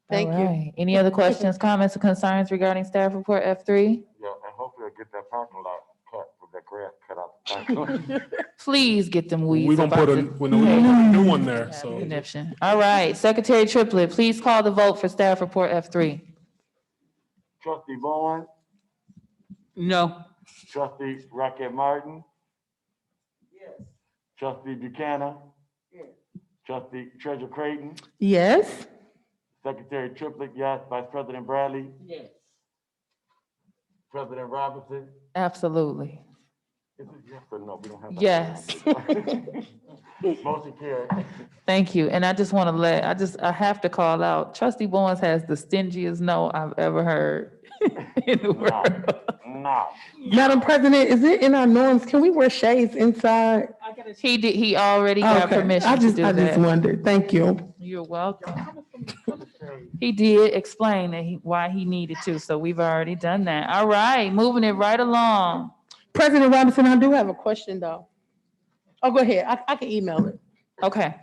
Thank All you. right. Any other questions, comments, or concerns regarding staff report F3? Yeah, and hopefully I'll get that parking lot cut, with that grass cut out the parking lot. Please get them weeds. We're gonna put a new one there, so. Conniption. All right, Secretary Triplett, please call the vote for staff report F3. Trustee Bowen, No. Trustee Rocket Martin. Yes. Trustee Buchanan. Yes. Trustee Treasurer Creighton, Yes. Secretary Triplett, yes. Vice President Bradley, Yes. President Robinson. Absolutely. Is it yes or no? We don't have. Yes. Motion carried. Thank you. And I just want to I have to call out, Trustee Bonds has the stingiest no I've ever heard in the world. No. Madam President, is it in our norms? Can we wear shades inside? He already got Okay. permission I to just do that. wondered. Thank you. You're welcome. He did explain that why he needed to, so we've already done that. All right, moving it right along. President Robinson, I do have a question though. Oh, go ahead. I can email it. Okay.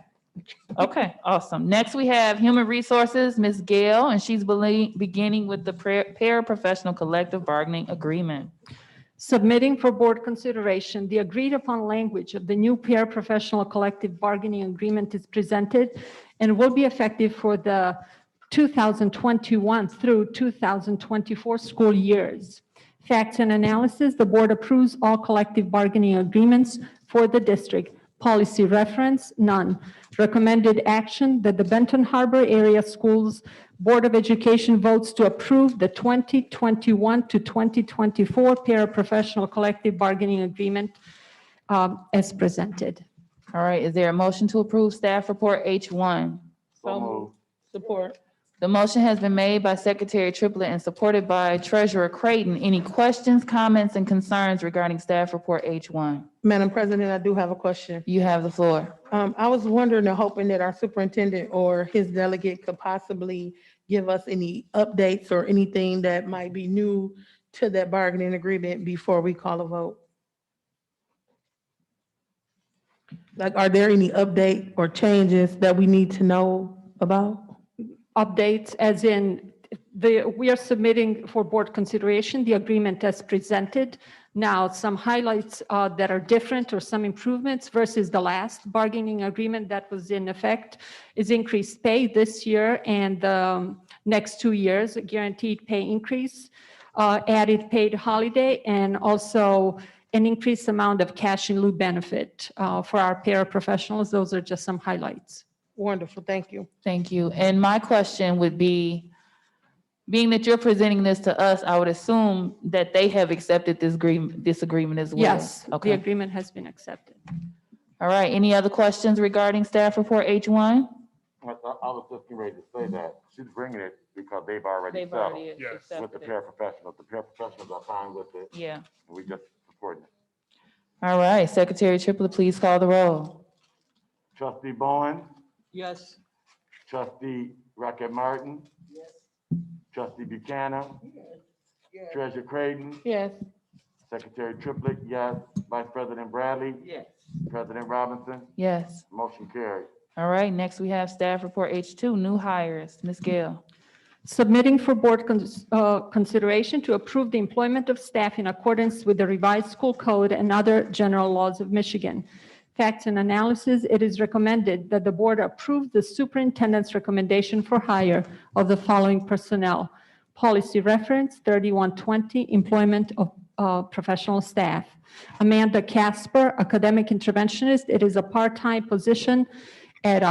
Okay, awesome. Next, we have Human Resources, Ms. Gail, and she's beginning with the Paraprofessional Collective Bargaining Agreement. Submitting for board consideration, the agreed upon language of the new paraprofessional collective bargaining agreement is presented and will be effective for the 2021 through 2024 school years. Facts and analysis, the board approves all collective bargaining agreements for the district. Policy reference, none. Recommended action that the Benton Harbor Area Schools Board of Education votes to approve the 2021 to 2024 paraprofessional collective bargaining agreement as presented. All right, is there a motion to approve staff report H1? So moved. Support. The motion has been made by Secretary Triplett and supported by Treasurer Creighton. Any questions, comments, and concerns regarding staff report H1? Madam President, I do have a question. You have the floor. I was wondering and hoping that our superintendent or his delegate could possibly give us any updates or anything that might be new to that bargaining agreement before we call a vote. Like, are there any update or changes that we need to know about? Updates as in we are submitting for board consideration the agreement as presented. Now, some highlights that are different or some improvements versus the last bargaining agreement that was in effect is increased pay this year and the next 2 years, a guaranteed pay increase, added paid holiday, and also an increased amount of cash in lieu benefit for our paraprofessionals. Those are just some highlights. Wonderful, thank you. Thank you. And my question would be, being that you're presenting this to us, I would assume that they have accepted this agreement as well. Yes, the Okay. agreement has been accepted. All right, any other questions regarding staff report H1? I was just getting ready to say that. She's bringing it because they've already They've settled already Yes. with the accepted it. paraprofessionals. The paraprofessionals are fine with it. Yeah. And we just supporting it. All right, Secretary Triplett, please call the roll. Trustee Bonds, Yes. Trustee Rocket Martin. Yes. Trustee Buchanan. Treasurer Creighton. Yes. Secretary Triplett, yes. Vice President Bradley. Yes. President Robinson. Yes. Motion carried. All right, next we have staff report H2, new hires. Ms. Gail. Submitting for board consideration to approve the employment of staff in accordance with the revised school code and other general laws of Michigan. Facts and analysis, it is recommended that the board approve the superintendent's recommendation for hire of the following personnel. Policy reference 3120, employment of professional staff. Amanda Casper, academic interventionist. It is a part-time position at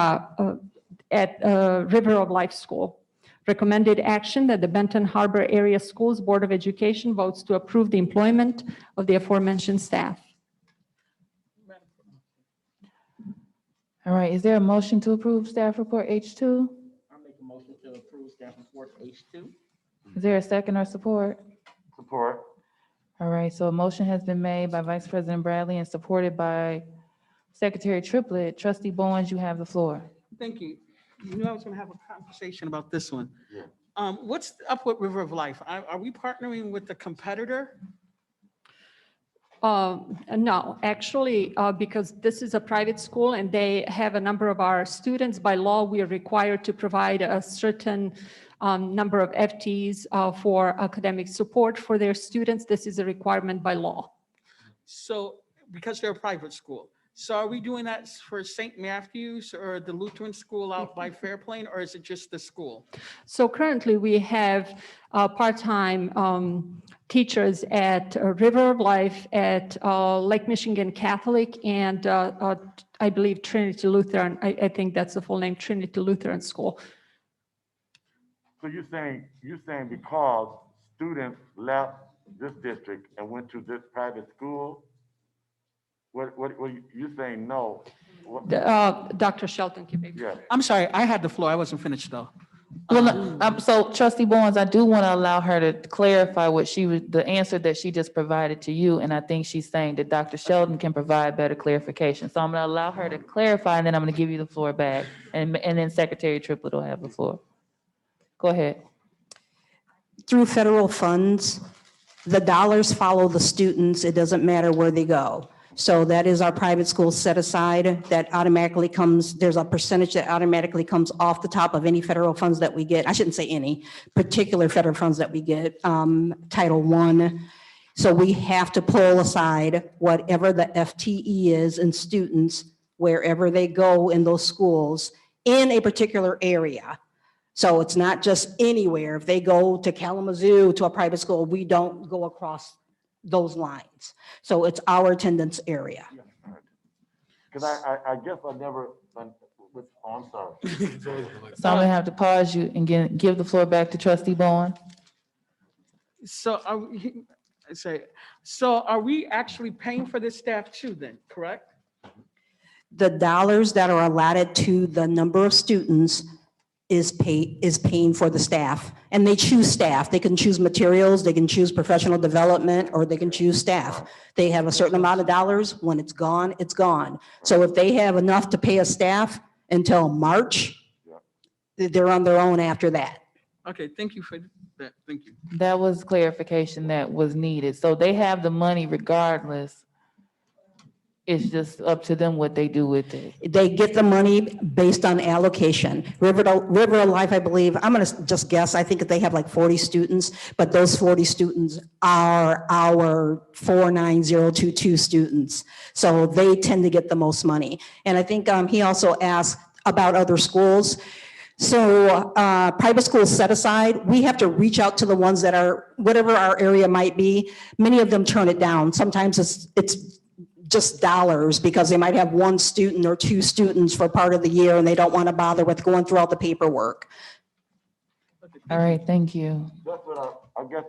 River of Life School. Recommended action that the Benton Harbor Area Schools Board of Education votes to approve the employment of the aforementioned staff. All right, is there a motion to approve staff report H2? I'll make a motion to approve staff report H2. Is there a second or support? Support. All right, so a motion has been made by Vice President Bradley and supported by Secretary Triplett. Trustee Bonds, you have the floor. Thank you. You knew I was going to have a conversation about this one. Yeah. What's up with River of Life? Are we partnering with the competitor? No, actually, because this is a private school and they have a number of our students. By law, we are required to provide a certain number of FTEs for academic support for their students. This is a requirement by law. So, because they're a private school. So are we doing that for St. Matthew's or the Lutheran school out by Fairplain, or is it just the school? So currently we have part-time teachers at River of Life, at Lake Michigan Catholic, and I believe Trinity Lutheran. I think that's the full name, Trinity Lutheran School. So you're saying because students left this district and went to this private school, what you saying no? Dr. Shelton, can maybe. Yeah. I'm sorry, I had the floor. I wasn't finished though. Well, so Trustee Bonds, I do want to allow her to clarify what the answer that she just provided to you. And I think she's saying that Dr. Sheldon can provide better clarification. So I'm going to allow her to clarify, and then I'm going to give you the floor back. And then Secretary Triplett will have the floor. Go ahead. Through federal funds, the dollars follow the students. It doesn't matter where they go. So that is our private school set aside that automatically comes, there's a percentage that automatically comes off the top of any federal funds that we get. I shouldn't say any, particular federal funds that we get, Title I. So we have to pull aside whatever the FTE is in students, wherever they go in those schools in a particular area. So it's not just anywhere. If they go to Kalamazoo to a private school, we don't go across those lines. So it's our attendance area. Because I guess I never, oh, I'm sorry. So I'm going to have to pause you and give the floor back to Trustee Bowen. So are we actually paying for this staff too then, correct? The dollars that are allotted to the number of students is paying for the staff, and they choose staff. They can choose materials, they can choose professional development, or they can choose staff. They have a certain amount of dollars. When it's gone, it's gone. So if they have enough to pay a staff until March, they're on their own after that. Okay, thank you for that. Thank you. That was clarification that was needed. So they have the money regardless. It's just up to them what they do with it. They get the money based on allocation. River of Life, I believe, I'm gonna just guess, I think that they have like 40 students, but those 40 students are our 49022 students. So they tend to get the most money. And I think he also asked about other schools. So private schools set aside, we have to reach out to the ones that are, whatever our area might be, many of them turn it down. Sometimes it's just dollars because they might have one student or two students for part of the year and they don't want to bother with going through all the paperwork. All right, thank you. That's what I guess,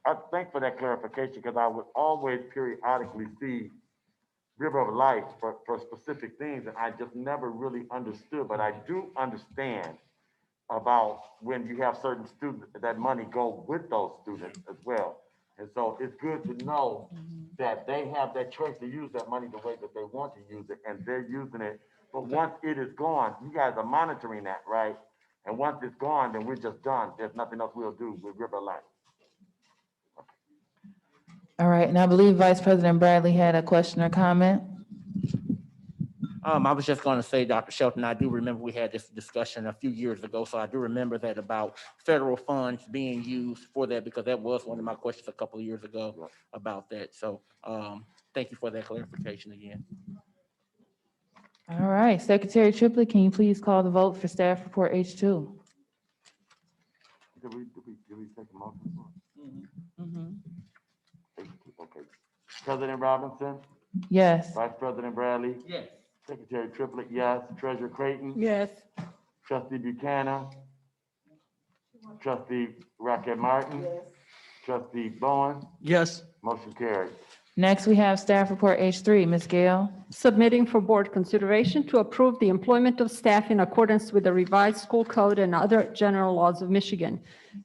I thank for that clarification because I would always periodically see River of Life for specific things and I just never really understood, but I do understand about when you have certain students, that money go with those students as well. And so it's good to know that they have that choice to use that money the way that they want to use it, and they're using it. But once it is gone, you guys are monitoring that, right? And once it's gone, then we're just done. There's nothing else we'll do with River Life. All right, and I believe Vice President Bradley had a question or comment. I was just going to say, Dr. Shelton, I do remember we had this discussion a few years ago, so I do remember that about federal funds being used for that, because that was one of my questions a couple of years ago about that. So thank you for that clarification again. All right, Secretary Triplett, can you please call the vote for staff report H2? Did we take a motion? Okay. President Robinson? Yes. Vice President Bradley? Yes. Secretary Triplett, yes. Treasurer Creighton? Yes. Trustee Buchanan? Trustee Rocket Martin? Yes. Trustee Bowen? Yes. Motion carried. Next, we have staff report H3. Ms. Gale? Submitting for board consideration to approve the employment of staff in accordance with the revised school code and other general laws of Michigan.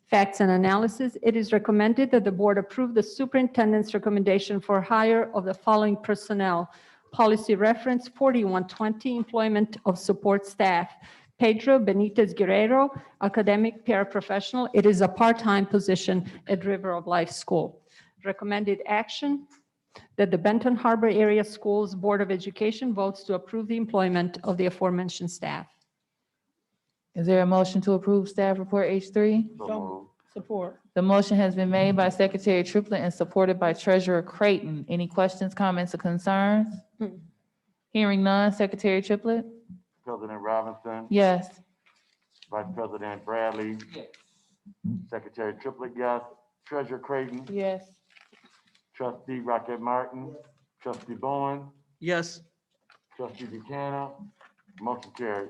Facts and analysis, it is recommended that the board approve the superintendent's recommendation for hire of the following personnel. Policy reference 4120, employment of support staff. Pedro Benitez Guerrero, academic paraprofessional. It is a part-time position at River of Life School. Recommended action that the Benton Harbor Area Schools Board of Education votes to approve the employment of the aforementioned staff. Is there a motion to approve staff report H3? Support. The motion has been made by Secretary Triplett and supported by Treasurer Creighton. Any questions, comments, or concerns? Hearing none, Secretary Triplett? President Robinson? Yes. Vice President Bradley? Yes. Secretary Triplett, yes. Treasurer Creighton, Yes. Trustee Rocket Martin, Trustee Bowen, Yes. Trustee Buchanan, motion carried.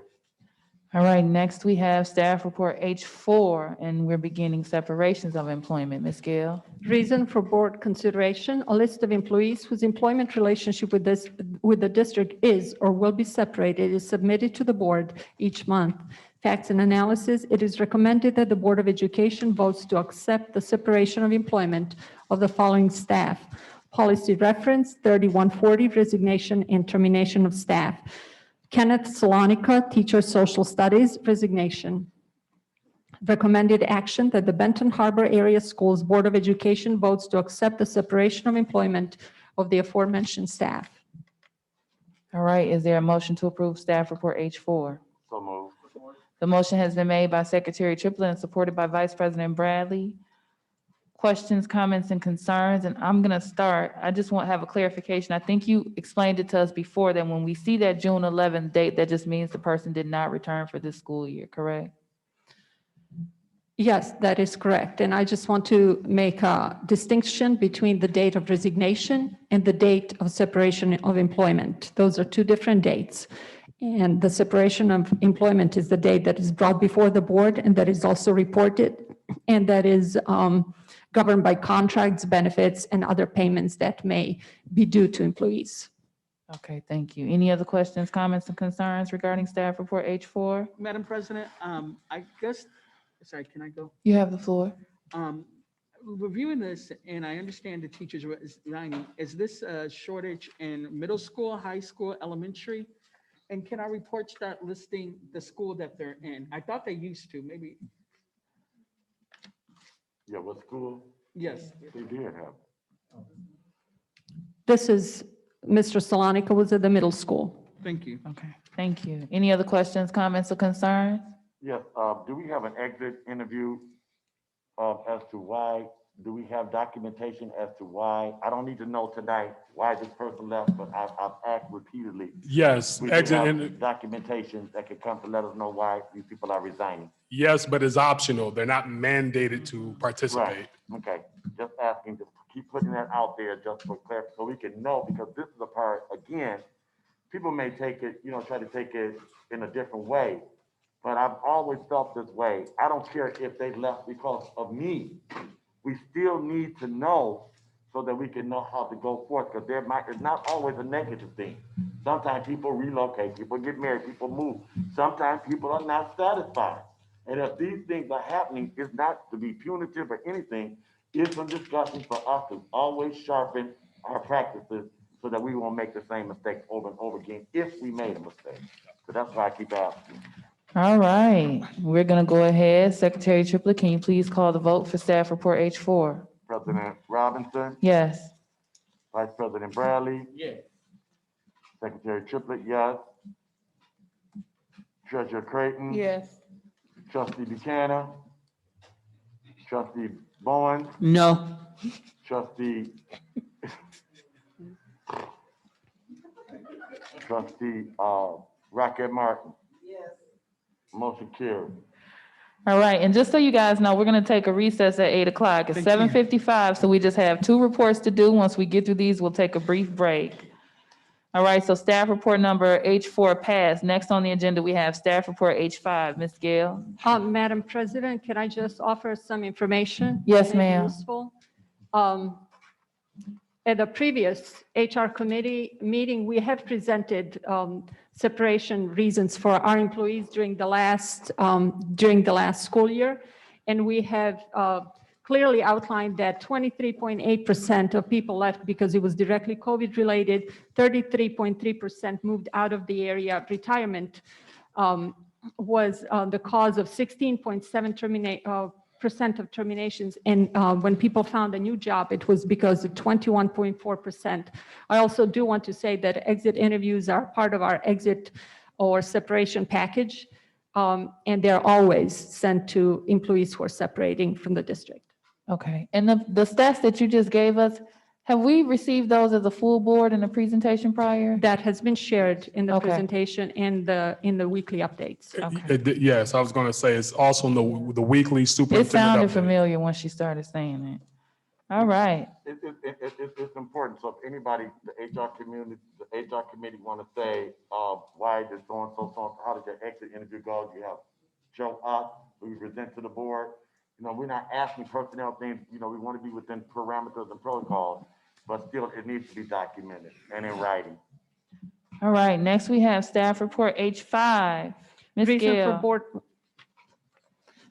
All right, next we have staff report H4, and we're beginning separations of employment. Ms. Gill? Reason for board consideration, a list of employees whose employment relationship with the district is or will be separated is submitted to the board each month. Facts and analysis, it is recommended that the Board of Education votes to accept the separation of employment of the following staff. Policy reference 3140, resignation and termination of staff. Kenneth Salonica, teacher social studies, resignation. Recommended action that the Benton Harbor Area Schools Board of Education votes to accept the separation of employment of the aforementioned staff. All right, is there a motion to approve staff report H4? So moved. The motion has been made by Secretary Triplett and supported by Vice President Bradley. Questions, comments, and concerns, and I'm gonna start. I just want to have a clarification. I think you explained it to us before that when we see that June 11th date, that just means the person did not return for this school year, correct? Yes, that is correct. And I just want to make a distinction between the date of resignation and the date of separation of employment. Those are two different dates. And the separation of employment is the date that is brought before the board and that is also reported and that is governed by contracts, benefits, and other payments that may be due to employees. Okay, thank you. Any other questions, comments, and concerns regarding staff report H4? Madam President, I guess, sorry, can I go? You have the floor. Reviewing this, and I understand the teachers were resigning, is this a shortage in middle school, high school, elementary? And can our report start listing the school that they're in? I thought they used to, maybe, Yeah, what school? yes. They did have. This is, Mr. Salonica was at the middle school. Thank you. Okay, thank you. Any other questions, comments, or concerns? Yes, do we have an exit interview as to why? Do we have documentation as to why? I don't need to know tonight why this person left, but I've asked repeatedly. Yes, We do exit have documentation that could come to let us know why these people are resigning. yes, but it's optional. They're not mandated to participate. Okay, just asking, just keep putting that out there just for clarity, so we can know, because this is a part, again, people may take it, try to take it in a different way, but I've always felt this way. I don't care if they left because of me. We still need to know so that we can know how to go forth, because it's not always a negative thing. Sometimes people relocate, people get married, people move. Sometimes people are not satisfied. And if these things are happening, it's not to be punitive or anything. It's some discussion for us to always sharpen our practices so that we won't make the same mistakes over and over again if we made a mistake. So that's why I keep asking. All right, we're gonna go ahead. Secretary Triplett, can you please call the vote for staff report H4? President Robinson, Yes. Vice President Bradley, Yeah. Secretary Triplett, yes. Treasurer Creighton. Yes. Trustee Buchanan. Trustee Bowen. No. Trustee. Trustee Rocket Martin. Yes. Motion carried. All right, and just so you guys know, we're gonna take a recess at 8 o'clock. It's 7:55, so we just have 2 reports to do. Once we get through these, we'll take a brief break. All right, so staff report number H4 passed. Next on the agenda, we have staff report H5. Ms. Gill? Madam President, can I just offer some information? Yes, that may be ma'am. Useful. At the previous HR committee meeting, we have presented separation reasons for our employees during the last school year. And we have clearly outlined that 23.8% of people left because it was directly COVID related, 33.3% moved out of the area. Retirement was the cause of 16.7% of terminations. And when people found a new job, it was because of 21.4%. I also do want to say that exit interviews are part of our exit or separation package. And they're always sent to employees who are separating from the district. Okay, and the stats that you just gave us, Have we received those as a full board in the presentation prior? That has been shared in the Okay. presentation and in the weekly updates. Yes, I was going to say it's also in the weekly It superintendent sounded update. familiar when she started saying it. All right. It's important, so if anybody, the HR committee want to say, why this so-and-so, how did your exit interview go? You have show up, we present to the board. You know, we're not asking personnel things, you know, we want to be within parameters and protocols, but still it needs to be documented and in writing. All right, next we have staff report H5. Ms.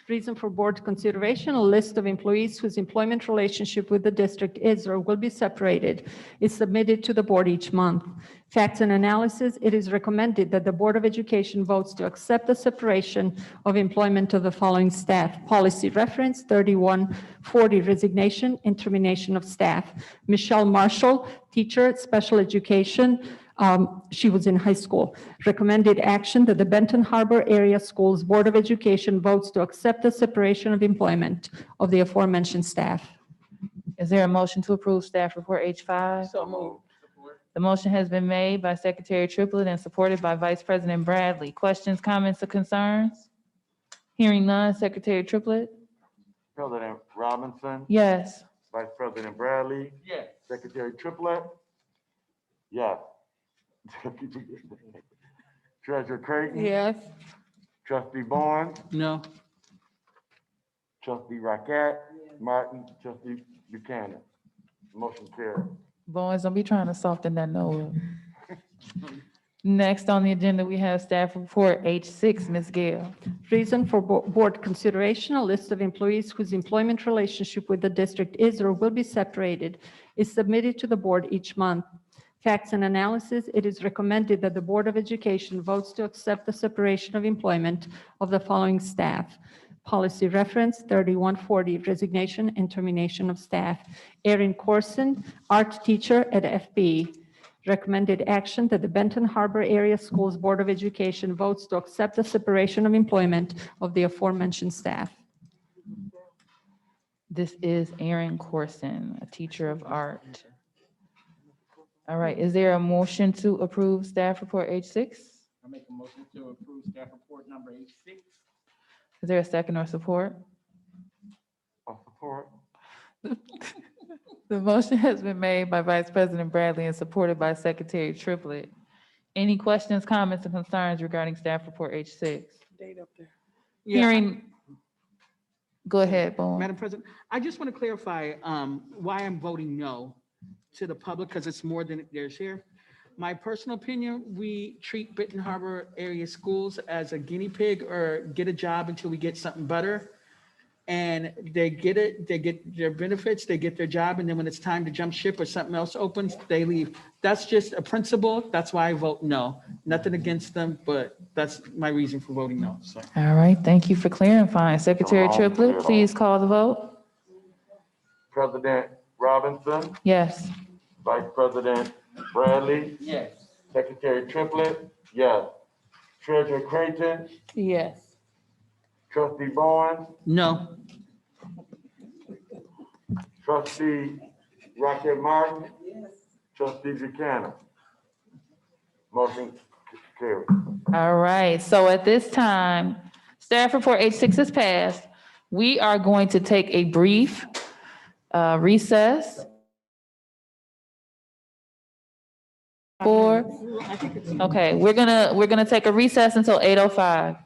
Reason for board consideration, a list of employees whose employment relationship with the district is or will be separated is submitted to the board each month. Facts and analysis, it is recommended that the Board of Education votes to accept the separation of employment of the following staff. Policy reference 3140, resignation and termination of staff. Michelle Marshall, teacher, special education. She was in high school. Recommended action that the Benton Harbor Area Schools Board of Education votes to accept the separation of employment of the aforementioned staff. Is there a motion to approve staff report H5? So moved. The motion has been made by Secretary Triplett and supported by Vice President Bradley. Questions, comments, or concerns? Hearing none, Secretary Triplett? President Robinson? Yes. Vice President Bradley? Yes. Secretary Triplett? Yes. Treasurer Creighton? Yes. Trustee Bonds? No. Trustee Rocket? Martin? Trustee Buchanan? Motion carried. Boys, don't be trying to soften that no up. Next on the agenda, we have staff report H6, Ms. Gale. Reason for board consideration, a list of employees whose employment relationship with the district is or will be separated is submitted to the board each month. Facts and analysis, it is recommended that the Board of Education votes to accept the separation of employment of the following staff. Policy reference 3140, resignation and termination of staff. Erin Corson, art teacher at FB. Recommended action that the Benton Harbor Area Schools Board of Education votes to accept the separation of employment of the aforementioned staff. This is Erin Corson, a teacher of art. All right, is there a motion to approve staff report H6? I make a motion to approve staff report number H6. Is there a second or support? I'll support. The motion has been made by Vice President Bradley and supported by Secretary Triplett. Any questions, comments, and concerns regarding staff report H6? Date up there. Hearing, go ahead, Bowen. Madam President, I just want to clarify why I'm voting no to the public, because it's more than there's here. My personal opinion, we treat Benton Harbor area schools as a guinea pig or get a job until we get something better. And they get it, they get their benefits, they get their job, and then when it's time to jump ship or something else opens, they leave. That's just a principle. That's why I vote no. Nothing against them, but that's my reason for voting no. So. All right, thank you for clarifying. Secretary Triplett, please call the vote. President Robinson? Yes. Vice President Bradley? Yes. Secretary Triplett? Yes. Treasurer Creighton? Yes. Trustee Bonds? No. Trustee Rocket Martin? Trustee Buchanan? Motion carried. All right, so at this time, staff report H6 is passed. We are going to take a brief recess. Okay, we're gonna take a recess until 8:05.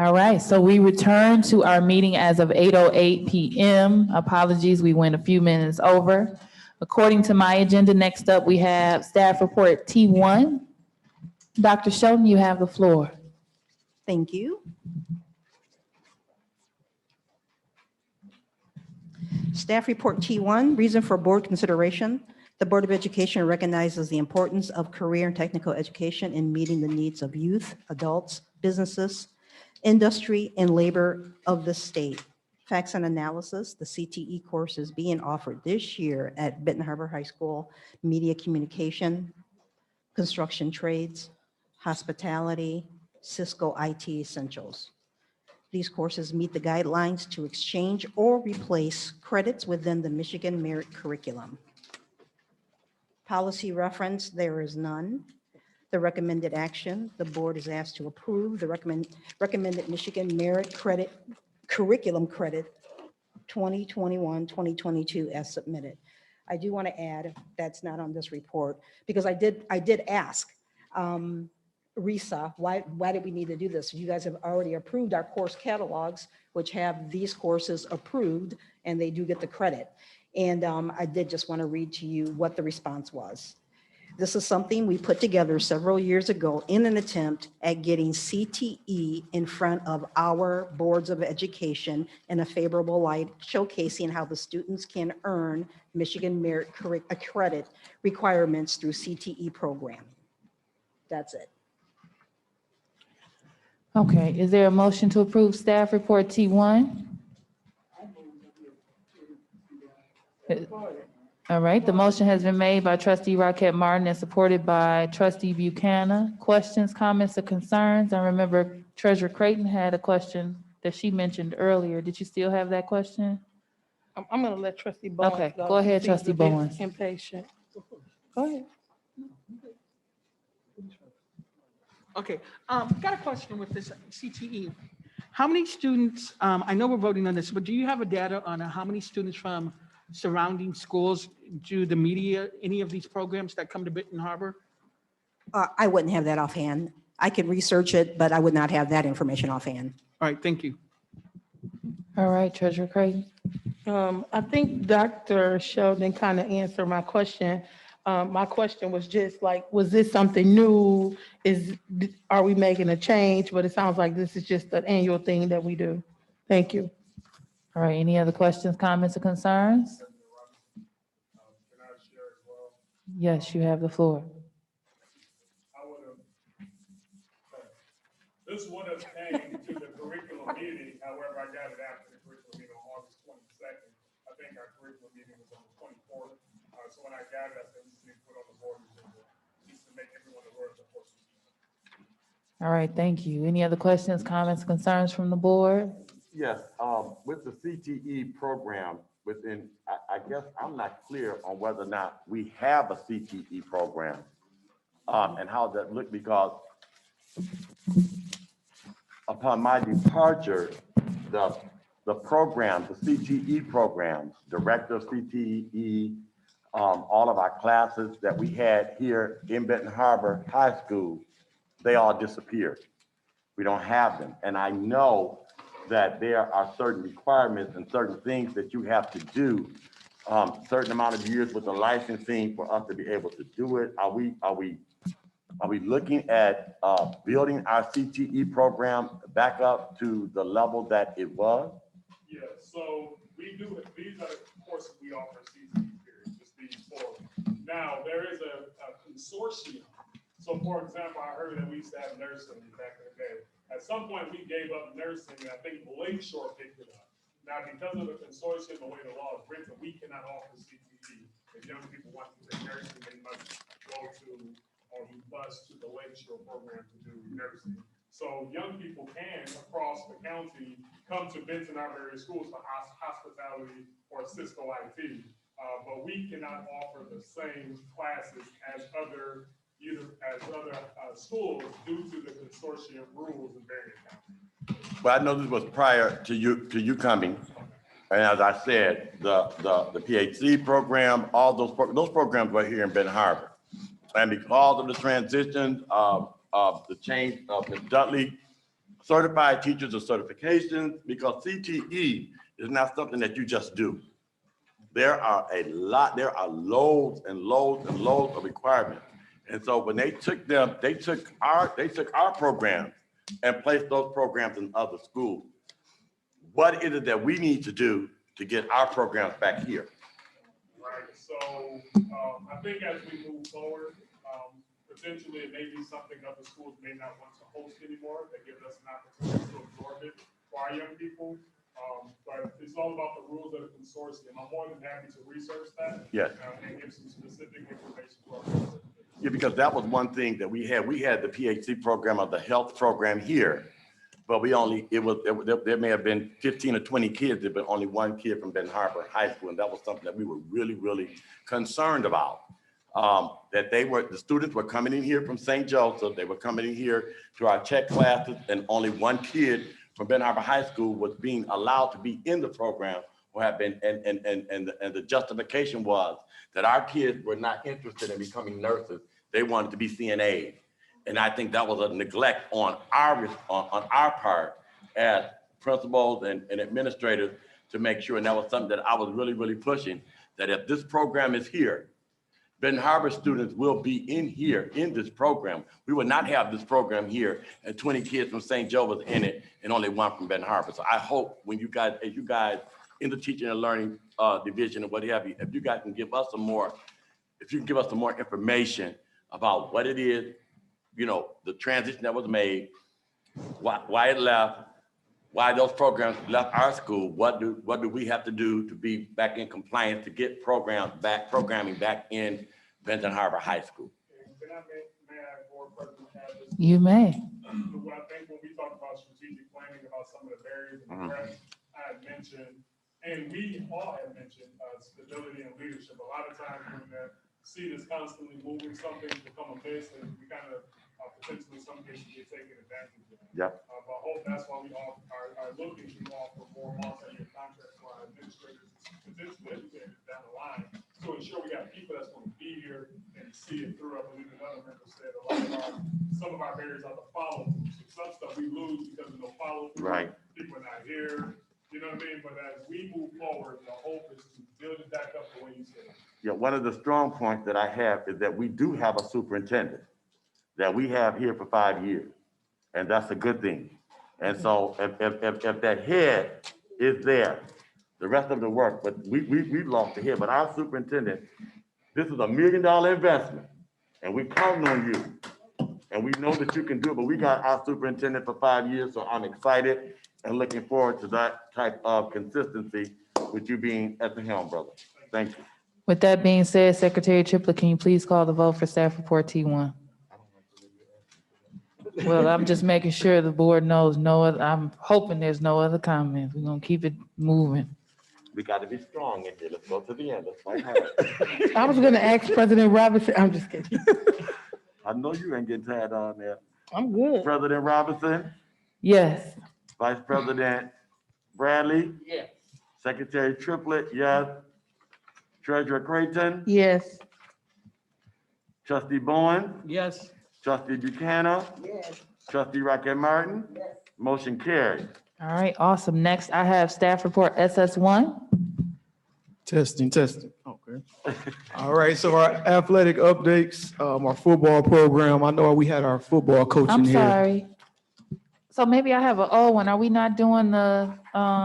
All right, so we return to our meeting as of 8:08 p.m. Apologies, we went a few minutes over. According to my agenda, next up, we have staff report T1. Dr. Shelton, you have the floor. Thank you. Staff report T1, reason for board consideration. The Board of Education recognizes the importance of career and technical education in meeting the needs of youth, adults, businesses, industry, and labor of the state. Facts and analysis, the CTE courses being offered this year at Benton Harbor High School: media communication, construction trades, hospitality, Cisco IT essentials. These courses meet the guidelines to exchange or replace credits within the Michigan Merit Curriculum. Policy reference, there is none. The recommended action, the board is asked to approve the recommended Michigan Merit Curriculum Credit 2021-2022 as submitted. I do want to add, that's not on this report, because I did ask RISA, why did we need to do this? You guys have already approved our course catalogs, which have these courses approved, and they do get the credit. And I did just want to read to you what the response was. This is something we put together several years ago in an attempt at getting CTE in front of our boards of education in a favorable light, showcasing how the students can earn Michigan Merit Credit requirements through CTE programming. That's it. Okay, is there a motion to approve staff report T1? All right, the motion has been made by trustee Rocket Martin and supported by trustee Buchanan. Questions, comments, or concerns? I remember Treasurer Creighton had a question that she mentioned earlier. Did you still have that question? I'm going to let trustee Bonds Okay, go. go ahead, He's trustee a bit Bonds. Impatient. Go ahead. Okay, got a question with this CTE. How many students, I know we're voting on this, but do you have a data on how many students from surrounding schools do the media, any of these programs that come to Benton Harbor? I wouldn't have that offhand. I could research it, but I would not have that information offhand. All right, thank you. All right, Treasurer Creighton. I think Dr. Sheldon kind of answered my question. My question was just like, was this something new? Are we making a change? But it sounds like this is just an annual thing that we do. Thank you. All right, any other questions, comments, or concerns? Yes, you have the floor. This would have came to the curriculum meeting, however, I got it after the curriculum meeting on August 22nd. I think our curriculum meeting was on the 24th. So when I got it, I said, this is put on the board agenda, just to make everyone aware of the course. All right, thank you. Any other questions, comments, concerns from the board? Yes, with the CTE program within, I guess I'm not clear on whether or not we have a CTE program and how that look, because upon my departure, the program, the CTE programs, director of CTE, all of our classes that we had here in Benton Harbor High School, they all disappeared. We don't have them. And I know that there are certain requirements and certain things that you have to do, certain amount of years with the licensing for us to be able to do it. Are we looking at building our CTE program back up to the level that it was? Yeah, so we do, these are courses we offer CTE periods, just these four. Now, there is a consortium. So for example, I heard that we used to have nursing back in the day. At some point, we gave up nursing, and I think Lakeshore picked it up. Now, because of the consortium, the way the law is written, we cannot offer CTE. If young people want to take nursing, they must go to, or he must to the Lakeshore program to do nursing. So young people can, across the county, come to Benton Harbor area schools for hospitality or Cisco IT. But we cannot offer the same classes as other schools due to the consortium rules in various counties. Well, I know this was prior to you coming. And as I said, the PhD program, all those programs were here in Benton Harbor. And because of the transition of the change of Ms. Dudley, certified teachers or certifications, because CTE is not something that you just do. There are loads and loads and loads of requirements. And so when they took our programs and placed those programs in other schools. What is it that we need to do to get our programs back here? Right, so I think as we move forward, potentially it may be something other schools may not want to host anymore. That gives us an opportunity to absorb it for our young people. But it's all about the rules of the consortium. I'm more than happy to research that. Yes. And give some specific information to our consortium. Yeah, because that was one thing that we had. We had the PhD program of the health program here, but there may have been 15 or 20 kids, but only one kid from Benton Harbor High School, and that was something that we were really, really concerned about. That the students were coming in here from St. Joseph, they were coming in here to our Czech classes, and only one kid from Benton Harbor High School was being allowed to be in the program, or have been, and the justification was that our kids were not interested in becoming nurses, they wanted to be CNAs. And I think that was a neglect on our part as principals and administrators to make sure, and that was something that I was really, really pushing, that if this program is here, Benton Harbor students will be in this program. We would not have this program here and 20 kids from St. Joe was in it and only one from Benton Harbor. So I hope when you guys in the teaching and learning division and what have you, if you guys can give us some more, if you can give us some more information about what it is, the transition that was made, why it left, why those programs left our school, what do we have to do to be back in compliance to get programming back in Benton Harbor High School? May I have more questions? You may. I think when we talk about strategic planning, about some of the barriers and threats, I had mentioned, and we all have mentioned stability and leadership. A lot of times when the seat is constantly moving, something become a miss, and we kind of potentially some cases get taken advantage of. Yep. But I hope that's why we all are looking to offer more multi-year contracts for our administrators, potentially educators down the line, to ensure we got people that's going to be here and see it through. I believe another member said some of our barriers are the follow through. So some stuff we lose because of no follow through. Right. People are not here. You know what I mean? But as we move forward, the hope is to build it back up the way you said. Yeah, one of the strong points that I have is that we do have a superintendent that we have here for 5 years, and that's a good thing. And so if that head is there, the rest of the work, but we lost the head, but our superintendent, this is $1 million investment, and we count on you. And we know that you can do it, but we got our superintendent for 5 years, so I'm excited and looking forward to that type of consistency with you being at the helm, brother. Thank you. With that being said, Secretary Triplett, can you please call the vote for staff report T1? Well, I'm just making sure the board knows I'm hoping there's no other comments. We're gonna keep it moving. We got to be strong in here. Let's go to the end. Let's fight hard. I was gonna ask President Robinson, I'm just kidding. I know you ain't getting tired on there. I'm good. President Robinson, Yes. Vice President Bradley, Yes. Secretary Triplett, yes. Treasurer Creighton, Yes. Trustee Bowen, Yes. Trustee Buchanan, Yes. Trustee Rocket Martin, motion carried. All right, awesome. Next, I have staff report SS1. Testing. Okay. All right, so our athletic updates, our football program, I know we had our football coach in I'm here. sorry. So maybe I have an old one. Are we not doing the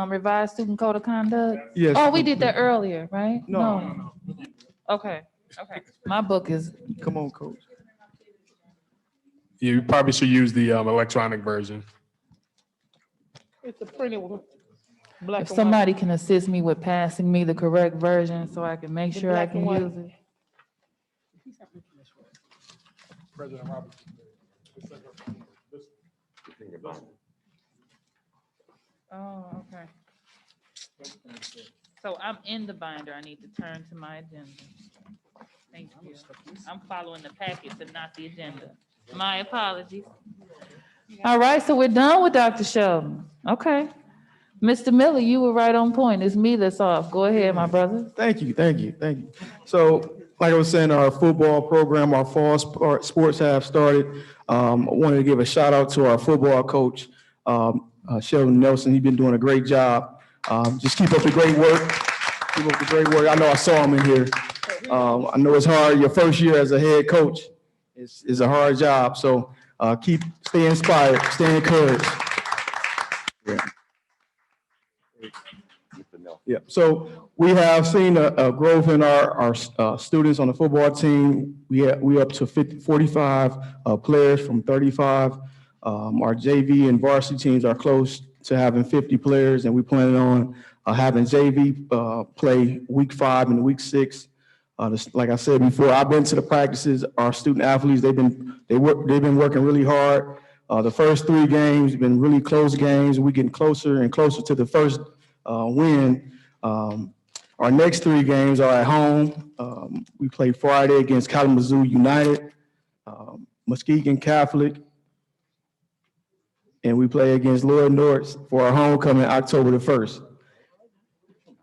revised student code of conduct? Yes. Oh, we did that earlier, right? No. Okay. My book is, Come on, coach. You probably should use the electronic version. It's a printed one. Black if and white. somebody can assist me with passing me the correct version so I can make The sure I black can and use it. President Roberts. Oh, okay. So I'm in the binder. I need to turn to my agenda. Thank you. I'm following the packets and not the agenda. My apologies. All right, so we're done with Dr. Sheldon. Okay. Mr. Miller, you were right on point. It's me that's off. Go ahead, my brother. Thank you. So, like I was saying, our football program, our fall sports have started. I wanted to give a shout out to our football coach, Sheldon Nelson. He's been doing a great job. Just keep up the great work. I know I saw him in here. I know it's hard. Your first year as a head coach is a hard job. So stay inspired, stay encouraged. Yeah. So we have seen a growth in our students on the football team. We up to 45 players from 35. Our JV and varsity teams are close to having 50 players, and we plan on having JV play week 5 and week 6. Like I said before, I've been to the practices. Our student athletes, they've been working really hard. The first 3 games have been really close games. We're getting closer and closer to the first win. Our next 3 games are at home. We play Friday against Kalamazoo United, Muskegon Catholic, and we play against Lloyd North for our homecoming October the 1st.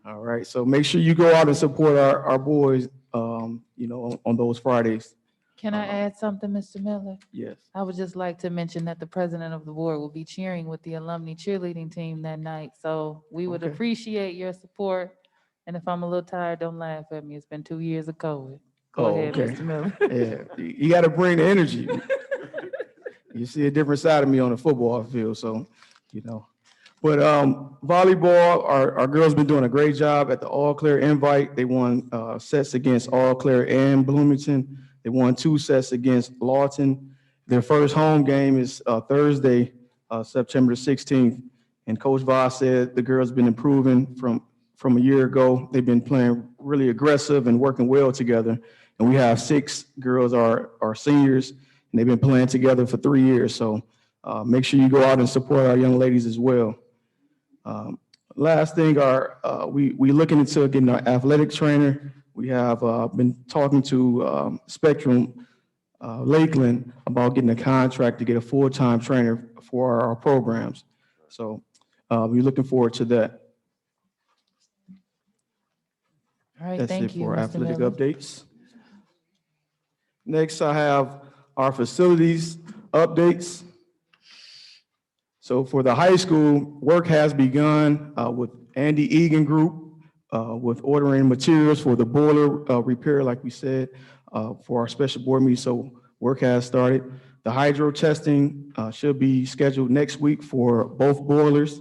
All right, so make sure you go out and support our boys, on those Fridays. Can I add something, Mr. Miller? Yes. I would just like to mention that the president of the board will be cheering with the alumni cheerleading team that night. So we would Okay. appreciate your support. And if I'm a little tired, don't laugh at me. It's been 2 years of COVID. Go ahead, Okay. Mr. Miller. Yeah, you got to bring the energy. You see a different side of me on the football field, so, But volleyball, our girls been doing a great job at the All Clear Invite. They won sets against All Clear and Bloomington. They won 2 sets against Lawton. Their first home game is Thursday, September 16th. And Coach Voss said the girls been improving from a year ago. They've been playing really aggressive and working well together. And we have 6 girls are seniors, and they've been playing together for 3 years. So make sure you go out and support our young ladies as well. Last thing, we looking into getting our athletic trainer. We have been talking to Spectrum Lakeland about getting a contract to get a full-time trainer for our programs. So we're looking forward to that. All right, That's thank it you, for Mr. athletic Miller. updates. Next, I have our facilities updates. So for the high school, work has begun with Andy Egan Group with ordering materials for the boiler repair, like we said, for our special board meeting. So work has started. The hydro testing should be scheduled next week for both boilers.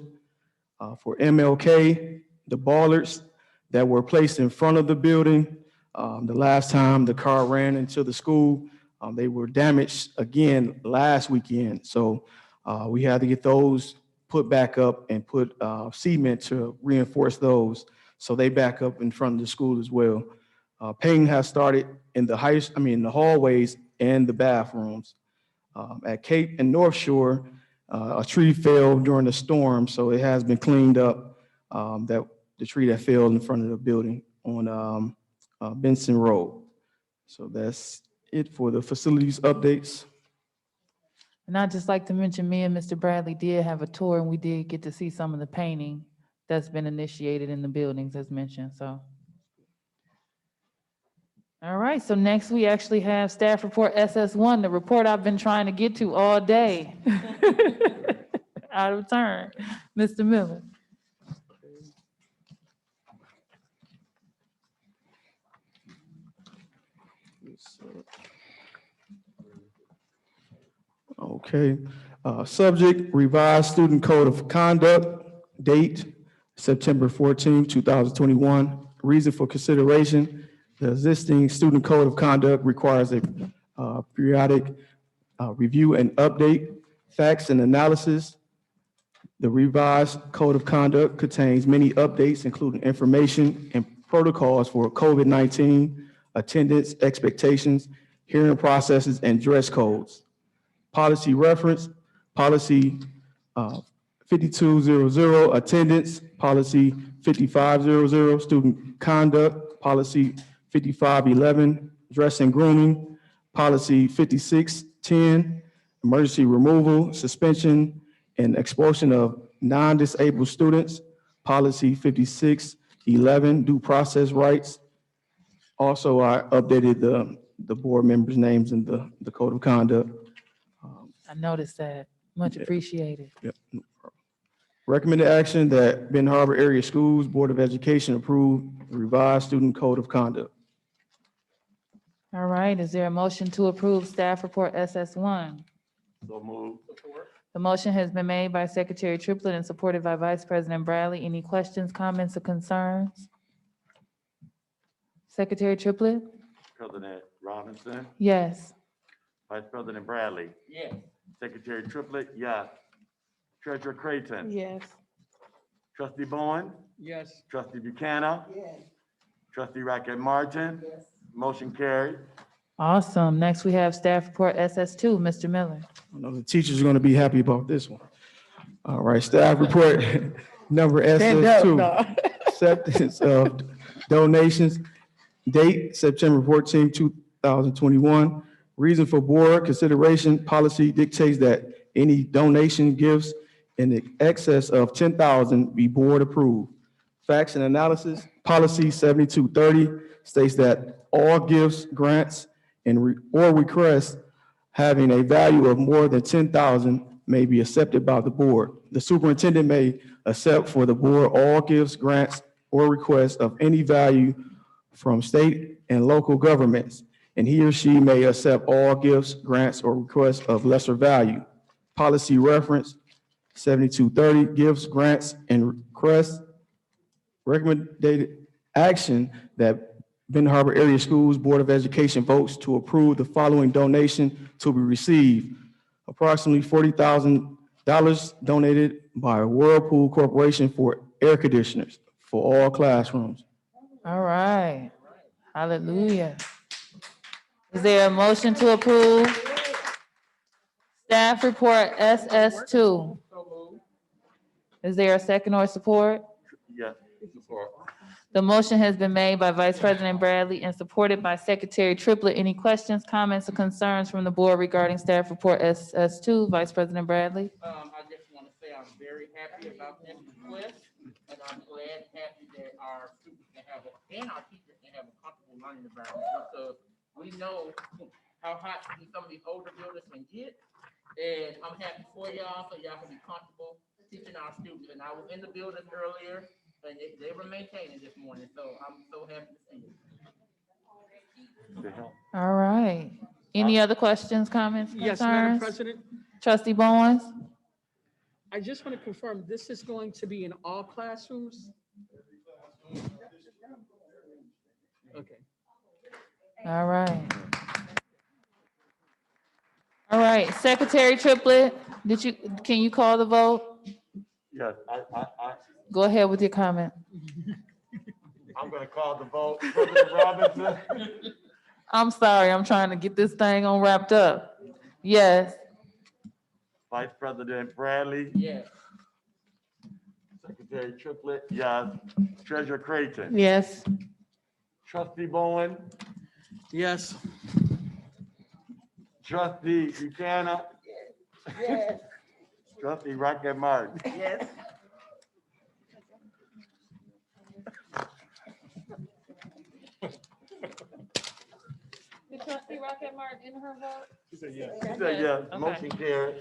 For MLK, the bollards that were placed in front of the building, the last time the car ran into the school, they were damaged again last weekend. So we had to get those put back up and put cement to reinforce those. So they back up in front of the school as well. Painting has started in the the hallways and the bathrooms. At Cape and North Shore, a tree fell during the storm, so it has been cleaned up. That the tree that fell in front of the building on Benson Road. So that's it for the facilities updates. And I'd just like to mention, me and Mr. Bradley did have a tour, and we did get to see some of the painting that's been initiated in the buildings as mentioned, so. All right, so next we actually have staff report SS1, the report I've been trying to get to all day. Out of turn, Mr. Miller. Okay, subject, revised student code of conduct, date, September 14, 2021. Reason for consideration, the existing student code of conduct requires a periodic review and update. Facts and analysis, the revised code of conduct contains many updates, including information and protocols for COVID-19, attendance, expectations, hearing processes, and dress codes. Policy reference, policy 5200, attendance, policy 5500, student conduct, policy 5511, dress and grooming, policy 5610, emergency removal, suspension, and expulsion of non-disabled students, policy 5611, due process rights. Also, I updated the board members' names in the code of conduct. I noticed that. Much appreciated. Yep. Recommended action that Benton Harbor Area Schools Board of Education approve the revised student code of conduct. All right, is there a motion to approve staff report SS1? So moved. The motion has been made by Secretary Triplett and supported by Vice President Bradley. Any questions, comments, or concerns? Secretary Triplett? President Robinson, Yes. Vice President Bradley, Yes. Secretary Triplett, yes. Treasurer Creighton, Yes. Trustee Bowen, Yes. Trustee Buchanan, Yes. Trustee Racket Martin, motion carried. Awesome. Next, we have staff report SS2, Mr. Miller. I know the teachers are going to be happy about this one. All right, staff report number Stand up, SS2. no. Acceptance of donations, date September 14, 2021. Reason for board consideration, policy dictates that any donation gifts in excess of 10,000 be board approved. Facts and analysis, policy 7230 states that all gifts, grants, or requests having a value of more than 10,000 may be accepted by the board. The superintendent may accept for the board all gifts, grants, or requests of any value from state and local governments, and he or she may accept all gifts, grants, or requests of lesser value. Policy reference 7230, gifts, grants, and requests. Recommended action that Benton Harbor Area Schools Board of Education votes to approve the following donation to be received. Approximately $40,000 donated by Whirlpool Corporation for air conditioners for all classrooms. All right. Hallelujah. Is there a motion to approve? Staff report SS2. Is there a second or support? Yes, support. The motion has been made by Vice President Bradley and supported by Secretary Triplett. Any questions, comments, or concerns from the board regarding staff report SS2? Vice President Bradley? I just want to say I'm very happy about this request, and I'm glad, happy that our students can have, and our teachers can have a comfortable learning environment, because we know how hot some of these older buildings can get. And I'm happy for y'all, so y'all can be comfortable teaching our students. And I was in the building earlier, and they were maintaining this morning, so I'm so happy to see it. All right. Any other questions, comments, Yes, Madam concerns? President, Trustee Bowens? I just want to confirm, this is going to be in all classrooms? Okay. All right. All right, Secretary Triplett, can you call the vote? Yes, Go ahead with your comment. I'm gonna call the vote. President Robinson, I'm sorry, I'm trying to get this thing on wrapped up. Yes. Vice President Bradley, Yes. Secretary Triplett, yes. Treasurer Creighton, Yes. Trustee Bowen, Yes. Trustee Buchanan, Yes. Trustee Racket Martin. Yes. Did Trustee Rocket Martin in her vote? She said yes, motion carried.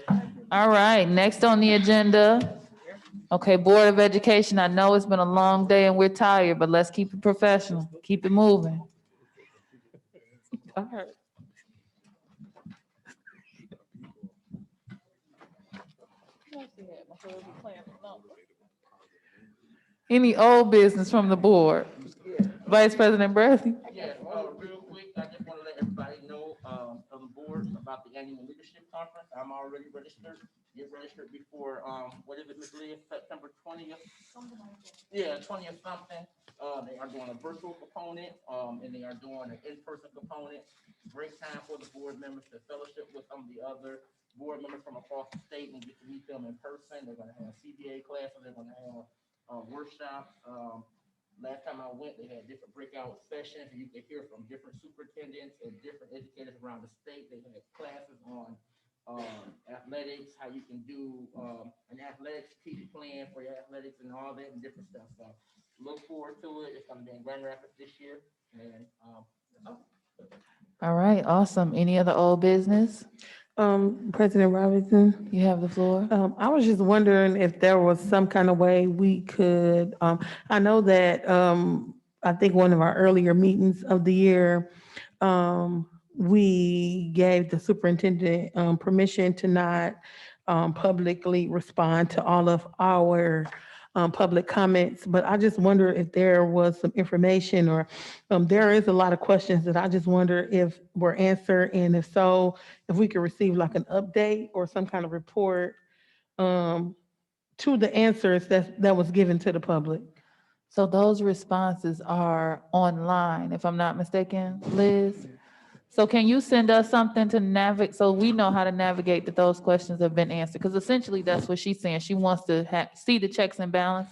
All right, next on the agenda. Okay, Board of Education, I know it's been a long day and we're tired, but let's keep it professional, keep it moving. All right. Any old business from the board? Vice President Bradley? Yeah, real quick, I just want to let everybody know, of the board about the annual leadership conference. I'm already registered. Get registered before, what is it, Ms. Leah, September 20th? Yeah, 20th something. They are doing a virtual component, and they are doing an in-person component. Great time for the board members to fellowship with some of the other board members from across the state and get to meet them in person. They're gonna have CBA classes, they're gonna have workshops. Last time I went, they had different breakout sessions. You could hear from different superintendents and different educators around the state. They had classes on athletics, how you can do an athletics team plan for your athletics and all that and different stuff. So look forward to it. It's gonna be in Grand Rapids this year. And All right, awesome. Any other old business? President Robinson, You have the floor. I was just wondering if there was some kind of way we could, I know that, I think one of our earlier meetings of the year, we gave the superintendent, permission to not, publicly respond to all of our, public comments, but I just wonder if there was some information or there is a lot of questions that I just wonder if were answered, and if so, if we could receive like an update or some kind of report to the answers that was given to the public. So those responses are online, if I'm not mistaken, Liz? So can you send us something to navigate, so we know how to navigate that those questions have been answered? Because essentially that's what she's saying. She wants to see the checks and balance.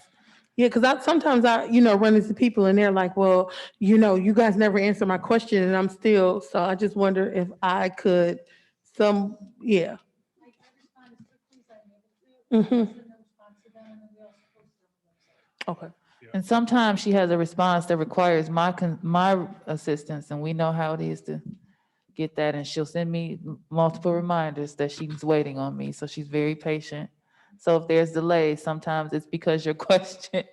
Yeah, because sometimes I run into people and they're like, well, you guys never answer my question, and I'm still, so I just wonder if I could, yeah. Mhm. Okay. And sometimes she has a response that requires my assistance, and we know how it is to get that. And she'll send me multiple reminders that she's waiting on me. So she's very patient. So if there's delays, sometimes it's because your question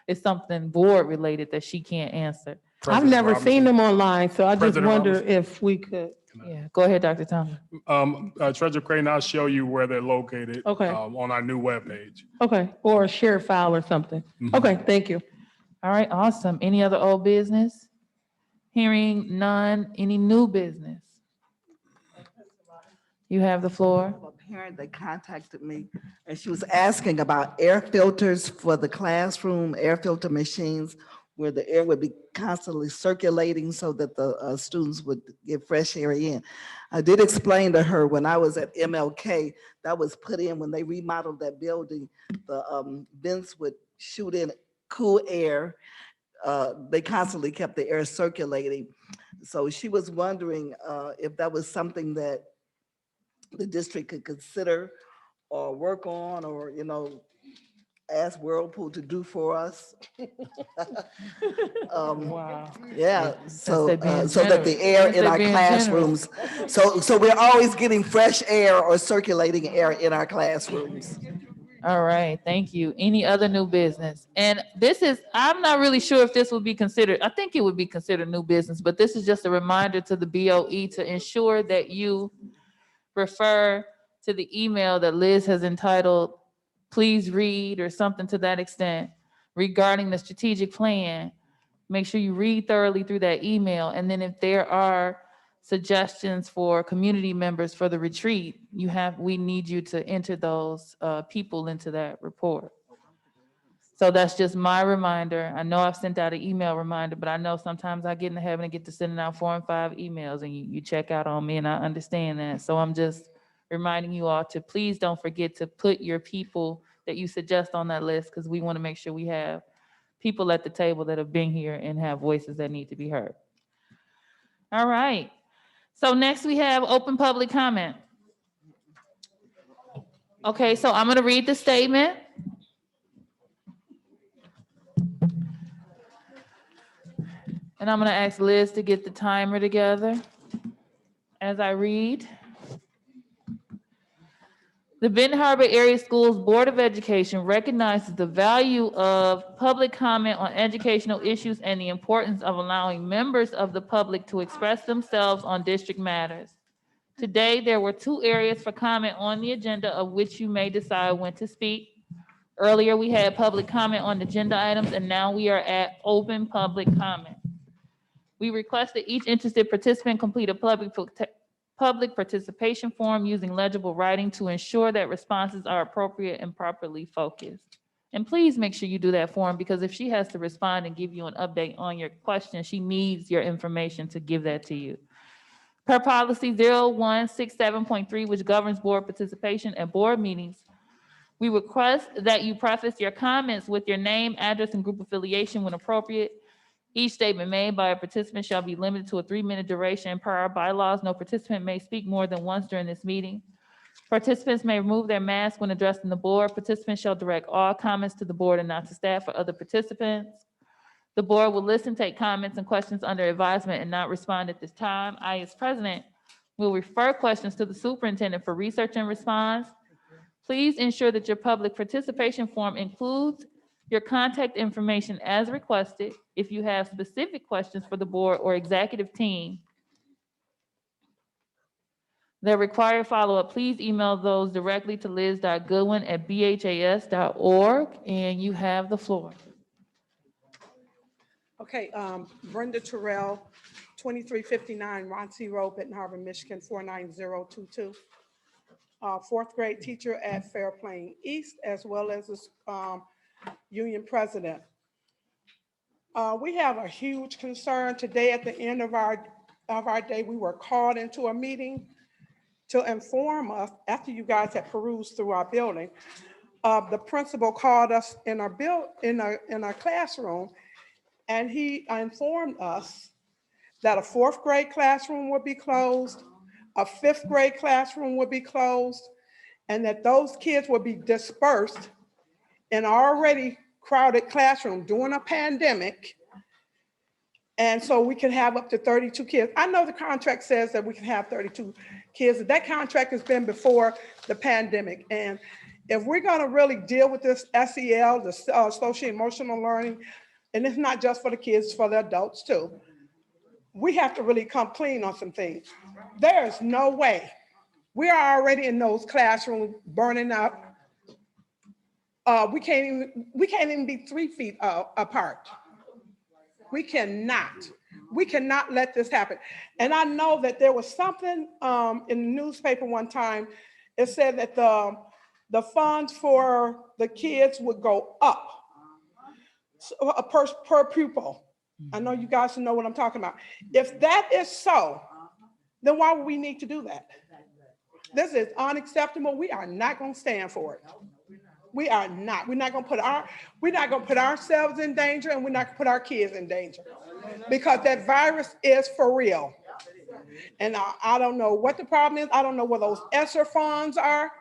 is something board related that she can't answer. I've never seen them online, so I just President wonder Robinson. if we could. Yeah, go ahead, Dr. Thompson. Treasurer Creighton, I'll show you where they're located. Okay. On our new webpage. Okay, or a shared file or something. Okay, thank you. All right, awesome. Any other old business? Hearing none. Any new business? You have the floor. A parent that contacted me and she was asking about air filters for the classroom, air filter machines where the air would be constantly circulating so that the students would get fresh air in. I did explain to her when I was at MLK, that was put in when they remodeled that building, the vents would shoot in cool air. They constantly kept the air circulating. So she was wondering if that was something that the district could consider or work on, or, ask Whirlpool to do for us. Wow. Yeah, so they're being so that the air generous. in They're our being classrooms, so we're always getting fresh air or circulating air in our classrooms. All right, thank you. Any other new business? And I'm not really sure if this would be considered, I think it would be considered new business, but this is just a reminder to the BOE to ensure that you refer to the email that Liz has entitled, "Please read," or something to that extent regarding the strategic plan. Make sure you read thoroughly through that email. And then if there are suggestions for community members for the retreat, we need you to enter those people into that report. So that's just my reminder. I know I've sent out an email reminder, but I know sometimes I get in the habit and get to sending out 4 and 5 emails, and you check out on me, and I understand that. So I'm just reminding you all to please don't forget to put your people that you suggest on that list, because we want to make sure we have people at the table that have been here and have voices that need to be heard. All right. So next we have open public comment. Okay, so I'm going to read the statement. And I'm going to ask Liz to get the timer together as I read. The Benton Harbor Area Schools Board of Education recognizes the value of public comment on educational issues and the importance of allowing members of the public to express themselves on district matters. Today, there were 2 areas for comment on the agenda of which you may decide when to speak. Earlier, we had public comment on agenda items, and now we are at open public comment. We request that each interested participant complete a public participation form using legible writing to ensure that responses are appropriate and properly focused. And please make sure you do that form, because if she has to respond and give you an update on your question, she needs your information to give that to you. Per policy 0167.3, which governs board participation at board meetings, we request that you preface your comments with your name, address, and group affiliation when appropriate. Each statement made by a participant shall be limited to a 3-minute duration. Per our bylaws, no participant may speak more than once during this meeting. Participants may remove their mask when addressing the board. Participants shall direct all comments to the board and not to staff or other participants. The board will listen, take comments and questions under advisement and not respond at this time. I, as president, will refer questions to the superintendent for research and response. Please ensure that your public participation form includes your contact information as requested. If you have specific questions for the board or executive team, that require follow-up, please email those directly to liz.goodwin@bhas.org, and you have the floor. Okay, Brenda Terrell, 2359 Roncy Road, Benton Harbor, Michigan, 49022. Fourth grade teacher at Fairplain East, as well as a union president. We have a huge concern today. At the end of our day, we were called into a meeting to inform us, after you guys had perused through our building, the principal called us in our classroom, and he informed us that a fourth grade classroom would be closed, a fifth grade classroom would be closed, and that those kids would be dispersed in already crowded classroom during a pandemic. And so we can have up to 32 kids. I know the contract says that we can have 32 kids. That contract has been before the pandemic. And if we're gonna really deal with this SEL, the social emotional learning, and it's not just for the kids, it's for the adults too, we have to really come clean on some things. There's no way. We are already in those classrooms burning up. We can't even be 3 feet apart. We cannot let this happen. And I know that there was something in the newspaper one time. It said that the funds for the kids would go up per pupil. I know you guys know what I'm talking about. If that is so, then why would we need to do that? This is unacceptable. We are not going to stand for it. We are not. We're not going to put ourselves in danger, and we're not going to put our kids in danger, because that virus is for real. And I don't know what the problem is. I don't know where those ESSER funds are,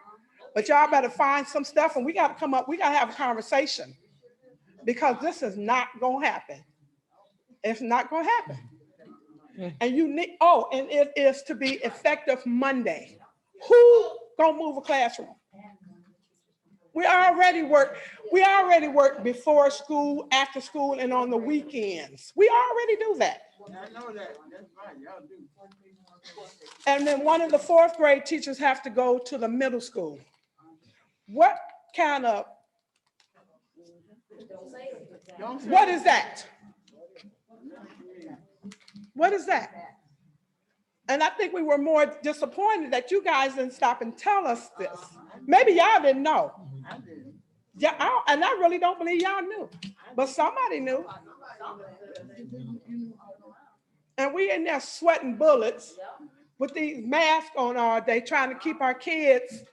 but y'all better find some stuff, and we got to come up. We got to have a conversation, because this is not going to happen. It's not going to happen. And you need, and it is to be effective Monday. Who gonna move a classroom? We already work before school, after school, and on the weekends. We already do that. I know that. That's right. Y'all do. And then one of the fourth grade teachers have to go to the middle school. What kind of, what is that? What is that? And I think we were more disappointed that you guys didn't stop and tell us this. Maybe y'all didn't know. Yeah, and I really don't believe y'all knew, but somebody knew. And we in there sweating bullets with these masks on all day, trying to keep our kids,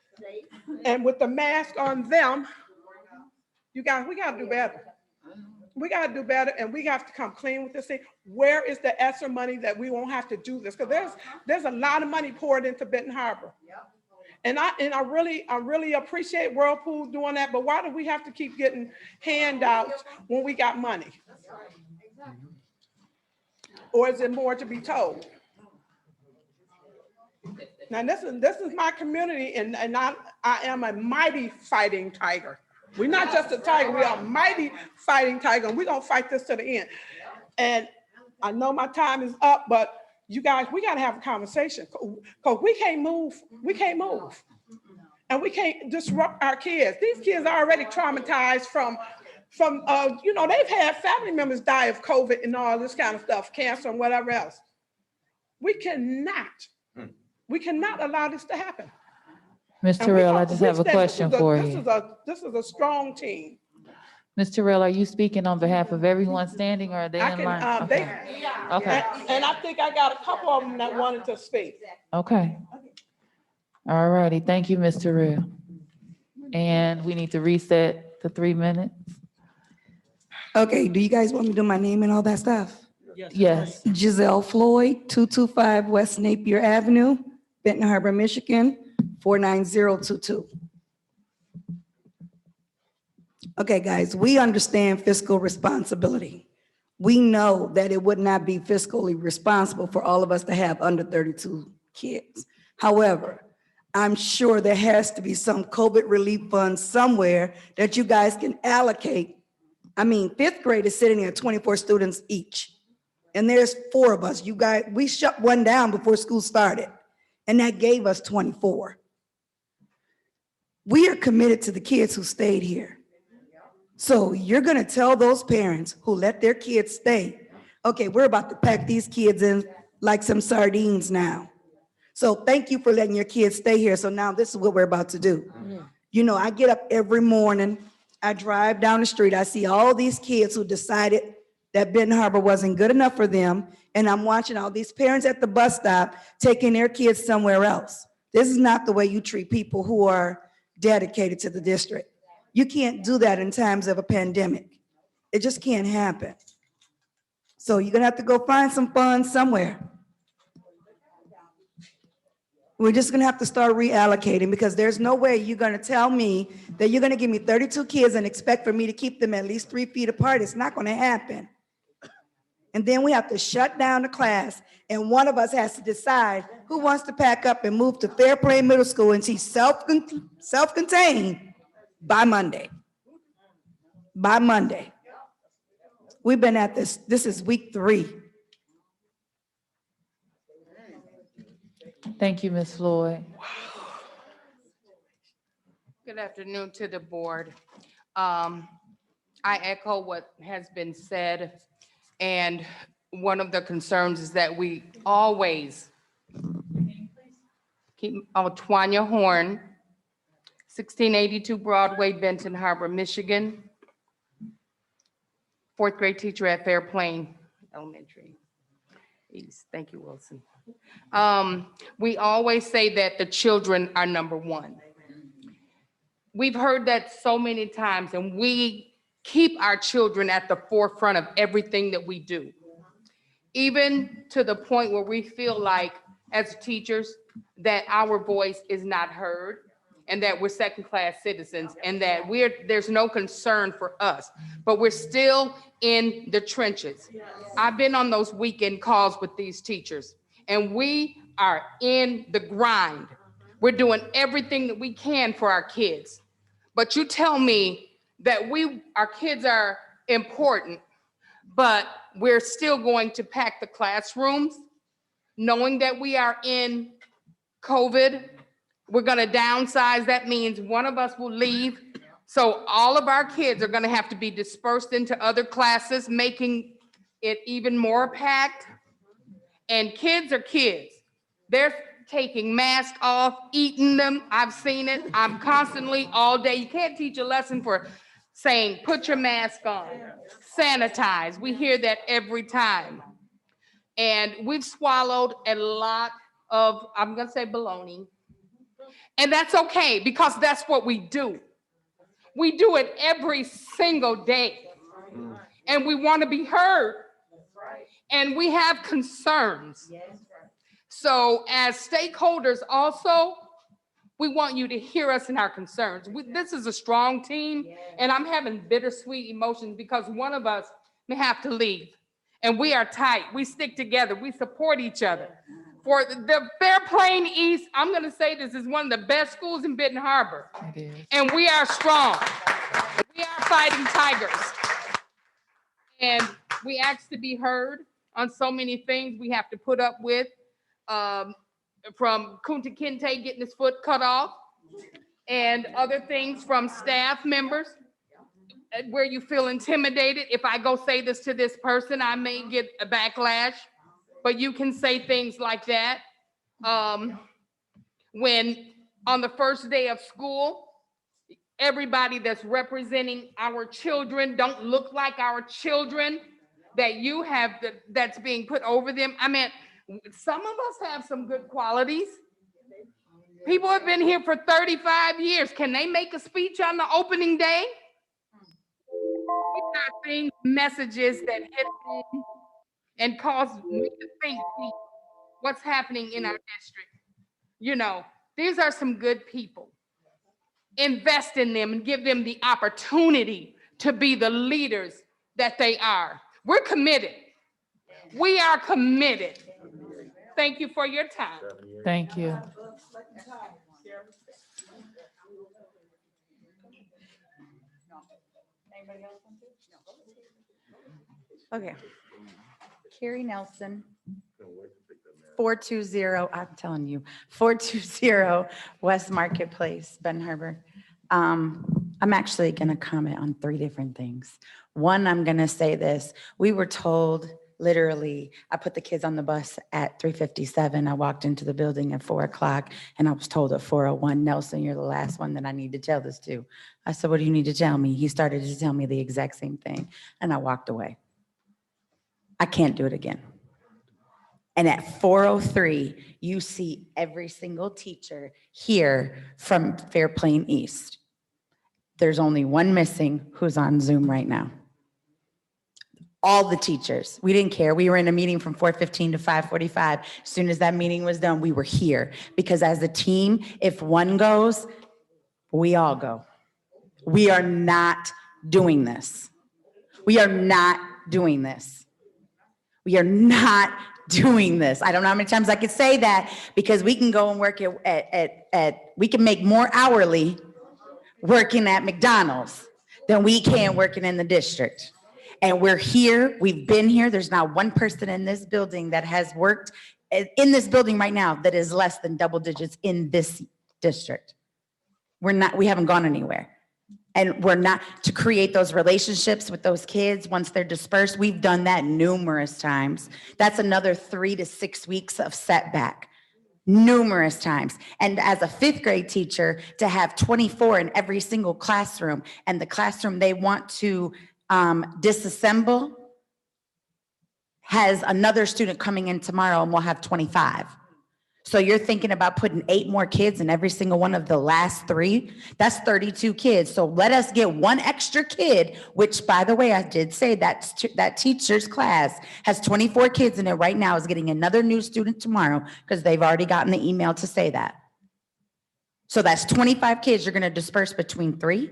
and with the mask on them. You guys, we gotta do better. We gotta do better, and we have to come clean with this thing. Where is the ESSER money that we won't have to do this? Because there's a lot of money poured into Benton Harbor. And I really appreciate Whirlpool doing that, but why do we have to keep getting handouts when we got money? Or is it more to be told? Now this is my community, and I am a mighty fighting tiger. We're not just a tiger, we are a mighty fighting tiger, and we're gonna fight this to the end. And I know my time is up, but you guys, we gotta have a conversation, because we can't move. And we can't disrupt our kids. These kids are already traumatized from they've had family members die of COVID and all this kind of stuff, cancer and whatever else. We cannot allow this to happen. Ms. Terrell, I just have a question for you. This is a strong team. Ms. Terrell, are you speaking on behalf of everyone standing, or are they in line? Okay. And I think I got a couple of them that wanted to speak. Okay. All righty. Thank you, Ms. Terrell. And we need to reset the 3 minutes. Okay, do you guys want me to do my name and all that stuff? Yes. Giselle Floyd, 225 West Napier Avenue, Benton Harbor, Michigan, 49022. Okay, guys, we understand fiscal responsibility. We know that it would not be fiscally responsible for all of us to have under 32 kids. However, I'm sure there has to be some COVID relief fund somewhere that you guys can allocate. I mean, fifth grade is sitting at 24 students each, and there's 4 of us. You guys, we shut one down before school started. and that gave us 24. We are committed to the kids who stayed here. So you're gonna tell those parents who let their kids stay, okay, we're about to pack these kids in like some sardines now. So thank you for letting your kids stay here. So now this is what we're about to do. You know, I get up every morning, I drive down the street, I see all these kids who decided that Benton Harbor wasn't good enough for them, and I'm watching all these parents at the bus stop taking their kids somewhere else. This is not the way you treat people who are dedicated to the district. You can't do that in times of a pandemic. It just can't happen. So you're gonna have to go find some funds somewhere. We're just gonna have to start reallocating, because there's no way you're gonna tell me that you're gonna give me 32 kids and expect for me to keep them at least 3 feet apart. It's not gonna happen. And then we have to shut down the class, and one of us has to decide who wants to pack up and move to Fairplay Middle School and teach self-contained by Monday. By Monday. We've been at this is week 3. Thank you, Ms. Floyd. Good afternoon to the board. I echo what has been said, and one of the concerns is that we always keep Tanya Horn, 1682 Broadway, Benton Harbor, Michigan, 4th grade teacher at Fairplain Elementary East. Thank you, Wilson. We always say that the children are number one. We've heard that so many times, and we keep our children at the forefront of everything that we do, even to the point where we feel like, as teachers, that our voice is not heard, and that we're second-class citizens, and that there's no concern for us, but we're still in the trenches. I've been on those weekend calls with these teachers, and we are in the grind. We're doing everything that we can for our kids. But you tell me that our kids are important, but we're still going to pack the classrooms, knowing that we are in COVID. We're gonna downsize. That means one of us will leave. So all of our kids are gonna have to be dispersed into other classes, making it even more packed. And kids are kids. They're taking masks off, eating them. I've seen it. I'm constantly all day. You can't teach a lesson for saying, put your mask on, sanitize. We hear that every time. And we've swallowed a lot of, I'm gonna say baloney. And that's okay, because that's what we do. We do it every single day. And we want to be heard. And we have concerns. So as stakeholders also, we want you to hear us in our concerns. This is a strong team, and I'm having bittersweet emotions because one of us may have to leave. And we are tight. We stick together. We support each other. For the Fairplain East, I'm going to say this is one of the best schools in Benton Harbor. It is. And we are strong. We are fighting tigers. And we ask to be heard on so many things we have to put up with, from Kunta Kinte getting his foot cut off, and other things from staff members where you feel intimidated. If I go say this to this person, I may get a backlash, but you can say things like that. When on the first day of school, everybody that's representing our children don't look like our children that you have that's being put over them. I mean, some of us have some good qualities. People have been here for 35 years. Can they make a speech on the opening day? These are things, messages that hit home and cause me to think what's happening in our district. You know, these are some good people. Invest in them and give them the opportunity to be the leaders that they are. We're committed. We are committed. Thank you for your time. Thank you. Okay. Carrie Nelson, 420, I'm telling you, 420 West Marketplace, Ben Harbor. I'm actually going to comment on 3 different things. One, I'm going to say this. We were told, literally, I put the kids on the bus at 3:57. I walked into the building at 4 o'clock, and I was told at 4:01, Nelson, you're the last one that I need to tell this to. I said, what do you need to tell me? He started to tell me the exact same thing, and I walked away. I can't do it again. And at 4:03, you see every single teacher here from Fairplain East. There's only one missing who's on Zoom right now. All the teachers, we didn't care. We were in a meeting from 4:15 to 5:45. As soon as that meeting was done, we were here. Because as a team, if one goes, we all go. We are not doing this. We are not doing this. We are not doing this. I don't know how many times I could say that, because we can go and work we can make more hourly working at McDonald's than we can working in the district. And we're here, we've been here. There's not one person in this building that has worked in this building right now that is less than double digits in this district. We haven't gone anywhere. And we're not to create those relationships with those kids once they're dispersed. We've done that numerous times. That's another 3 to 6 weeks of setback. Numerous times. And as a 5th grade teacher, to have 24 in every single classroom, and the classroom they want to disassemble has another student coming in tomorrow, and we'll have 25. So you're thinking about putting 8 more kids in every single one of the last 3? That's 32 kids. So let us get 1 extra kid, which, by the way, I did say that teacher's class has 24 kids in it right now, is getting another new student tomorrow, because they've already gotten the email to say that. So that's 25 kids you're going to disperse between 3.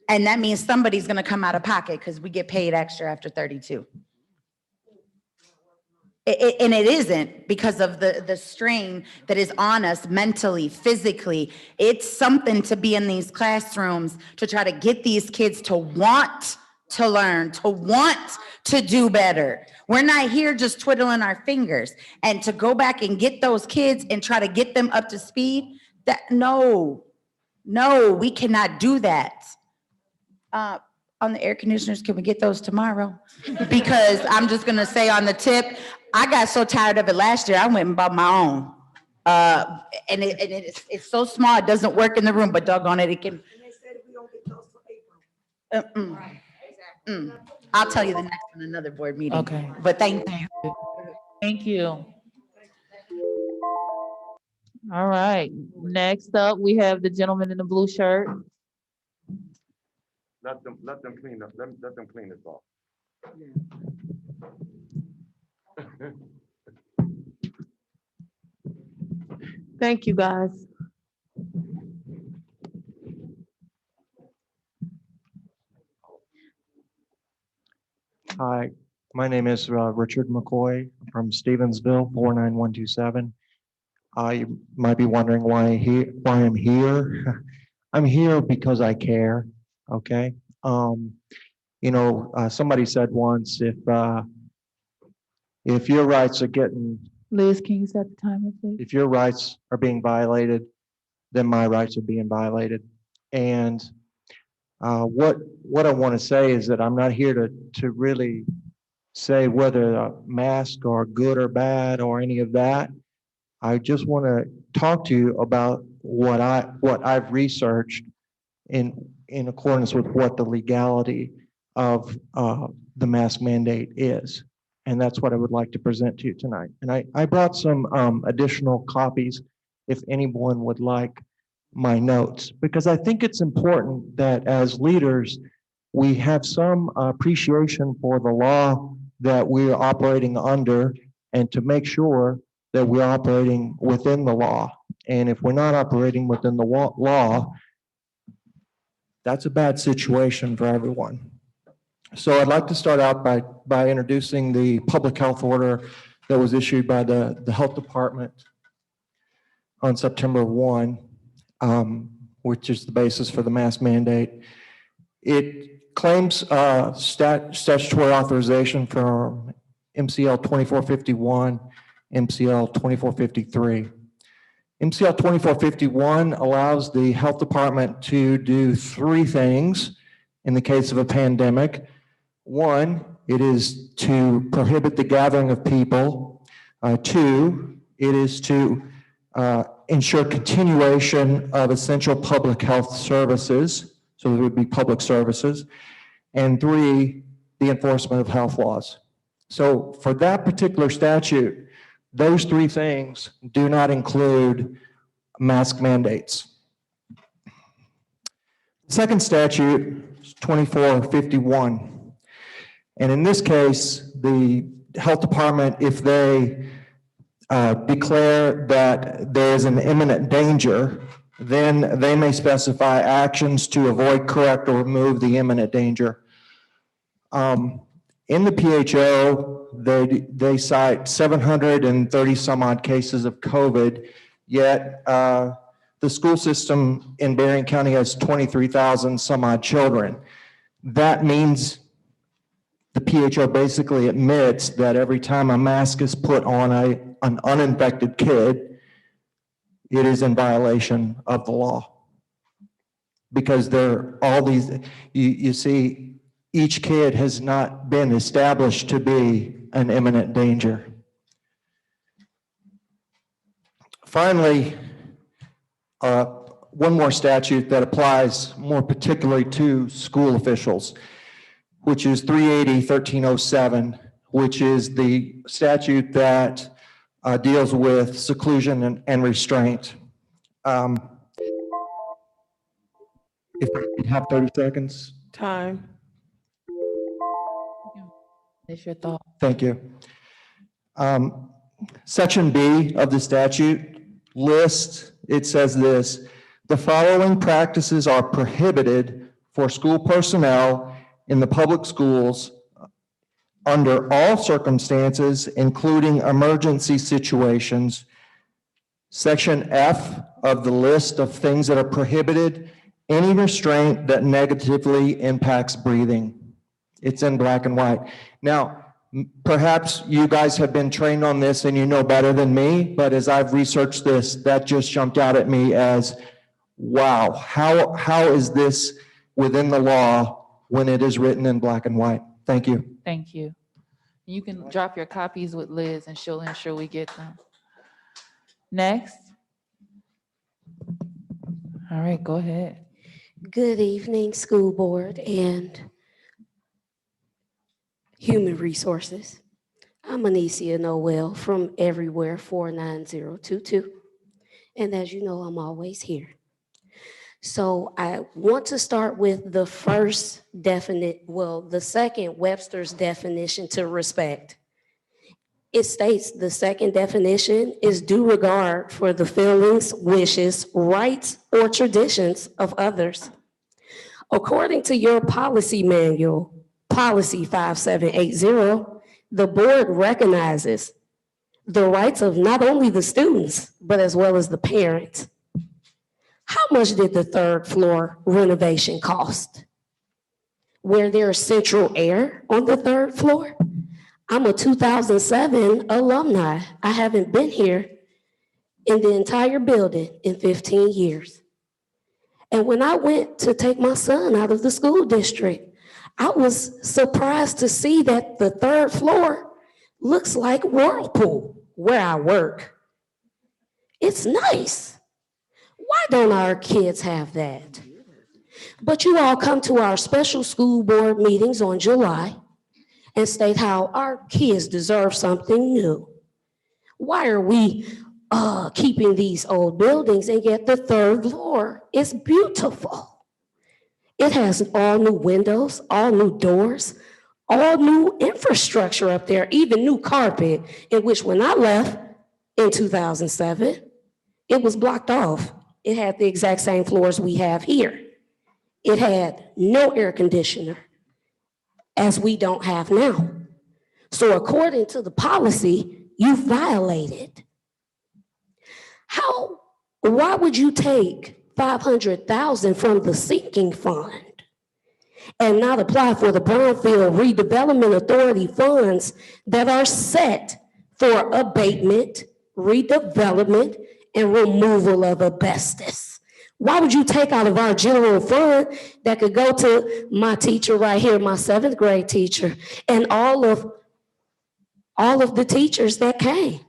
And that means somebody's going to come out of pocket, because we get paid extra after 32. And it isn't because of the strain that is on us mentally, physically. It's something to be in these classrooms to try to get these kids to want to learn, to want to do better. We're not here just twiddling our fingers. And to go back and get those kids and try to get them up to speed, no, we cannot do that. On the air conditioners, can we get those tomorrow? Because I'm just gonna say on the tip, I got so tired of it last year, I went and bought my own. And it's so small, it doesn't work in the room, but doggone it, it can. I'll tell you the next one, another board meeting. Okay. But thank you. Thank you. All right, next up, we have the gentleman in the blue shirt. Let them clean up, let them clean this off. Thank you, guys. Hi, my name is Richard McCoy from Stevensville, 49127. You might be wondering why I'm here. I'm here because I care. Okay. Somebody said once, if your rights are getting, Liz, can you set the timer, please? if your rights are being violated, then my rights are being violated. And what I want to say is that I'm not here to really say whether a mask are good or bad or any of that. I just want to talk to you about what I've researched in accordance with what the legality of the mask mandate is. And that's what I would like to present to you tonight. And I brought some additional copies if anyone would like my notes, because I think it's important that as leaders, we have some appreciation for the law that we're operating under, and to make sure that we're operating within the law. And if we're not operating within the law, that's a bad situation for everyone. So I'd like to start out by introducing the public health order that was issued by the health department on September 1, which is the basis for the mask mandate. It claims statutory authorization from MCL 2451, MCL 2453. MCL 2451 allows the health department to do three things in the case of a pandemic. One, it is to prohibit the gathering of people. Two, it is to ensure continuation of essential public health services, so there would be public services. And three, the enforcement of health laws. So for that particular statute, those three things do not include mask mandates. The second statute is 2451. And in this case, the health department, if they declare that there is an imminent danger, then they may specify actions to avoid, correct, or remove the imminent danger. In the PHO, they cite 730 some odd cases of COVID, yet the school system in Berrien County has 23,000 some odd children. That means the PHO basically admits that every time a mask is put on an uninfected kid, it is in violation of the law. Because there are all these, you see, each kid has not been established to be an imminent danger. Finally, one more statute that applies more particularly to school officials, which is 380-1307, which is the statute that deals with seclusion and restraint. If I could have 30 seconds. Time. It's your thought. Thank you. Section B of the statute lists, it says this: the following practices are prohibited for school personnel in the public schools under all circumstances, including emergency situations. Section F of the list of things that are prohibited: any restraint that negatively impacts breathing. It's in black and white. Now, perhaps you guys have been trained on this and you know better than me, but as I've researched this, that just jumped out at me as, wow, how is this within the law when it is written in black and white? Thank you. Thank you. You can drop your copies with Liz and she'll ensure we get them. Next. All right, go ahead. Good evening, school board and human resources. I'm Anicia Noel from Everywhere 49022. And as you know, I'm always here. So I want to start with the first the second Webster's definition to respect. It states the second definition is due regard for the feelings, wishes, rights, or traditions of others. According to your policy manual, Policy 5780, the board recognizes the rights of not only the students, but as well as the parents. How much did the third floor renovation cost? Were there central air on the third floor? I'm a 2007 alumni. I haven't been here in the entire building in 15 years. And when I went to take my son out of the school district, I was surprised to see that the third floor looks like Whirlpool, where I work. It's nice. Why don't our kids have that? But you all come to our special school board meetings on July and state how our kids deserve something new. Why are we keeping these old buildings, and yet the third floor is beautiful? It has all new windows, all new doors, all new infrastructure up there, even new carpet, in which when I left in 2007, it was blocked off. It had the exact same floors we have here. It had no air conditioner, as we don't have now. So according to the policy, you violated. Why would you take $500,000 from the sinking fund and not apply for the Brownfield Redevelopment Authority funds that are set for abatement, redevelopment, and removal of asbestos? Why would you take out of our general fund that could go to my teacher right here, my 7th grade teacher, and all of the teachers that came?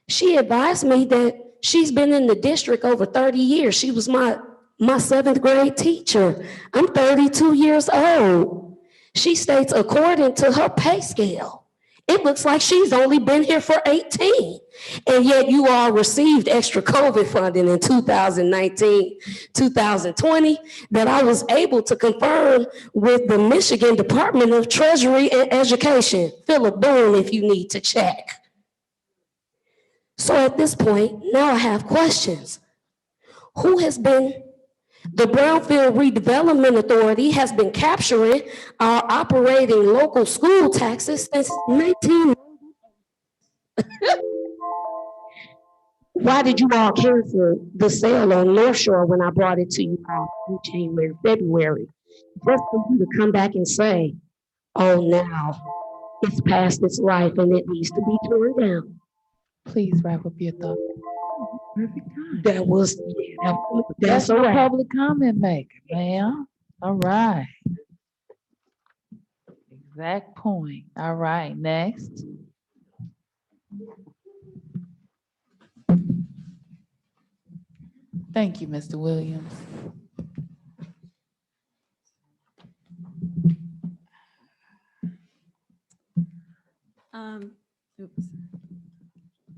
She advised me that she's been in the district over 30 years. She was my 7th grade teacher. I'm 32 years old. She states according to her pay scale, it looks like she's only been here for 18. And yet you all received extra COVID funding in 2019, 2020 that I was able to confirm with the Michigan Department of Treasury and Education. Philip Boone, if you need to check. So at this point, now I have questions. Who has been, the Brownfield Redevelopment Authority has been capturing our operating local school taxes since 19. Why did you all cancel the sale on North Shore when I brought it to you all in January, February? Just for you to come back and say, oh, now it's past its life and it needs to be torn down. Please wrap up your thought. That was, That's all a right. public comment maker, ma'am. All right. Exact point. All right, next. Thank you, Mr. Williams. Oops.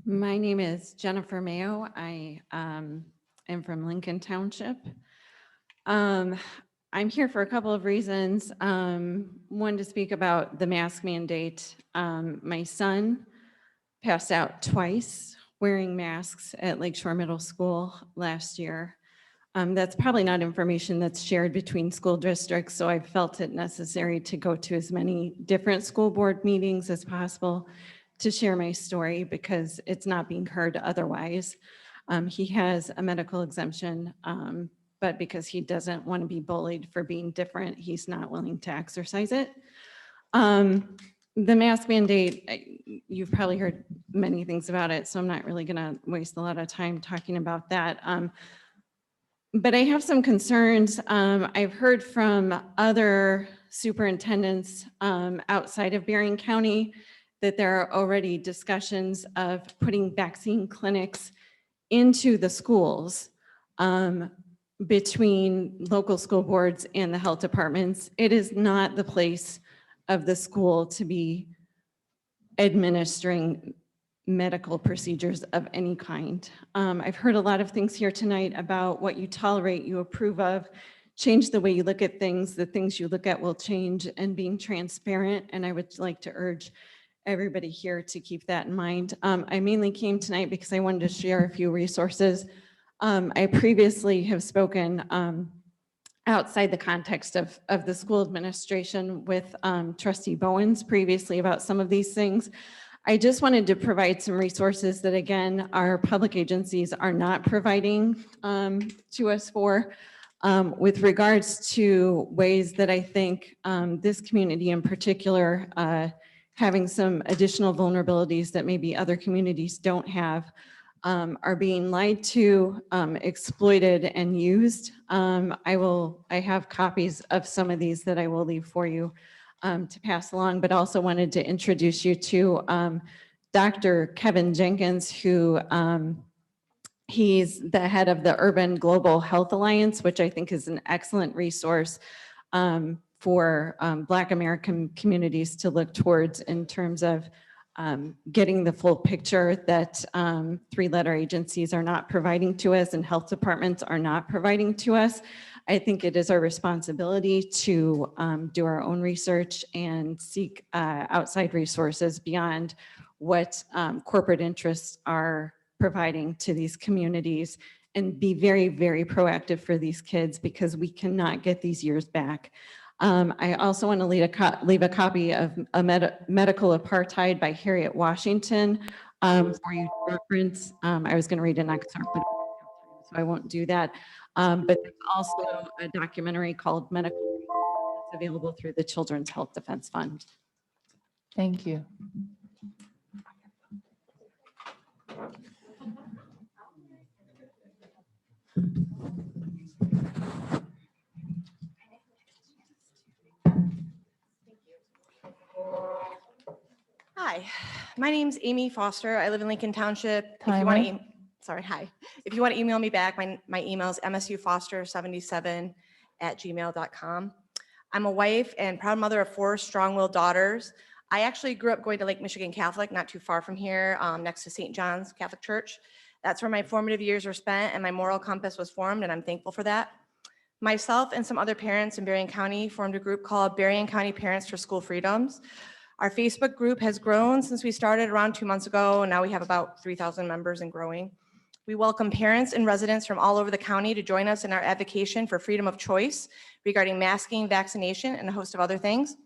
My name is Jennifer Mayo. I am from Lincoln Township. I'm here for a couple of reasons. One, to speak about the mask mandate. My son passed out twice wearing masks at Lakeshore Middle School last year. That's probably not information that's shared between school districts, so I felt it necessary to go to as many different school board meetings as possible to share my story because it's not being heard otherwise. He has a medical exemption, but because he doesn't want to be bullied for being different, he's not willing to exercise it. The mask mandate, you've probably heard many things about it, so I'm not really going to waste a lot of time talking about that. But I have some concerns. I've heard from other superintendents outside of Berrien County that there are already discussions of putting vaccine clinics into the schools between local school boards and the health departments. It is not the place of the school to be administering medical procedures of any kind. I've heard a lot of things here tonight about what you tolerate, you approve of, change the way you look at things, the things you look at will change, and being transparent. And I would like to urge everybody here to keep that in mind. I mainly came tonight because I wanted to share a few resources. I previously have spoken outside the context of the school administration with Trustee Bonds previously about some of these things. I just wanted to provide some resources that, again, our public agencies are not providing to us for with regards to ways that I think this community in particular, having some additional vulnerabilities that maybe other communities don't have, are being lied to, exploited, and used. I have copies of some of these that I will leave for you to pass along, but also wanted to introduce you to Dr. Kevin Jenkins, who he's the head of the Urban Global Health Alliance, which I think is an excellent resource for Black American communities to look towards in terms of getting the full picture that three-letter agencies are not providing to us and health departments are not providing to us. I think it is our responsibility to do our own research and seek outside resources beyond what corporate interests are providing to these communities and be very, very proactive for these kids because we cannot get these years back. I also want to leave a copy of Medical Apartheid by Harriet Washington for you to reference. I was going to read an excerpt, but so I won't do that. But there's also a documentary called Medical that's available through the Children's Health Defense Fund. Thank you. Hi, my name's Amy Foster. I live in Lincoln Township. If you want Timer. to, sorry, hi. If you want to email me back, my email is msufoster77@gmail.com. I'm a wife and proud mother of 4 strong-willed daughters. I actually grew up going to Lake Michigan Catholic, not too far from here, next to St. John's Catholic Church. That's where my formative years were spent and my moral compass was formed, and I'm thankful for that. Myself and some other parents in Berrien County formed a group called Berrien County Parents for School Freedoms. Our Facebook group has grown since we started around 2 months ago, and now we have about 3,000 members and growing. We welcome parents and residents from all over the county to join us in our advocation for freedom of choice regarding masking, vaccination, and a host of other things.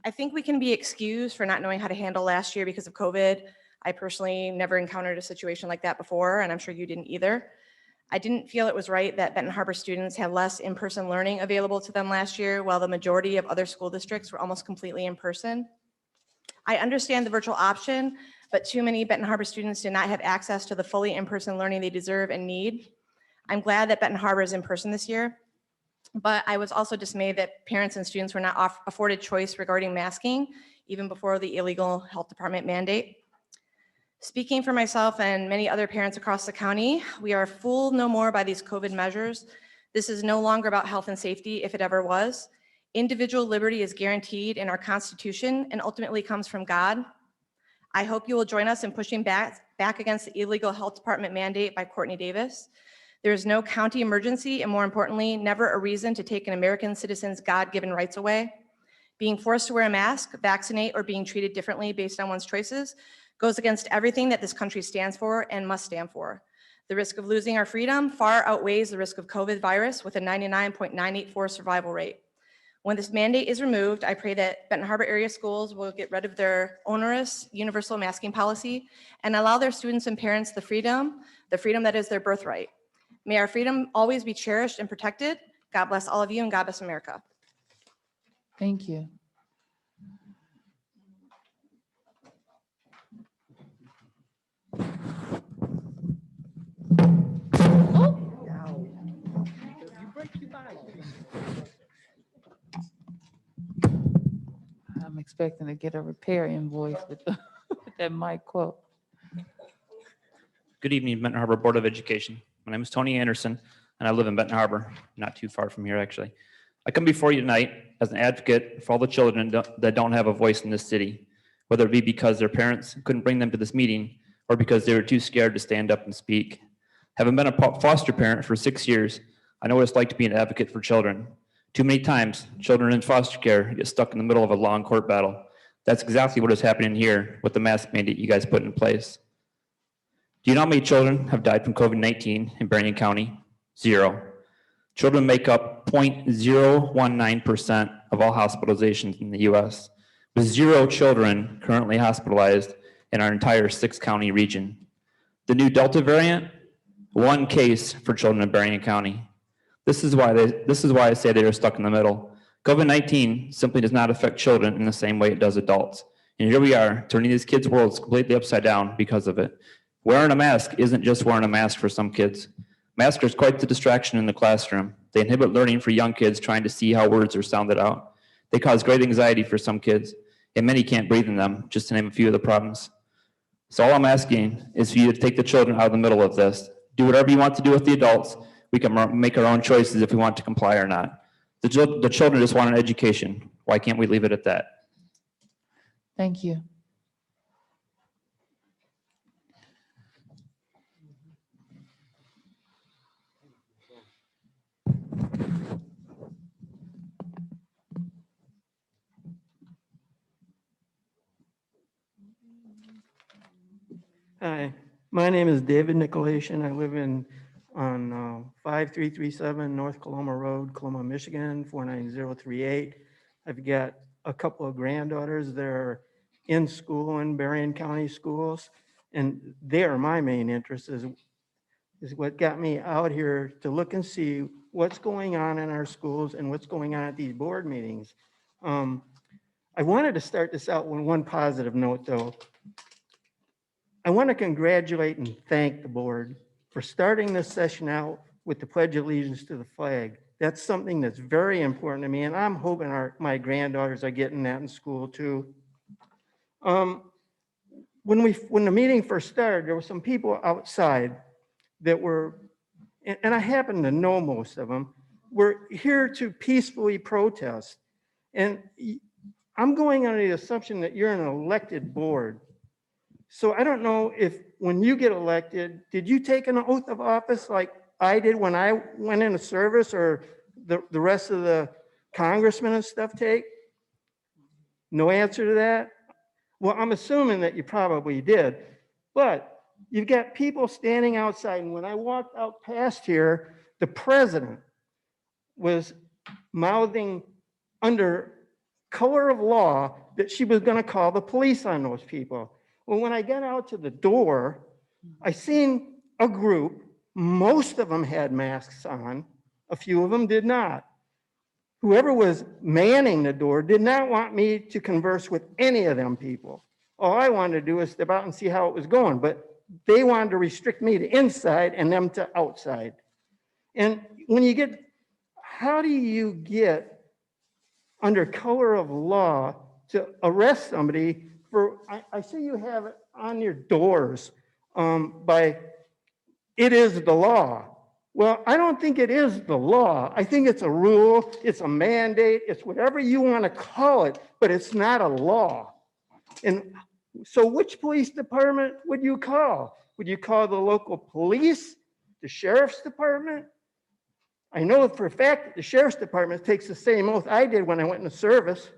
I think we can be excused for not knowing how to handle last year because of COVID. I personally never encountered a situation like that before, and I'm sure you didn't either. I didn't feel it was right that Benton Harbor students had less in-person learning available to them last year, while the majority of other school districts were almost completely in person. I understand the virtual option, but too many Benton Harbor students did not have access to the fully in-person learning they deserve and need. I'm glad that Benton Harbor is in person this year, but I was also dismayed that parents and students were not afforded choice regarding masking, even before the illegal health department mandate. Speaking for myself and many other parents across the county, we are fooled no more by these COVID measures. This is no longer about health and safety, if it ever was. Individual liberty is guaranteed in our Constitution and ultimately comes from God. I hope you will join us in pushing back against the illegal health department mandate by Courtney Davis. There is no county emergency, and more importantly, never a reason to take an American citizen's God-given rights away. Being forced to wear a mask, vaccinate, or being treated differently based on one's choices goes against everything that this country stands for and must stand for. The risk of losing our freedom far outweighs the risk of COVID virus with a 99.984 survival rate. When this mandate is removed, I pray that Benton Harbor area schools will get rid of their onerous universal masking policy and allow their students and parents the freedom that is their birthright. May our freedom always be cherished and protected. God bless all of you and God bless America. Thank you. I'm expecting to get a repair invoice with with that mic quote. Good evening, Benton Harbor Board of Education. My name is Tony Anderson, and I live in Benton Harbor, not too far from here, actually. I come before you tonight as an advocate for all the children that don't have a voice in this city, whether it be because their parents couldn't bring them to this meeting or because they were too scared to stand up and speak. Having been a foster parent for 6 years, I know what it's like to be an advocate for children. Too many times, children in foster care get stuck in the middle of a long court battle. That's exactly what is happening here with the mask mandate you guys put in place. Do you know how many children have died from COVID-19 in Berrien County? 0. Children make up 0.019% of all hospitalizations in the US, with 0 children currently hospitalized in our entire 6-county region. The new Delta variant, 1 case for children in Berrien County. This is why I say they are stuck in the middle. COVID-19 simply does not affect children in the same way it does adults. And here we are, turning these kids' worlds completely upside down because of it. Wearing a mask isn't just wearing a mask for some kids. Masks are quite the distraction in the classroom. They inhibit learning for young kids trying to see how words are sounded out. They cause great anxiety for some kids, and many can't breathe in them, just to name a few of the problems. So all I'm asking is for you to take the children out of the middle of this. Do whatever you want to do with the adults. We can make our own choices if we want to comply or not. The children just want an education. Why can't we leave it at that? Thank you. Hi, my name is David Nicolation. I live on 5337 North Coloma Road, Coloma, Michigan, 49038. I've got a couple of granddaughters that are in school in Berrien County schools, and they are my main interest is what got me out here to look and see what's going on in our schools and what's going on at these board meetings. I wanted to start this out with one positive note, though. I want to congratulate and thank the board for starting this session out with the Pledge of Allegiance to the flag. That's something that's very important to me, and I'm hoping my granddaughters are getting that in school too. When the meeting first started, there were some people outside that were, and I happen to know most of them, were here to peacefully protest. And I'm going under the assumption that you're an elected board. So I don't know if when you get elected, did you take an oath of office like I did when I went into service, or the rest of the congressmen and stuff take? No answer to that? Well, I'm assuming that you probably did, but you've got people standing outside, and when I walked out past here, the president was mouthing under color of law that she was going to call the police on those people. Well, when I got out to the door, I seen a group. Most of them had masks on. A few of them did not. Whoever was manning the door did not want me to converse with any of them people. All I wanted to do was step out and see how it was going, but they wanted to restrict me to inside and them to outside. And when you get, how do you get under color of law to arrest somebody for, I see you have it on your doors by, it is the law. Well, I don't think it is the law. I think it's a rule, it's a mandate, it's whatever you want to call it, but it's not a law. And so which police department would you call? Would you call the local police, the sheriff's department? I know for a fact that the sheriff's department takes the same oath I did when I went into service.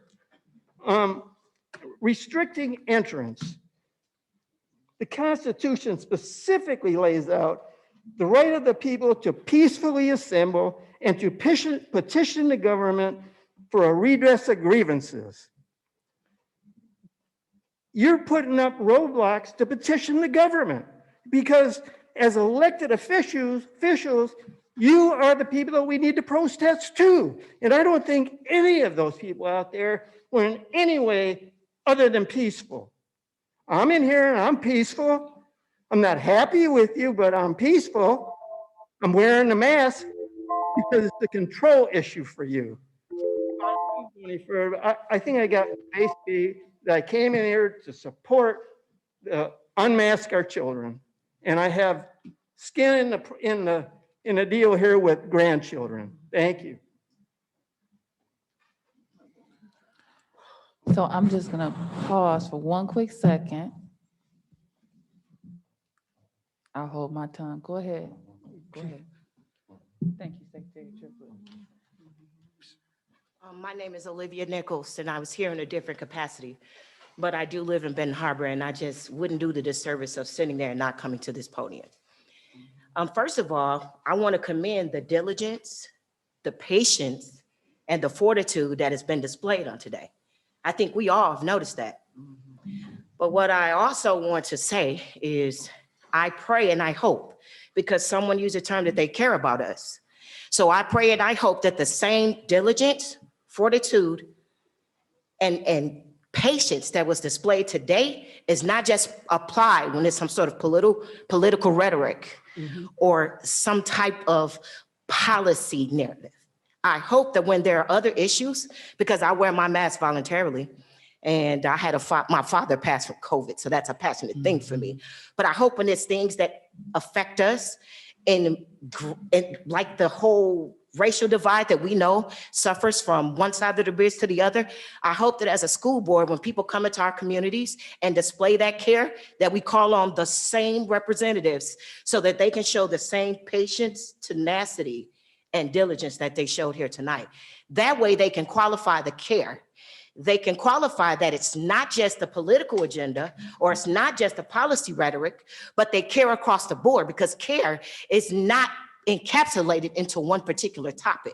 Restricting entrance. The Constitution specifically lays out the right of the people to peacefully assemble and to petition the government for a redress of grievances. You're putting up roadblocks to petition the government because as elected officials, you are the people that we need to protest to. And I don't think any of those people out there were in any way other than peaceful. I'm in here and I'm peaceful. I'm not happy with you, but I'm peaceful. I'm wearing the mask because it's a control issue for you. I think I got basically that I came in here to support, unmask our children. And I have skin in the deal here with grandchildren. Thank you. So I'm just gonna pause for one quick second. I'll hold my tongue. Go ahead. Go ahead. Thank you, Secretary Triplett. My name is Olivia Nichols, and I was here in a different capacity, but I do live in Benton Harbor, and I just wouldn't do the disservice of sitting there and not coming to this podium. First of all, I want to commend the diligence, the patience, and the fortitude that has been displayed on today. I think we all have noticed that. But what I also want to say is I pray and I hope, because someone used a term that they care about us. So I pray and I hope that the same diligence, fortitude, and patience that was displayed today is not just applied when there's some sort of political rhetoric or some type of policy narrative. I hope that when there are other issues, because I wear my mask voluntarily, and I had my father passed from COVID, so that's a passionate thing for me. But I hope when there's things that affect us, and like the whole racial divide that we know suffers from one side of the bridge to the other, I hope that as a school board, when people come into our communities and display that care, that we call on the same representatives so that they can show the same patience, tenacity, and diligence that they showed here tonight. That way they can qualify the care. They can qualify that it's not just the political agenda or it's not just the policy rhetoric, but they care across the board, because care is not encapsulated into one particular topic.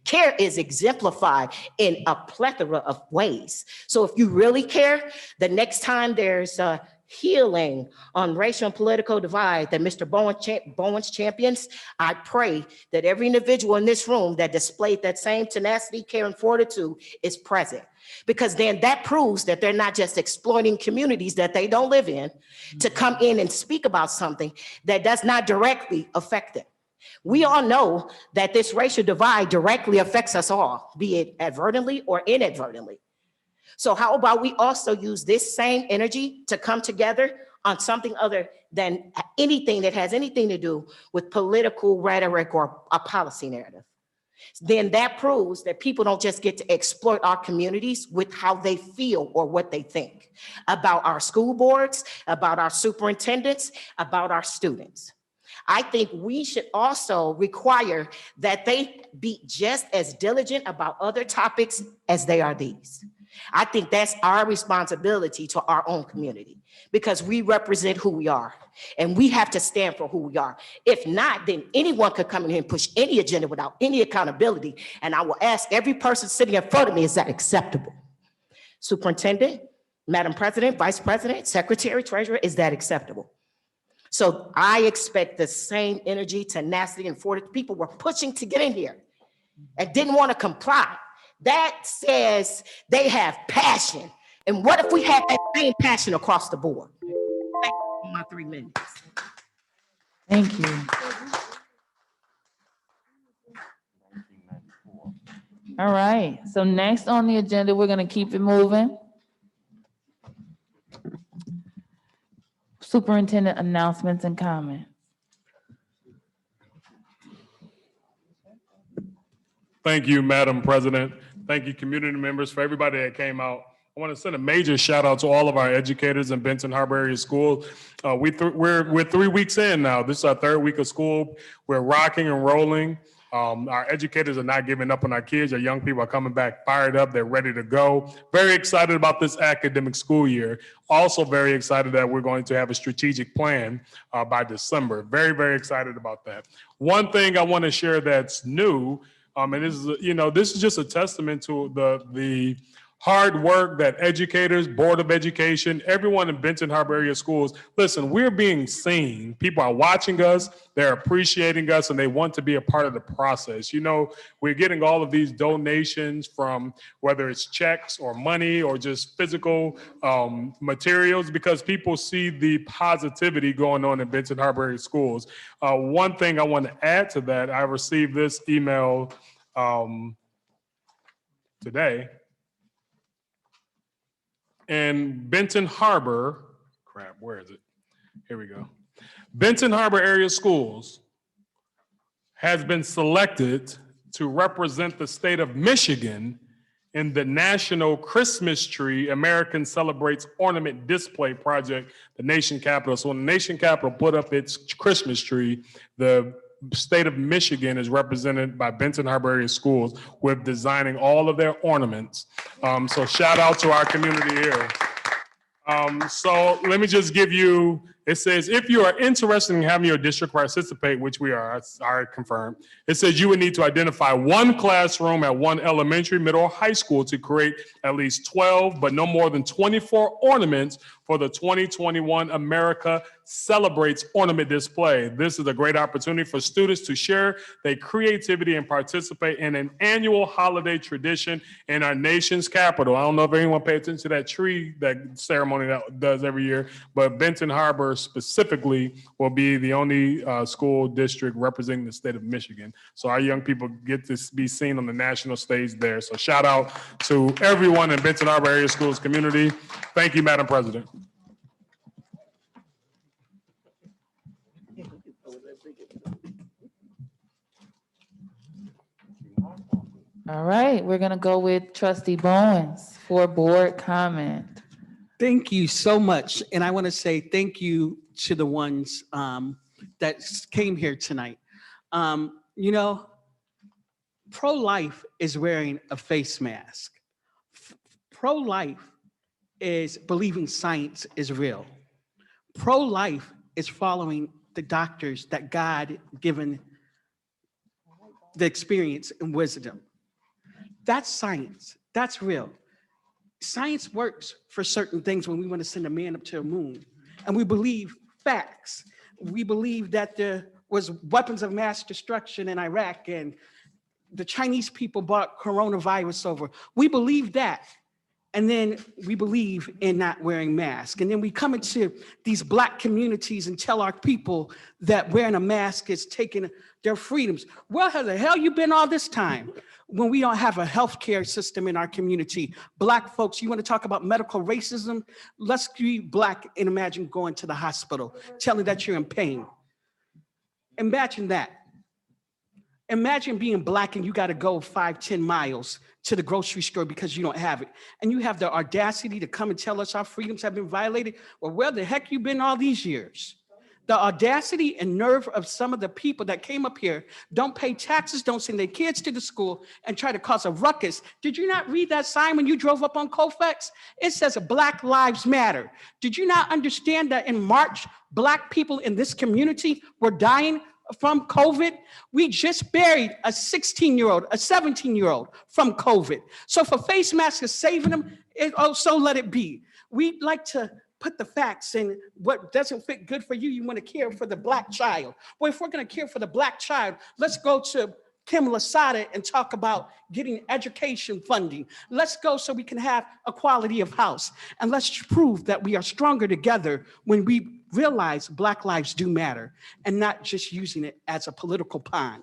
Care is exemplified in a plethora of ways. So if you really care, the next time there's healing on racial and political divide that Mr. Bowen's champions, I pray that every individual in this room that displayed that same tenacity, care, and fortitude is present. Because then that proves that they're not just exploiting communities that they don't live in to come in and speak about something that does not directly affect them. We all know that this racial divide directly affects us all, be it advertently or inadvertently. So how about we also use this same energy to come together on something other than anything that has anything to do with political rhetoric or a policy narrative? Then that proves that people don't just get to exploit our communities with how they feel or what they think about our school boards, about our superintendents, about our students. I think we should also require that they be just as diligent about other topics as they are these. I think that's our responsibility to our own community because we represent who we are and we have to stand for who we are. If not, then anyone could come in here and push any agenda without any accountability. And I will ask every person sitting in front of me, is that acceptable? Superintendent, Madam President, Vice President, Secretary, Treasurer, is that acceptable? So I expect the same energy, tenacity, and fortitude. People were pushing to get in here and didn't want to comply. That says they have passion. And what if we had that same passion across the board? Thank you for my 3 minutes. Thank you. All right, so next on the agenda, we're gonna keep it moving. Superintendent announcements and comments. Thank you, Madam President. Thank you, community members, for everybody that came out. I want to send a major shout out to all of our educators in Benton Harbor area school. We're 3 weeks in now. This is our 3rd week of school. We're rocking and rolling. Our educators are not giving up on our kids. Our young people are coming back fired up. They're ready to go. Very excited about this academic school year. Also very excited that we're going to have a strategic plan by December. Very, very excited about that. One thing I want to share that's new, and this is just a testament to the hard work that educators, Board of Education, everyone in Benton Harbor area schools, listen, we're being seen. People are watching us, they're appreciating us, and they want to be a part of the process. You know, we're getting all of these donations from whether it's checks or money or just physical materials because people see the positivity going on in Benton Harbor area schools. One thing I want to add to that, I received this email today. And Benton Harbor, where is it? Here we go. Benton Harbor area schools has been selected to represent the state of Michigan in the National Christmas Tree American Celebrates Ornament Display Project, the nation capital. So when the nation capital put up its Christmas tree, the state of Michigan is represented by Benton Harbor area schools with designing all of their ornaments. So shout out to our community here. So let me just give you, it says, if you are interested in having your district participate, which we are, I confirm, it says you would need to identify 1 classroom at 1 elementary, middle, or high school to create at least 12, but no more than 24 ornaments for the 2021 America Celebrates Ornament Display. This is a great opportunity for students to share their creativity and participate in an annual holiday tradition in our nation's capital. I don't know if anyone paid attention to that tree, that ceremony that does every year, but Benton Harbor specifically will be the only school district representing the state of Michigan. So our young people get to be seen on the national stage there. So shout out to everyone in Benton Harbor area schools community. Thank you, Madam President. All right, we're gonna go with Trustee Bowens for board comment. Thank you so much. And I want to say thank you to the ones that came here tonight. You know, pro-life is wearing a face mask. Pro-life is believing science is real. Pro-life is following the doctors that God given the experience and wisdom. That's science. That's real. Science works for certain things when we want to send a man up to the moon. and we believe facts. We believe that there was weapons of mass destruction in Iraq and the Chinese people brought coronavirus over. We believe that. And then we believe in not wearing masks. And then we come into these Black communities and tell our people that wearing a mask is taking their freedoms. Where the hell you been all this time? When we don't have a healthcare system in our community. Black folks, you want to talk about medical racism? Let's be Black and imagine going to the hospital, telling that you're in pain. Imagine that. Imagine being Black and you got to go 5-10 miles to the grocery store because you don't have it. And you have the audacity to come and tell us our freedoms have been violated. Well, where the heck you been all these years? The audacity and nerve of some of the people that came up here, don't pay taxes, don't send their kids to the school, and try to cause a ruckus. Did you not read that sign when you drove up on Colfax? It says Black Lives Matter. Did you not understand that in March, Black people in this community were dying from COVID? We just buried a 16-year-old, a 17-year-old from COVID. So if a face mask is saving them, so let it be. We'd like to put the facts in what doesn't fit good for you. You want to care for the Black child. Well, if we're going to care for the Black child, let's go to Kim Lasada and talk about getting education funding. Let's go so we can have equality of house. And let's prove that we are stronger together when we realize Black lives do matter and not just using it as a political pawn.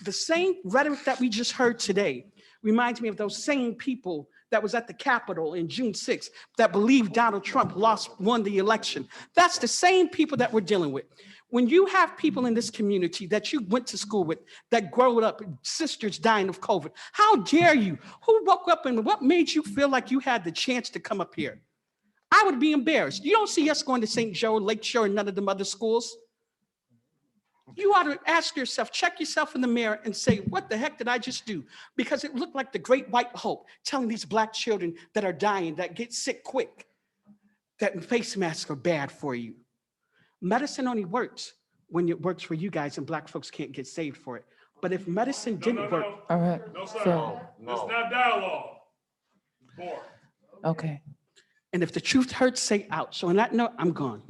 The same rhetoric that we just heard today reminds me of those same people that was at the Capitol in June 6th that believed Donald Trump won the election. That's the same people that we're dealing with. When you have people in this community that you went to school with, that grew up, sisters dying of COVID, how dare you? Who woke up and what made you feel like you had the chance to come up here? I would be embarrassed. You don't see us going to St. Joe, Lakeshore, and none of them other schools. You ought to ask yourself, check yourself in the mirror and say, what the heck did I just do? Because it looked like the great white hope telling these Black children that are dying, that get sick quick, that face masks are bad for you. Medicine only works when it works for you guys and Black folks can't get saved for it. But if medicine didn't work. All right. No, sir. So, It's not dialogue. More. okay. And if the truth hurts, say out. So on that note, I'm gone.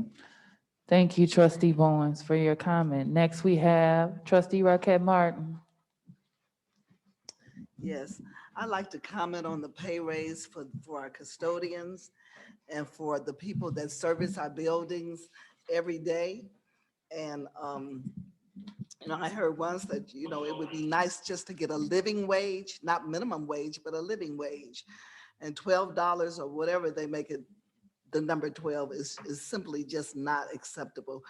Thank you, Trustee Bonds, for your comment. Next, we have Trustee Roquette Martin. Yes, I'd like to comment on the pay raise for our custodians and for the people that service our buildings every day. And, I heard once that, it would be nice just to get a living wage, not minimum wage, but a living wage. And $12 or whatever they make it, the number 12 is simply just not acceptable.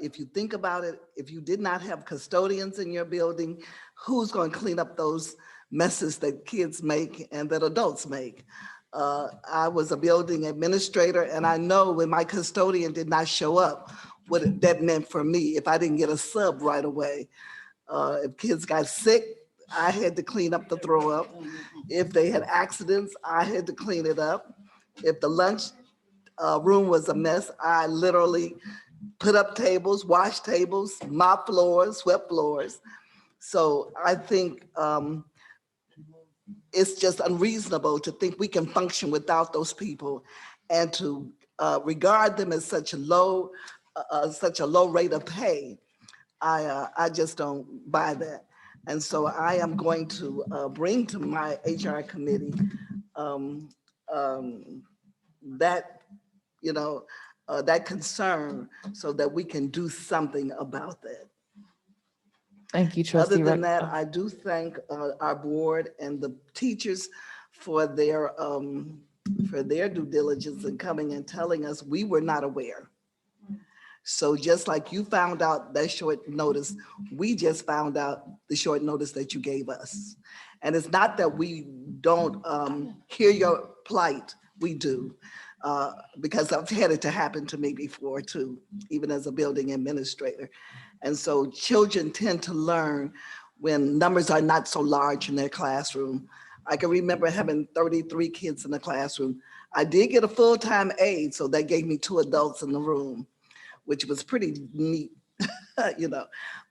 If you think about it, if you did not have custodians in your building, who's going to clean up those messes that kids make and that adults make? I was a building administrator, and I know when my custodian did not show up, what that meant for me if I didn't get a sub right away. If kids got sick, I had to clean up the throw up. If they had accidents, I had to clean it up. If the lunch room was a mess, I literally put up tables, washed tables, mop floors, swept floors. So I think it's just unreasonable to think we can function without those people and to regard them as such a low rate of pay. I just don't buy that. And so I am going to bring to my HR committee that concern so that we can do something about that. Thank you, Trustee. Other than that, I do thank our board and the teachers for their due diligence in coming and telling us we were not aware. So just like you found out that short notice, we just found out the short notice that you gave us. And it's not that we don't hear your plight, we do. Because I've had it to happen to me before too, even as a building administrator. And so children tend to learn when numbers are not so large in their classroom. I can remember having 33 kids in the classroom. I did get a full-time aide, so that gave me 2 adults in the room, which was pretty neat,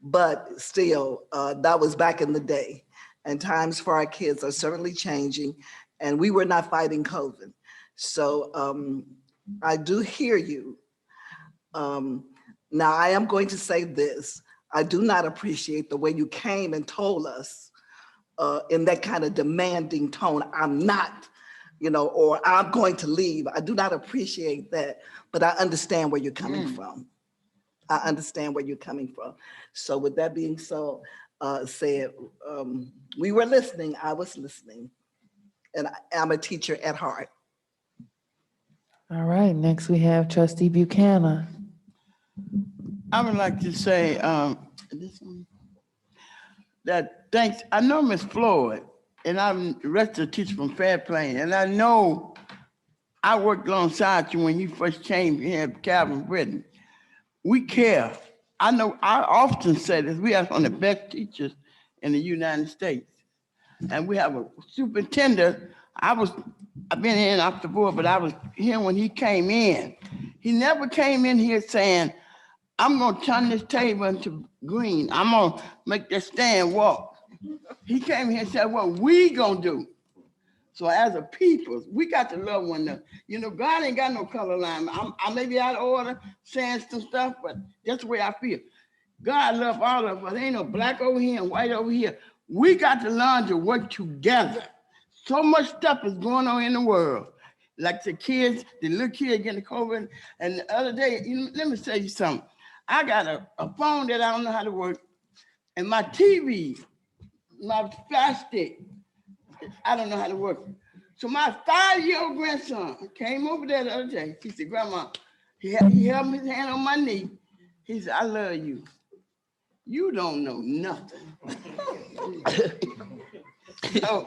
but still, that was back in the day. And times for our kids are certainly changing, and we were not fighting COVID. So I do hear you, Now, I am going to say this. I do not appreciate the way you came and told us in that kind of demanding tone, I'm not, or I'm going to leave. I do not appreciate that, but I understand where you're coming from. I understand where you're coming from. So with that being so said, we were listening, I was listening, and I'm a teacher at heart. All right, next we have Trustee Buchanan. I would like to say that thanks, I know Miss Floyd, and I'm the rest of the teachers from Fairplain, and I know I worked alongside you when you first came here at Calvin Britain. We care. I know I often say this, we have one of the best teachers in the United States. And we have a superintendent. I've been in off the board, but I was here when he came in. He never came in here saying, I'm gonna turn this table into green. I'm gonna make that stand walk. He came here and said, what we gonna do? So as a people, we got to love one another. God ain't got no color line. I may be out of order saying some stuff, but that's the way I feel. God love all of us. There ain't no black over here and white over here. We got to learn to work together. So much stuff is going on in the world. Like the little kids getting COVID. And the other day, let me tell you something. I got a phone that I don't know how to work. And my TV, my flash stick, I don't know how to work it. So my 5-year-old grandson came over there the other day. He said, Grandma, he held his hand on my knee. He said, I love you. You don't know nothing. So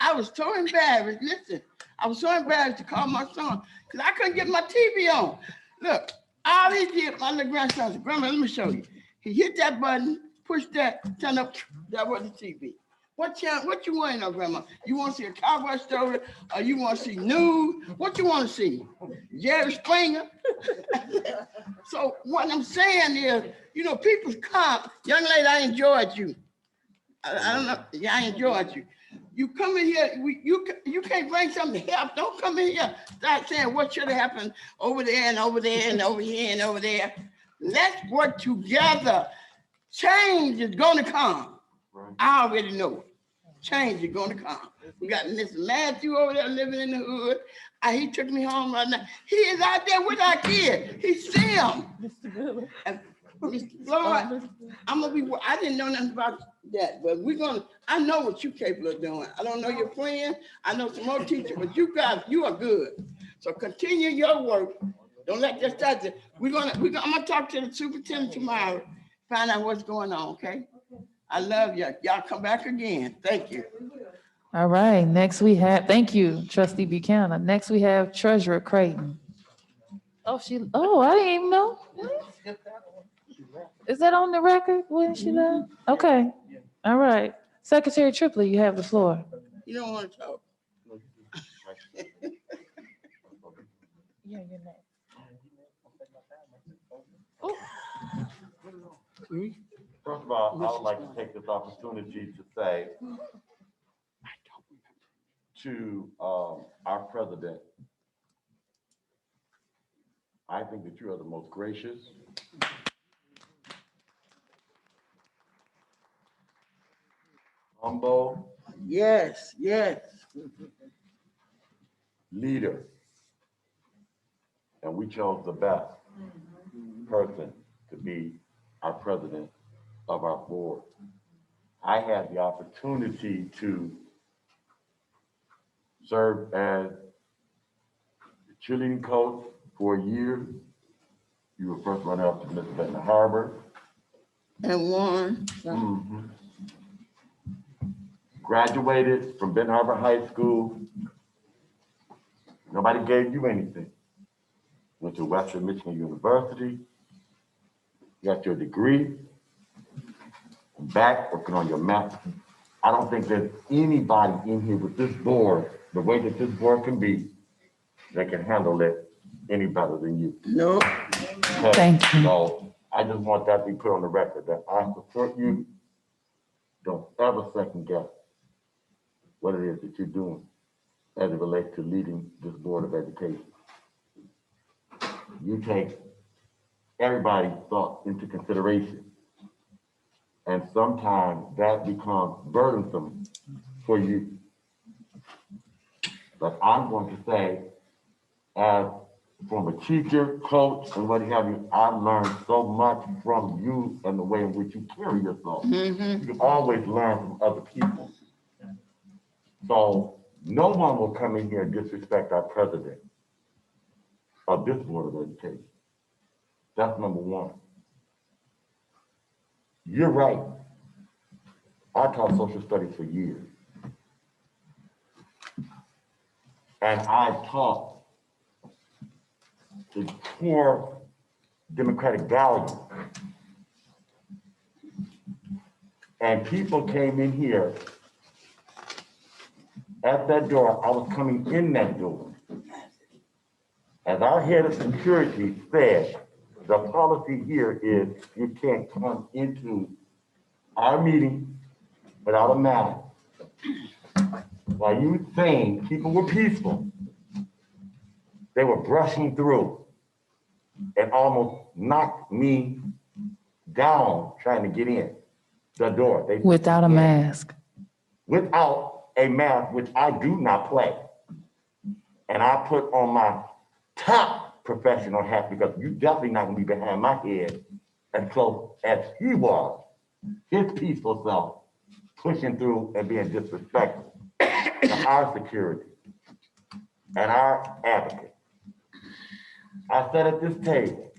I was so embarrassed. Listen, I was so embarrassed to call my son because I couldn't get my TV on. Look, all he did, my little grandson said, Grandma, let me show you. He hit that button, pushed that, turn up, that was the TV. What you want to know, Grandma? You want to see a cowboy story or you want to see news? What you want to see? Jerry Springer? So what I'm saying is, people's come. Young lady, I enjoyed you. I don't know, yeah, I enjoyed you. You come in here, you can't bring something to help. Don't come in here, start saying what should have happened over there and over there and over here and over there. Let's work together. Change is gonna come. I already know it. Change is gonna come. We got Mr. Matthew over there living in the hood. He took me home right now. He is out there with our kid. He see him. And Mr. Floyd, I didn't know nothing about that, but I know what you're capable of doing. I don't know your friend. I know some more teachers, but you guys, you are good. So continue your work. Don't let that start. I'm gonna talk to the superintendent tomorrow, find out what's going on, okay? I love you. Y'all come back again. Thank you. All right, next we have, thank you, Trustee Buchanan. Next we have Treasurer Creighton. I didn't even know. Is that on the record when she left? Okay, all right. Secretary Triplett, you have the floor. You don't want to talk. Yeah, you're next. First of all, I would like to take this opportunity to say to our president, I think that you are the most gracious, humble, yes, leader, and we chose the best person to be our president of our board. I had the opportunity to serve as the cheerleading coach for a year. You were first runner up to Miss Benton Harbor. And won. Graduated from Benton Harbor High School. Nobody gave you anything. Went to Western Michigan University, got your degree, back working on your math. I don't think there's anybody in here with this board, the way that this board can be, that can handle it any better than you. No. Thank you. So I just want that to be put on the record that I support you. Don't ever second guess what it is that you're doing as it relates to leading this Board of Education. You take everybody's thoughts into consideration. And sometimes that becomes burdensome for you. But I'm going to say, as from a teacher, coach, and what have you, I've learned so much from you and the way in which you carry yourself. You can always learn from other people. So no one will come in here and disrespect our president of this Board of Education. That's number one. You're right. I taught social studies for years. And I taught the core democratic values. And people came in here at that door. I was coming in that door. As our head of security said, the policy here is you can't come into our meeting without a mask. While you saying people were peaceful, they were brushing through and almost knocked me down trying to get in the door. Without a mask. Without a mask, which I do not play. And I put on my top professional hat because you definitely not gonna be behind my head as close as he was, his peaceful self, pushing through and being disrespectful to our security and our advocates. I sat at this table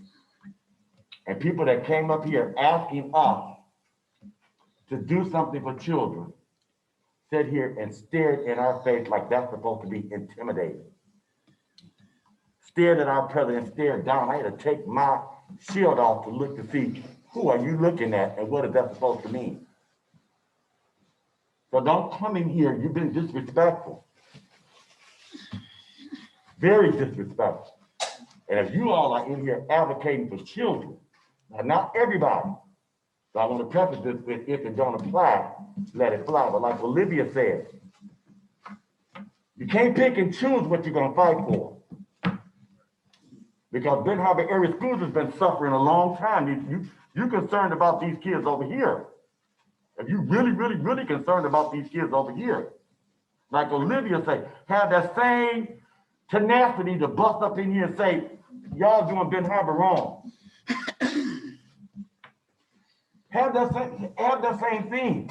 and people that came up here asking us to do something for children sat here and stared in our face like that's supposed to be intimidating. Stared at our president, stared down. I had to take my shield off to look to see who are you looking at and what is that supposed to mean. So don't come in here, you've been disrespectful. Very disrespectful. And if you all are in here advocating for children, now not everybody, so I want to preface this with if it don't apply, let it fly. But like Olivia said, you can't pick and choose what you're gonna fight for. Because Ben Harbor area schools has been suffering a long time. You're concerned about these kids over here. If you really concerned about these kids over here, like Olivia said, have that same tenacity to bust up in here and say, y'all doing Ben Harbor wrong. Have that same thing.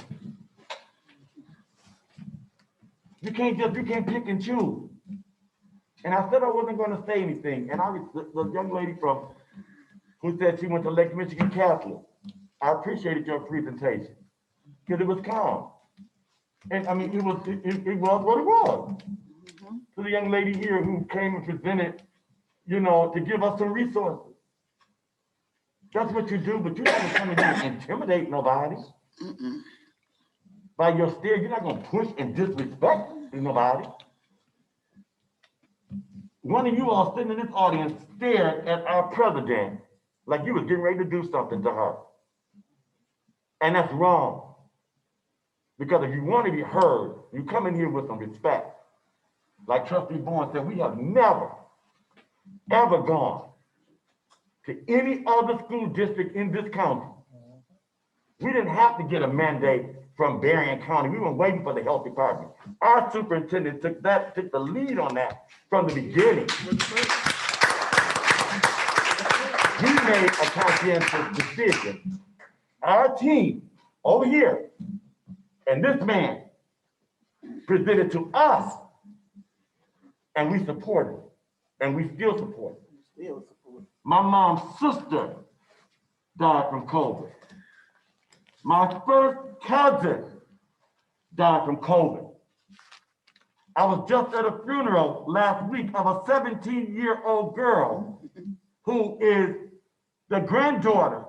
You can't pick and choose. And I said I wasn't going to say anything. And the young lady who said she went to Lake Michigan Catholic, I appreciated your presentation because it was calm. And I mean, it was what it was. To the young lady here who came and presented, to give us some resources. That's what you do, but you're not gonna come in here and intimidate nobody. By your stare, you're not gonna push and disrespect nobody. One of you all sitting in this audience stared at our president like you was getting ready to do something to her. And that's wrong. Because if you want to be heard, you come in here with some respect. Like Trustee Bonds said, we have never, ever gone to any other school district in this county. We didn't have to get a mandate from Berrien County. We were waiting for the health department. Our superintendent took the lead on that from the beginning. We made a conscientious decision. Our team over here, and this man presented to us, and we supported, and we still support. My mom's sister died from COVID. My first cousin died from COVID. I was just at a funeral last week of a 17-year-old girl who is the granddaughter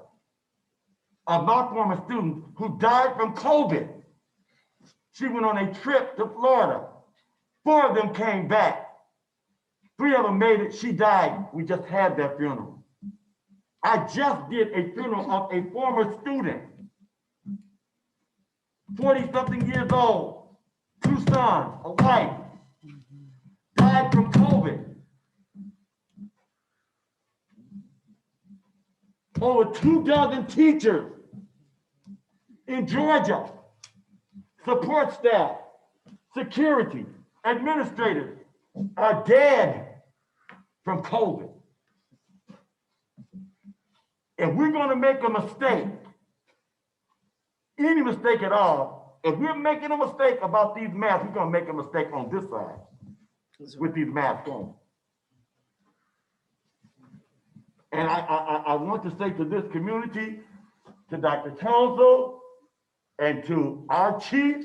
of my former student who died from COVID. She went on a trip to Florida. 4 of them came back. 3 of them made it, she died. We just had that funeral. I just did a funeral of a former student, 40-something years old, 2 sons, a wife, died from COVID. over 2 dozen teachers in Georgia, support staff, security, administrators are dead from COVID. If we're gonna make a mistake, any mistake at all, if we're making a mistake about these masks, we're gonna make a mistake on this side with these masks on. And I want to say to this community, to Dr. Townsend, and to our chief,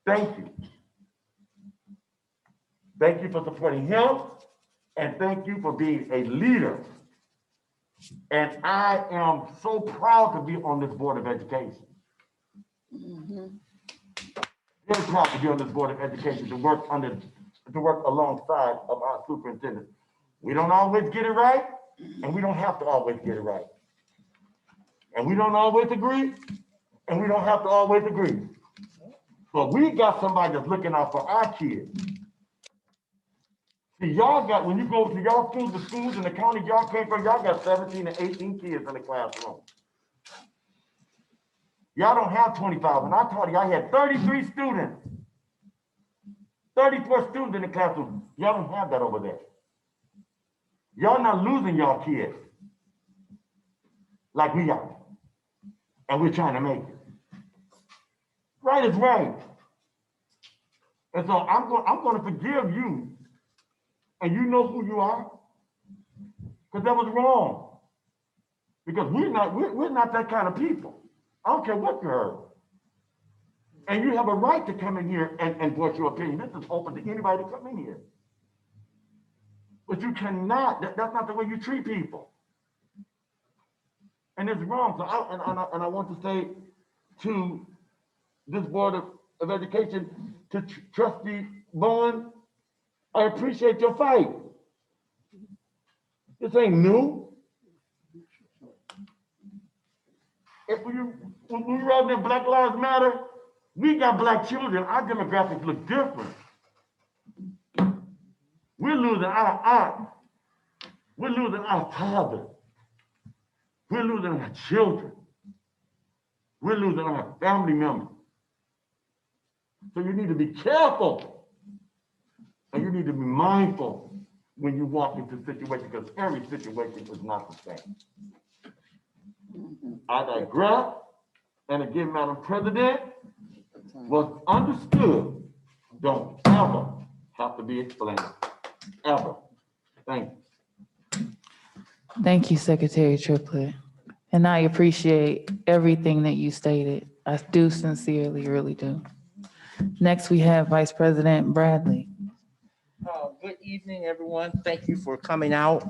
thank you. Thank you for supporting him, and thank you for being a leader. And I am so proud to be on this Board of Education. Very proud to be on this Board of Education, to work alongside of our superintendent. We don't always get it right, and we don't have to always get it right. And we don't always agree, and we don't have to always agree. But we got somebody that's looking out for our kids. See, y'all got, when you go to y'all schools, the schools in the county y'all came from, y'all got 17 and 18 kids in the classroom. Y'all don't have 25. When I taught you, I had 33 students, 34 students in the classroom. Y'all don't have that over there. Y'all not losing y'all kids like we are. And we're trying to make it. Right is right. And so I'm going to forgive you. And you know who you are? Because that was wrong. Because we're not that kind of people. I don't care what you heard. And you have a right to come in here and voice your opinion. This is open to anybody to come in here. But you cannot, that's not the way you treat people. And it's wrong. So I want to say to this Board of Education, to Trustee Bonds, I appreciate your fight. This ain't new. When we wrote in Black Lives Matter, we got Black children. Our demographics look different. We're losing our aunt. We're losing our father. We're losing our children. We're losing our family members. So you need to be careful. And you need to be mindful when you walk into situations, because every situation is not the same. I digress. And again, Madam President, what's understood don't ever have to be explained. Ever. Thank you. Thank you, Secretary Triplett. And I appreciate everything that you stated. I do sincerely, really do. Next, we have Vice President Bradley. Good evening, everyone. Thank you for coming out.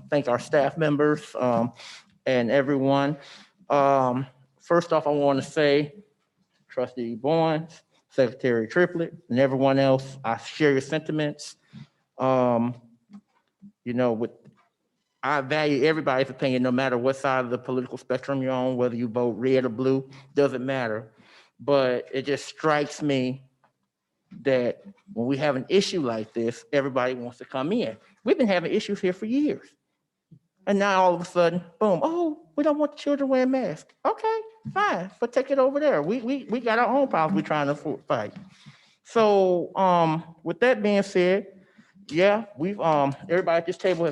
Thank our staff members and everyone. First off, I want to say, Trustee Bonds, Secretary Triplett, and everyone else, I share your sentiments. I value everybody's opinion, no matter what side of the political spectrum you're on, whether you vote red or blue, doesn't matter. But it just strikes me that when we have an issue like this, everybody wants to come in. We've been having issues here for years. And now all of a sudden, boom, oh, we don't want the children wearing masks. Okay, fine, but take it over there. We got our own problems we're trying to fight. So with that being said, yeah, we've everybody at this table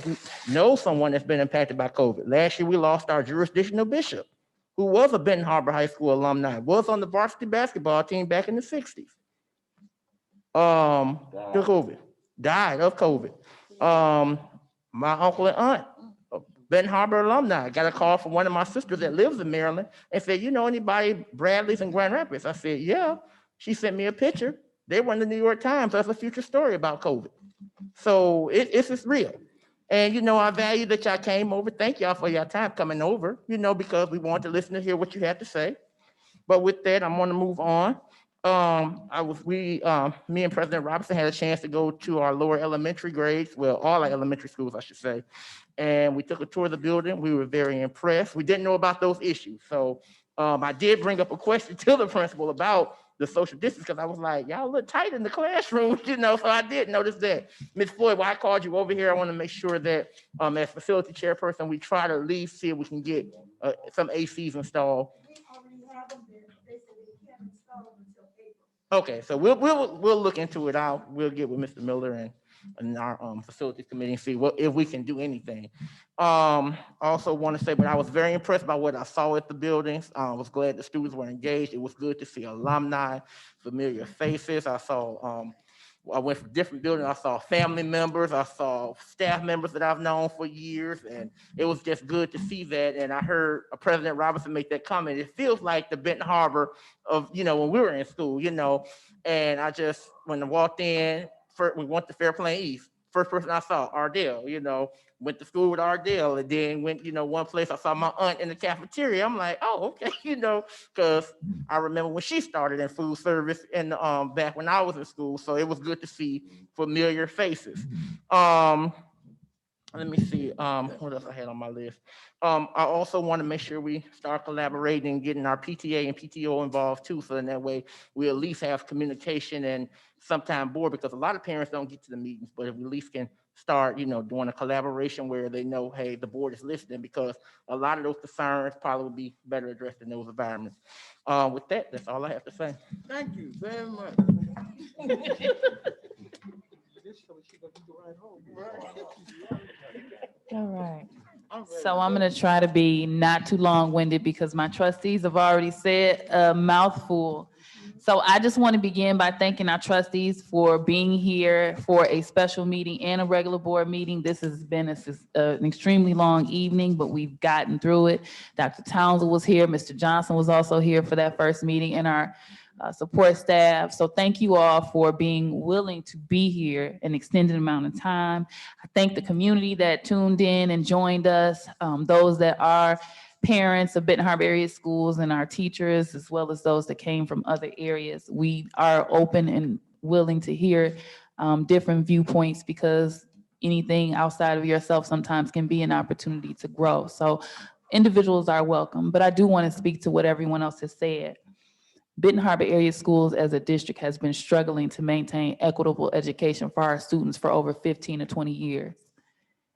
knows someone that's been impacted by COVID. Last year, we lost our jurisdictional bishop, who was a Benton Harbor High School alumni, was on the varsity basketball team back in the 60s. Died of COVID. My uncle and aunt, Benton Harbor alumni, got a call from one of my sisters that lives in Maryland and said, you know anybody Bradley's in Grand Rapids? I said, yeah. She sent me a picture. They were in the New York Times. That's a future story about COVID. So it's real. And, I value that y'all came over. Thank y'all for your time coming over, because we want to listen to hear what you have to say. But with that, I'm going to move on. Me and President Robinson had a chance to go to our lower elementary grades, well, all our elementary schools, I should say. And we took a tour of the building. We were very impressed. We didn't know about those issues. So I did bring up a question to the principal about the social distance, because I was like, y'all look tight in the classroom, you know, so I did notice that. Ms. Floyd, why I called you over here, I want to make sure that as facility chairperson, we try to at least see if we can get some ACs installed. Okay, so we'll look into it. We'll get with Mr. Miller and our facilities committee and see if we can do anything. Also want to say, but I was very impressed by what I saw at the buildings. I was glad the students were engaged. It was good to see alumni, familiar faces. I went from different buildings. I saw family members. I saw staff members that I've known for years, and it was just good to see that. And I heard President Robinson make that comment. It feels like the Benton Harbor of, you know, when we were in school, you know. And when I walked in, we went to Fairplain East. First person I saw, Ardell, you know, went to school with Ardell, and then went, you know, one place I saw my aunt in the cafeteria. I'm like, oh, okay, you know, because I remember when she started in food service and back when I was in school. So it was good to see familiar faces. Let me see, what else I had on my list. I also want to make sure we start collaborating and getting our PTA and PTO involved too, so in that way we at least have communication and sometime board, because a lot of parents don't get to the meetings, but if we at least can start, you know, doing a collaboration where they know, hey, the board is listening, because a lot of those concerns probably would be better addressed in those environments. With that, that's all I have to say. Thank you very much. All right. So I'm going to try to be not too long-winded because my trustees have already said a mouthful. So I just want to begin by thanking our trustees for being here for a special meeting and a regular board meeting. This has been an extremely long evening, but we've gotten through it. Dr. Townsend was here. Mr. Johnson was also here for that first meeting, and our support staff. So thank you all for being willing to be here an extended amount of time. I thank the community that tuned in and joined us, those that are parents of Benton Harbor area schools, and our teachers, as well as those that came from other areas. We are open and willing to hear different viewpoints, because anything outside of yourself sometimes can be an opportunity to grow. So individuals are welcome, but I do want to speak to what everyone else has said. Benton Harbor area schools as a district has been struggling to maintain equitable education for our students for over 15 to 20 years.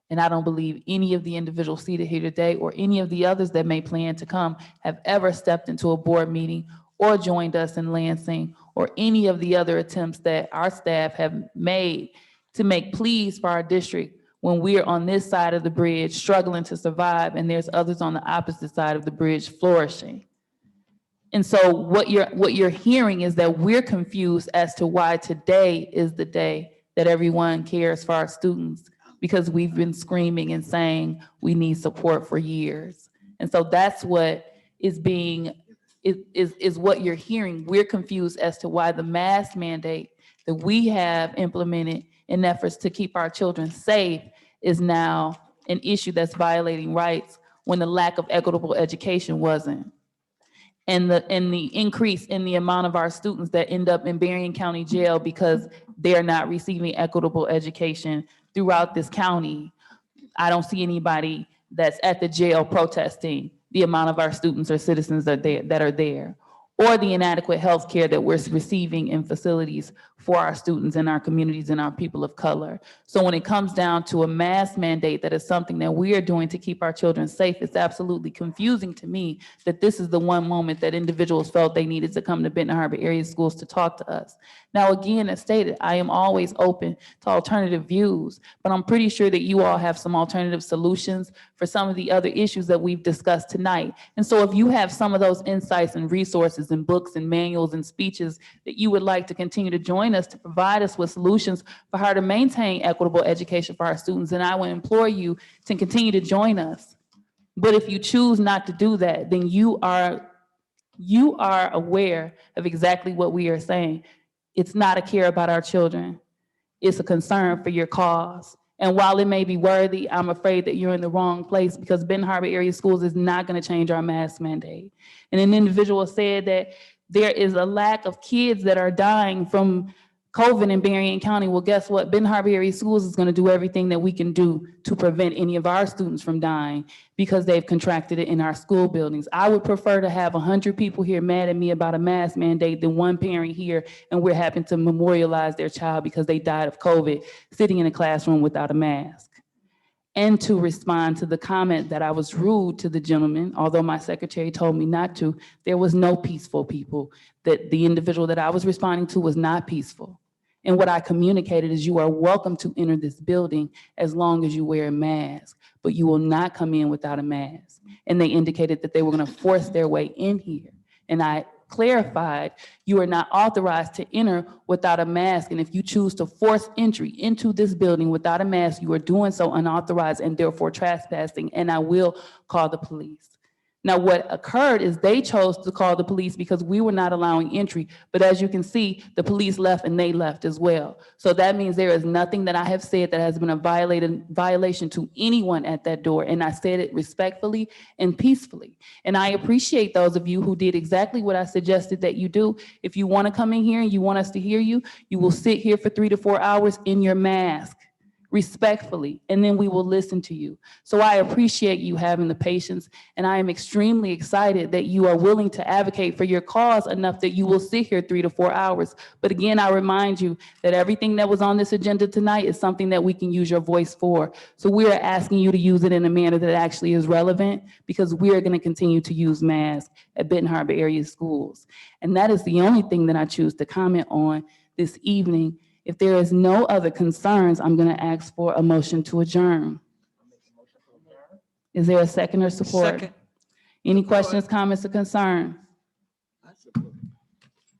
And I don't believe any of the individuals seated here today, or any of the others that may plan to come, have ever stepped into a board meeting or joined us in Lansing, or any of the other attempts that our staff have made to make pleas for our district when we're on this side of the bridge struggling to survive, and there's others on the opposite side of the bridge flourishing. And so what you're hearing is that we're confused as to why today is the day that everyone cares for our students, because we've been screaming and saying we need support for years. And so that's what is what you're hearing. We're confused as to why the mask mandate that we have implemented in efforts to keep our children safe is now an issue that's violating rights, when the lack of equitable education wasn't. And the increase in the amount of our students that end up in Berrien County Jail because they're not receiving equitable education throughout this county. I don't see anybody that's at the jail protesting the amount of our students or citizens that are there, or the inadequate health care that we're receiving in facilities for our students and our communities and our people of color. So when it comes down to a mask mandate that is something that we are doing to keep our children safe, it's absolutely confusing to me that this is the one moment that individuals felt they needed to come to Benton Harbor area schools to talk to us. Now, again, as stated, I am always open to alternative views, but I'm pretty sure that you all have some alternative solutions for some of the other issues that we've discussed tonight. And so if you have some of those insights and resources and books and manuals and speeches that you would like to continue to join us to provide us with solutions for how to maintain equitable education for our students, then I would implore you to continue to join us. But if you choose not to do that, then you are aware of exactly what we are saying. It's not a care about our children. It's a concern for your cause. And while it may be worthy, I'm afraid that you're in the wrong place, because Benton Harbor area schools is not going to change our mask mandate. And an individual said that there is a lack of kids that are dying from COVID in Berrien County. Well, guess what? Benton Harbor Area Schools is going to do everything that we can do to prevent any of our students from dying because they've contracted it in our school buildings. I would prefer to have 100 people here mad at me about a mask mandate than one parent here and we're having to memorialize their child because they died of COVID sitting in a classroom without a mask. And to respond to the comment that I was rude to the gentleman, although my secretary told me not to, there was no peaceful people. That the individual that I was responding to was not peaceful. And what I communicated is you are welcome to enter this building as long as you wear a mask, but you will not come in without a mask. And they indicated that they were going to force their way in here. And I clarified, you are not authorized to enter without a mask. And if you choose to force entry into this building without a mask, you are doing so unauthorized and therefore trespassing, and I will call the police. Now, what occurred is they chose to call the police because we were not allowing entry. But as you can see, the police left and they left as well. So that means there is nothing that I have said that has been a violation to anyone at that door. And I said it respectfully and peacefully. And I appreciate those of you who did exactly what I suggested that you do. If you want to come in here and you want us to hear you, you will sit here for 3 to 4 hours in your mask, respectfully, and then we will listen to you. So I appreciate you having the patience, and I am extremely excited that you are willing to advocate for your cause enough that you will sit here 3 to 4 hours. But again, I remind you that everything that was on this agenda tonight is something that we can use your voice for. So we are asking you to use it in a manner that actually is relevant, because we are going to continue to use masks at Benton Harbor area schools. And that is the only thing that I choose to comment on this evening. If there is no other concerns, I'm going to ask for a motion to adjourn. Is there a second or support? Second. Any questions, comments, or concern?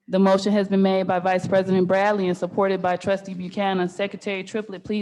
The motion has been made by Vice President Bradley and supported by Trustee Buchanan. Secretary Triplett, please.